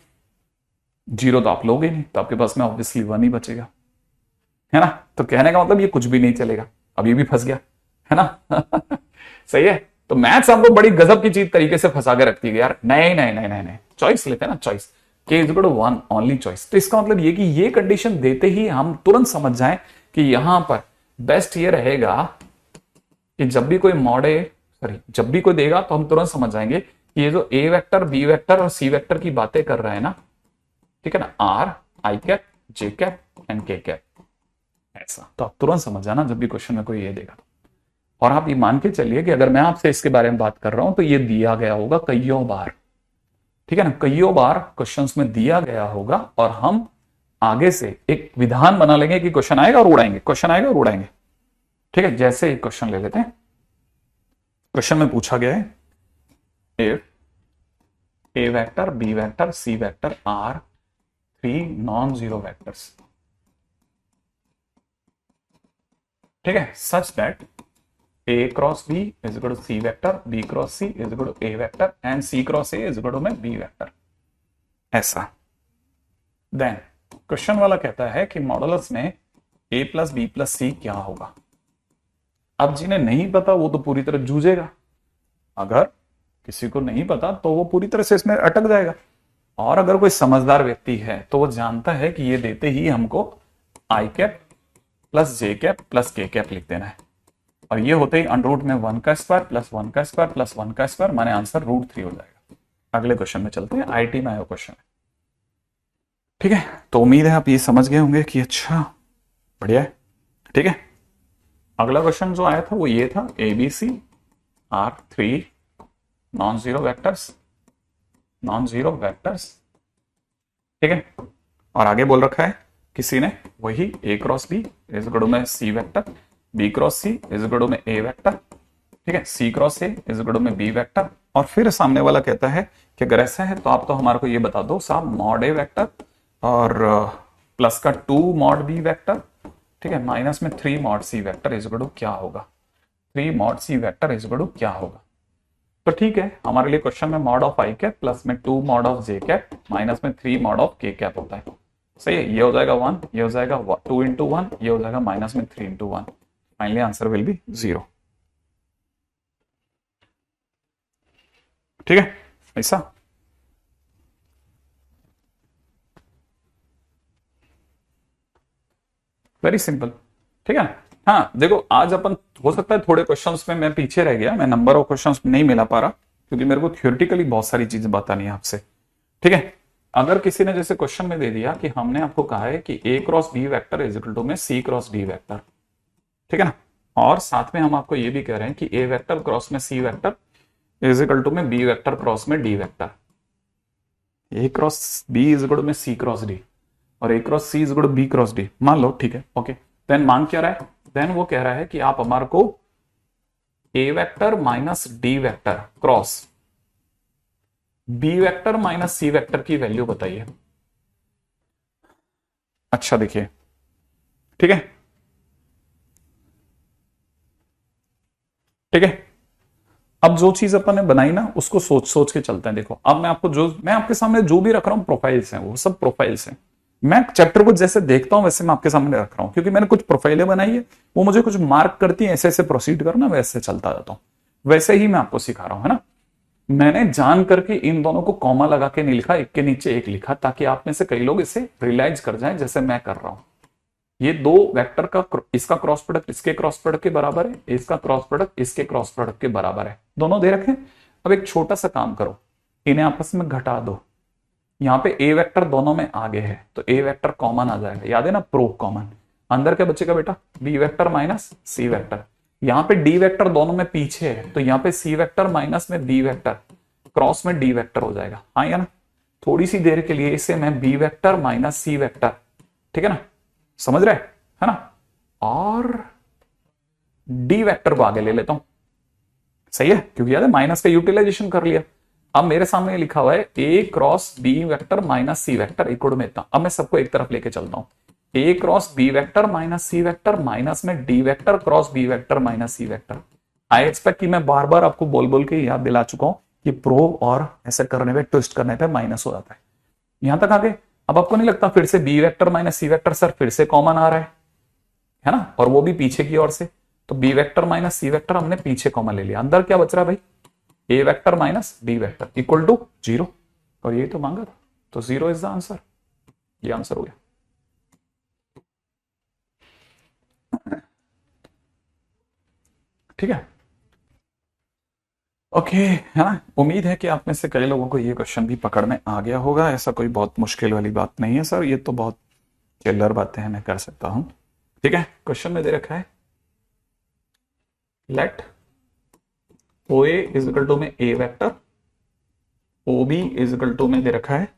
0 तो आप लोगे नहीं, तो आपके पास में ऑब्वियसली 1 ही बचेगा, है ना। तो कहने का मतलब ये कुछ भी नहीं चलेगा। अब ये भी फंस गया, है ना। सही है, तो मैथ्स आपको बड़ी गजब की चीज तरीके से फंसा के रखती है यार। नहीं नहीं नहीं नहीं नहीं, चॉइस लेते हैं ना, चॉइस के is equal to 1 only choice. तो इसका मतलब ये कि ये कंडीशन देते ही हम तुरंत समझ जाएं कि यहां पर बेस्ट ये रहेगा कि जब भी कोई जब भी कोई देगा तो हम तुरंत समझ जाएंगे कि ये जो ए वेक्टर, बी वेक्टर और सी वेक्टर की बातें कर रहा है ना, ठीक है ना, are I cap, J cap and के कैप, ऐसा। तो आप तुरंत समझ जाना जब भी क्वेश्चन में कोई ये देगा। और आप ये मान के चलिए कि अगर मैं आपसे इसके बारे में बात कर रहा हूं तो ये दिया गया होगा कईयों बार, ठीक है ना, कईयों बार क्वेश्चंस में दिया गया होगा, और हम आगे से एक विधान बना लेंगे कि क्वेश्चन आएगा और उड़ाएंगे, क्वेश्चन आएगा और उड़ाएंगे। ठीक है, जैसे एक क्वेश्चन ले लेते हैं। क्वेश्चन में पूछा गया है if A vector, B vector, C vector are 3 non zero vectors, ठीक है, such that A cross B is equal to C vector, B cross C is equal to A vector and C cross A is equal to में B vector, ऐसा। Then question वाला कहता है कि modulus में A plus B plus C क्या होगा। अब जिन्हें नहीं पता वो तो पूरी तरह जूझेगा, अगर किसी को नहीं पता तो वो पूरी तरह से इसमें अटक जाएगा, और अगर कोई समझदार व्यक्ति है तो वो जानता है कि ये देते ही हमको आई कैप प्लस जे कैप प्लस के कैप लिख देना है, और ये होते ही अंडररूट में 1 का स्क्वायर प्लस 1 का स्क्वायर प्लस 1 का स्क्वायर, माने आंसर √3 हो जाएगा। अगले क्वेश्चन में चलते हैं, आईटी में आया क्वेश्चन है, ठीक है। तो उम्मीद है आप ये समझ गए होंगे कि अच्छा बढ़िया है, ठीक है। अगला क्वेश्चन जो आया था वो ये था, A B C are 3 non zero vectors, ठीक है, और आगे बोल रखा है किसी ने वही A cross B is equal to में सी vector, B cross C is equal to में ए वेक्टर, ठीक है, C cross A is equal to में बी वेक्टर, और फिर सामने वाला कहता है कि अगर ऐसा है तो आप तो हमारे को ये बता दो साहब, मॉड ए वेक्टर और प्लस का 2 मॉड बी वेक्टर, ठीक है, माइनस में 3 mod C vector is equal to क्या होगा, 3 mod C vector is equal to क्या होगा। तो ठीक है, हमारे लिए क्वेश्चन में mod of I cap plus में 2 mod of J cap minus में 3 मॉड ऑफ के कैप होता है, सही है। ये हो जाएगा 1, ये हो जाएगा 2 इंटू 1, ये हो जाएगा माइनस में 3 into 1, finally answer will be 0, ठीक है, ऐसा। वेरी सिंपल, ठीक है। हाँ देखो, आज अपन हो सकता है थोड़े क्वेश्चंस में मैं पीछे रह गया, मैं नंबर ऑफ क्वेश्चंस नहीं मिला पा रहा क्योंकि मेरे को थ्योरेटिकली बहुत सारी चीजें बतानी है आपसे, ठीक है। अगर किसी ने जैसे क्वेश्चन में दे दिया कि हमने आपको कहा है कि A cross B vector is equal to में सी क्रॉस डी वेक्टर, ठीक है ना, और साथ में हम आपको ये भी कह रहे हैं कि ए वेक्टर क्रॉस में सी वेक्टर इज इक्वल टू में बी वेक्टर क्रॉस में D vector, A cross B is equal to में सी क्रॉस डी और A cross C is equal to B cross D, मान लो, ठीक है, ओके। देन मांग क्या रहा है, देन वो कह रहा है कि आप हमारे को A vector minus D vector cross B vector minus C vector की वैल्यू बताइए। अच्छा देखिए, ठीक है, ठीक है, अब जो चीज अपन ने बनाई ना उसको सोच सोच के चलते हैं। देखो अब मैं आपके सामने जो भी रख रहा हूं प्रोफाइल्स हैं, वो सब प्रोफाइल्स हैं। मैं चैप्टर को जैसे देखता हूं वैसे मैं आपके सामने रख रहा हूं, क्योंकि मैंने कुछ प्रोफाइलें बनाई है, वो मुझे कुछ मार्क करती है, ऐसे ऐसे प्रोसीड करना, वैसे चलता जाता हूं, वैसे ही मैं आपको सिखा रहा हूं, है ना। मैंने जान करके इन दोनों को कॉमा लगा के नहीं लिखा, एक के नीचे एक लिखा, ताकि आप में से कई लोग इसे रियलाइज कर जाएं जैसे मैं कर रहा हूं। ये दो वेक्टर का इसका क्रॉस प्रोडक्ट इसके क्रॉस प्रोडक्ट के बराबर है, इसका क्रॉस प्रोडक्ट इसके क्रॉस प्रोडक्ट के बराबर है, दोनों दे रखे। अब एक छोटा सा काम करो, इन्हें आपस में घटा दो। यहाँ पे ए वेक्टर दोनों में आगे है तो ए वेक्टर कॉमन आ जाएगा, याद है ना, प्रो कॉमन। अंदर क्या बचेगा बेटा, B vector minus C vector. यहाँ पे डी वेक्टर दोनों में पीछे है तो यहाँ पे सी वेक्टर माइनस में बी वेक्टर क्रॉस में डी वेक्टर हो जाएगा, हाँ या ना। थोड़ी सी देर के लिए इसे मैं B vector minus C vector, ठीक है ना, समझ रहे है ना, और डी वेक्टर को आगे ले लेता हूं, सही है, क्योंकि याद है माइनस का यूटिलाइजेशन कर लिया। अब मेरे सामने लिखा हुआ है ए cross B vector minus C vector equal में इतना। अब मैं सबको एक तरफ लेके चलता हूं, A cross B vector minus C vector minus में D vector cross B vector minus C vector. I expect कि मैं बार बार आपको बोल बोल के याद दिला चुका हूं कि प्रो और ऐसे करने पे ट्विस्ट करने पे माइनस हो जाता है। यहां तक आगे अब आपको नहीं लगता फिर से B vector minus C vector sir फिर से कॉमन आ रहा है ना, और वो भी पीछे की ओर से, तो B vector minus C vector हमने पीछे कॉमन ले लिया। अंदर क्या बच रहा है भाई, A vector minus B vector equal to 0, और ये तो मांगा था, तो 0 इज द आंसर, ये आंसर हो गया। ठीक है, ओके, है ना। उम्मीद है कि आप में से कई लोगों को ये क्वेश्चन भी पकड़ में आ गया होगा। ऐसा कोई बहुत मुश्किल वाली बात नहीं है सर, ये तो बहुत चिल्लर बातें हैं, मैं कर सकता हूं। ठीक है, क्वेश्चन में दे रखा है let O A is equal to में A vector, O B is equal to में दे रखा है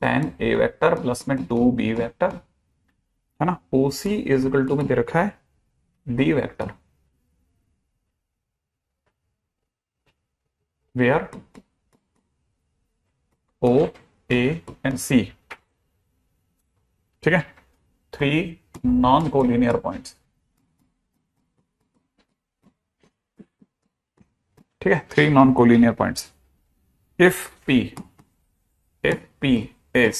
10 ए वेक्टर प्लस में 2 बी वेक्टर, है ना। ओ सी इज इक्वल टू में दे रखा है D vector, where O, A and C, ठीक है, 3 नॉन कोलिनियर पॉइंट्स, ठीक है, 3 non collinear points. if P is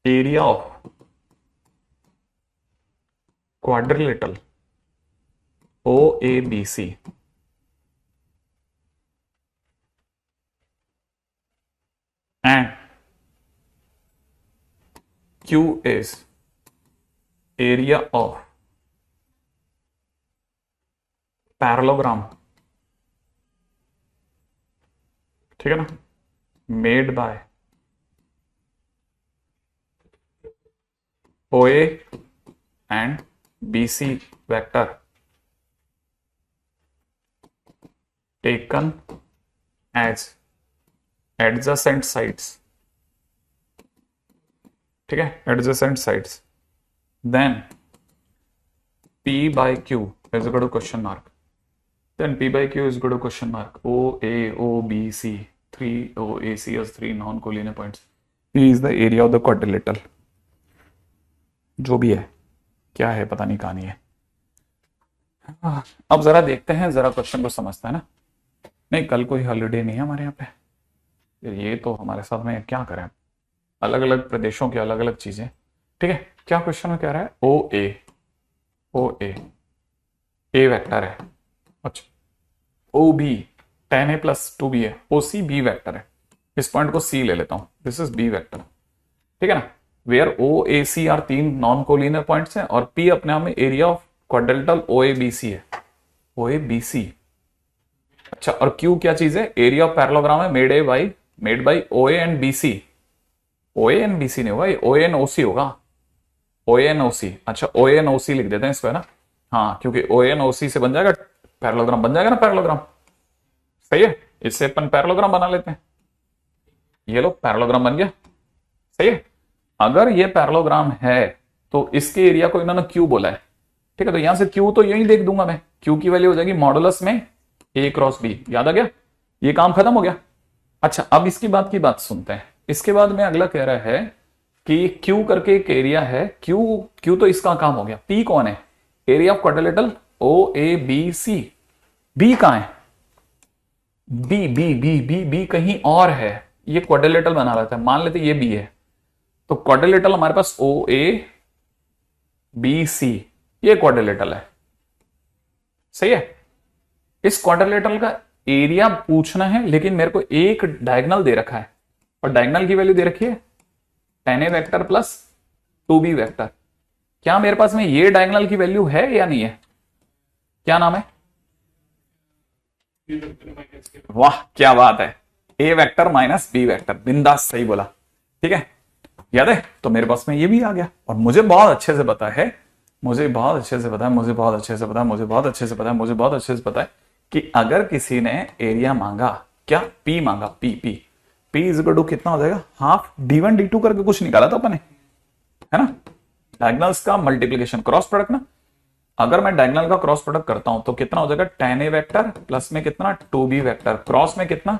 area of quadrilateral OABC and Q is area of parallelogram, ठीक है ना, made by OA and BC vector taken as adjacent sides, ठीक है, adjacent sides, then P by Q is equal to question mark, then P by Q is equal to question mark, O A O B C 3 O A C has 3 non-collinear points. P is the area of the quadrilateral, जो भी है, क्या है पता नहीं, कहानी है। अब जरा देखते हैं, जरा क्वेश्चन को समझते हैं ना। नहीं, कल कोई हॉलीडे नहीं है हमारे यहाँ पे, ये तो हमारे साथ में क्या करें, अलग अलग प्रदेशों की अलग अलग चीजें। ठीक है, क्या क्वेश्चन में कह रहा है, ओ ए वेक्टर है, अच्छा, O B 10A plus 2B है, ओ सी बी वेक्टर है, इस पॉइंट को सी ले लेता हूं, दिस इज बी वेक्टर, ठीक है ना। Where O A C are 3 non collinear points हैं और पी अपने आप में area of quadrilateral O A B C है, ओ ए बी सी, अच्छा, और क्यू क्या चीज है, एरिया ऑफ पैरेललोग्राम है made by made by O and BC, O and BC नहीं होगा, ये ओ एन ओसी होगा, ओ एन ओसी। अच्छा ओ एन ओसी लिख देते हैं इसको, है ना, हाँ, क्योंकि ओ एन ओसी से बन जाएगा पैरेललोग्राम, बन जाएगा ना पैरेललोग्राम, सही है, इससे अपन पैरेललोग्राम बना लेते हैं। ये लो पैरेललोग्राम बन गया, सही है। अगर ये पैरेललोग्राम है तो इसके एरिया को इन्होंने क्यू बोला है, ठीक है, तो यहां से क्यू तो यही देख दूंगा मैं, क्यू की वैल्यू हो जाएगी मॉडुलस में ए क्रॉस बी, याद आ गया, ये काम खत्म हो गया। अच्छा अब इसकी बात की बात सुनते हैं, इसके बाद में अगला कह रहा है कि क्यू करके एक एरिया है, क्यू तो इसका काम हो गया, पी कौन है, area of quadrilateral O A B C, B कहां है, B B B B B कहीं और है, ये क्वाड्रिलेटरल बना रहा था, मान लेते ये बी है, तो क्वाड्रिलेटरल हमारे पास ओ ए बी सी, ये क्वाड्रिलेटरल है, सही है। इस क्वाड्रिलेटरल का एरिया पूछना है, लेकिन मेरे को एक डायगोनल दे रखा है, और डायगोनल की वैल्यू दे रखी है 10a vector plus 2b vector. क्या मेरे पास में ये डायगोनल की वैल्यू है या नहीं है, क्या नाम है, वाह क्या बात है, a vector minus b vector, बिंदास सही बोला, ठीक है, याद है। तो मेरे पास में ये भी आ गया, और मुझे बहुत अच्छे से पता है, मुझे बहुत अच्छे से पता है, मुझे बहुत अच्छे से पता है, मुझे बहुत अच्छे से पता है, मुझे बहुत अच्छे से पता है कि अगर किसी ने एरिया मांगा, क्या पी मांगा, पी इज इक्वल टू कितना हो जाएगा, हाफ d1 d2 करके कुछ निकाला था अपने, है ना, डायगोनल्स का मल्टीप्लीकेशन क्रॉस प्रोडक्ट ना, अगर मैं डायगोनल का क्रॉस प्रोडक्ट करता हूं तो कितना हो जाएगा 10a वेक्टर प्लस में कितना 2b वेक्टर, क्रॉस में कितना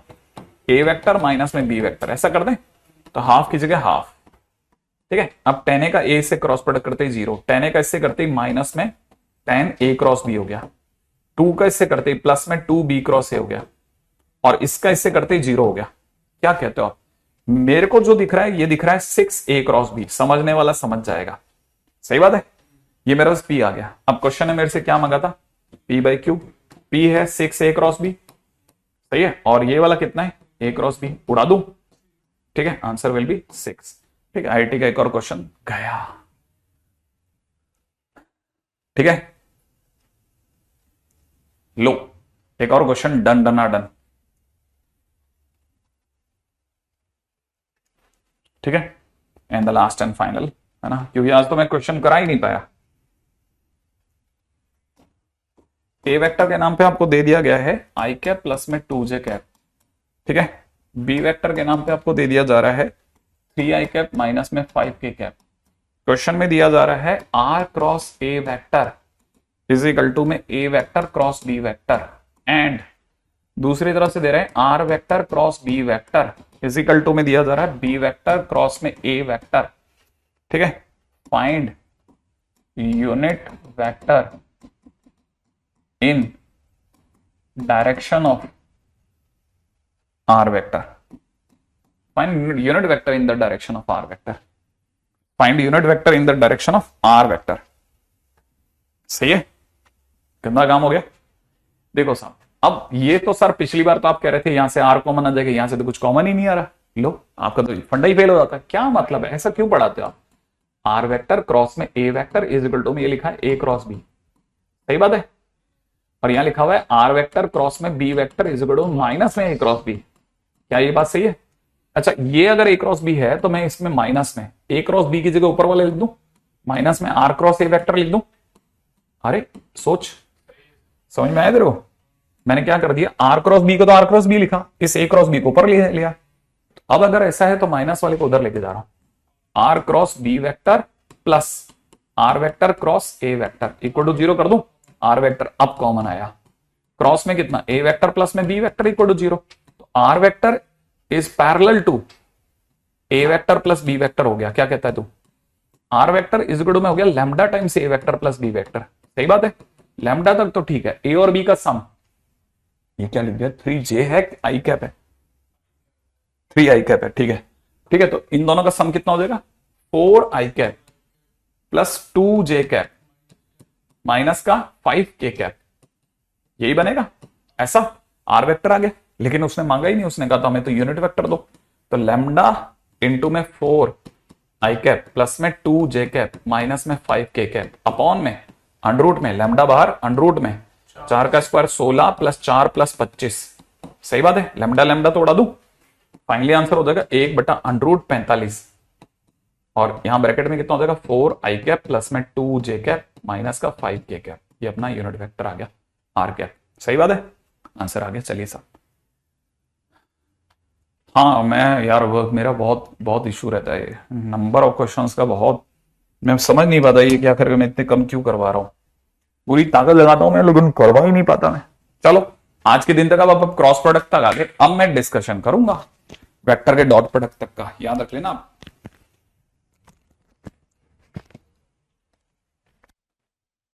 a वेक्टर माइनस में b वेक्टर, ऐसा कर दें तो हाफ की जगह हाफ, ठीक है। अब 10a का a से क्रॉस प्रोडक्ट करते ही 0, 10a का इससे करते ही माइनस में 10a क्रॉस b हो गया, 2 का इससे करते ही प्लस में 2b क्रॉस a हो गया, और इसका इससे करते ही 0 हो गया। क्या कहते हो आप, मेरे को जो दिख रहा है ये दिख रहा है 6a क्रॉस b, समझने वाला समझ जाएगा, सही बात है। ये मेरा बस p आ गया। अब क्वेश्चन ने मेरे से क्या मांगा था, p बाई क्यू, p है 6a क्रॉस b, सही है, और ये वाला कितना है a क्रॉस b, उड़ा दूं, ठीक है, आंसर विल बी 6, ठीक है। आईटी का एक और क्वेश्चन गया, ठीक है, लो एक और क्वेश्चन, डन डना डन, ठीक है, and the last and final, है ना, क्योंकि आज तो मैं क्वेश्चन करा ही नहीं पाया। ए वेक्टर के नाम पे आपको दे दिया गया है आई कैप प्लस में 2j कैप, ठीक है। बी वेक्टर के नाम पे आपको दे दिया जा रहा है 3i कैप माइनस में 5k कैप। क्वेश्चन में दिया जा रहा है r cross A vector is equal to में A vector cross B vector, and दूसरी तरफ से दे रहे हैं r vector cross B vector is equal to में दिया जा रहा है बी वेक्टर क्रॉस में ए वेक्टर, ठीक है। Find unit vector in direction of r vector, find unit vector in the direction of r vector, find unit vector in the direction of r vector, सही है, गंदा काम हो गया। देखो साहब, अब ये तो सर पिछली बार तो आप कह रहे थे यहां से r कॉमन आ जाएगा, यहां से तो कुछ कॉमन ही नहीं आ रहा, लो आपका तो फंडा ही फेल हो जाता है, क्या मतलब है, ऐसा क्यों पढ़ाते हो आप, r वेक्टर क्रॉस में a vector is equal to में ये लिखा है a क्रॉस b, सही बात है, और यहां लिखा हुआ है r वेक्टर क्रॉस में b vector is equal to minus में a क्रॉस b, क्या ये बात सही है। अच्छा ये अगर a क्रॉस b है तो मैं इसमें माइनस में a क्रॉस b की जगह ऊपर वाले लिख दूं, माइनस में r क्रॉस a वेक्टर लिख दूं, अरे सोच, समझ में आया तेरे को, मैंने क्या कर दिया, r क्रॉस b को तो r क्रॉस b लिखा, इस a क्रॉस b को ऊपर ले लिया, अब अगर ऐसा है तो माइनस वाले को उधर लेके जा रहा हूं, r cross b vector plus r vector cross a vector equal to 0 कर दूं, r वेक्टर अब कॉमन आया, क्रॉस में कितना a वेक्टर प्लस में b वेक्टर इक्वल टू 0, तो r vector is parallel to a vector plus b vector हो गया, क्या कहता है तू, r vector is equal to में हो गया lambda times a vector plus b vector, सही बात है, लैम्डा तक तो ठीक है, a और b का सम, ये क्या लिख दिया 3j है i कैप है, 3i कैप है, ठीक है, ठीक है, तो इन दोनों का सम कितना हो जाएगा 4i cap plus 2j cap minus का 5k कैप, यही बनेगा, ऐसा r वेक्टर आ गया, लेकिन उसने मांगा ही नहीं, उसने कहा था हमें तो यूनिट वेक्टर दो, तो लैम्डा इंटू में 4i कैप प्लस में 2j कैप माइनस में 5k कैप अपॉन में अंडरूट में, लैम्डा बाहर अंडरूट में 4 का स्क्वायर 16 प्लस 4 प्लस 25, सही बात है, लैम्डा लैम्डा तो उड़ा दू, फाइनली आंसर हो जाएगा 1/√45 और यहां ब्रैकेट में कितना हो जाएगा 4i कैप प्लस में 2j कैप माइनस का 5k कैप। ये अपना यूनिट वेक्टर आ गया आर कैप। सही बात है, आंसर आ गया। चलिए साहब, हाँ मैं यार वो मेरा बहुत बहुत इशू रहता है नंबर ऑफ क्वेश्चंस का, बहुत मैं समझ नहीं पाता ये क्या करके मैं इतने कम क्यों करवा रहा हूँ। पूरी ताकत लगाता हूं मैं लेकिन करवा ही नहीं पाता मैं। चलो आज के दिन तक अब क्रॉस प्रोडक्ट तक आ गए, अब मैं डिस्कशन करूंगा वेक्टर के डॉट प्रोडक्ट तक का। याद रख लेना आप।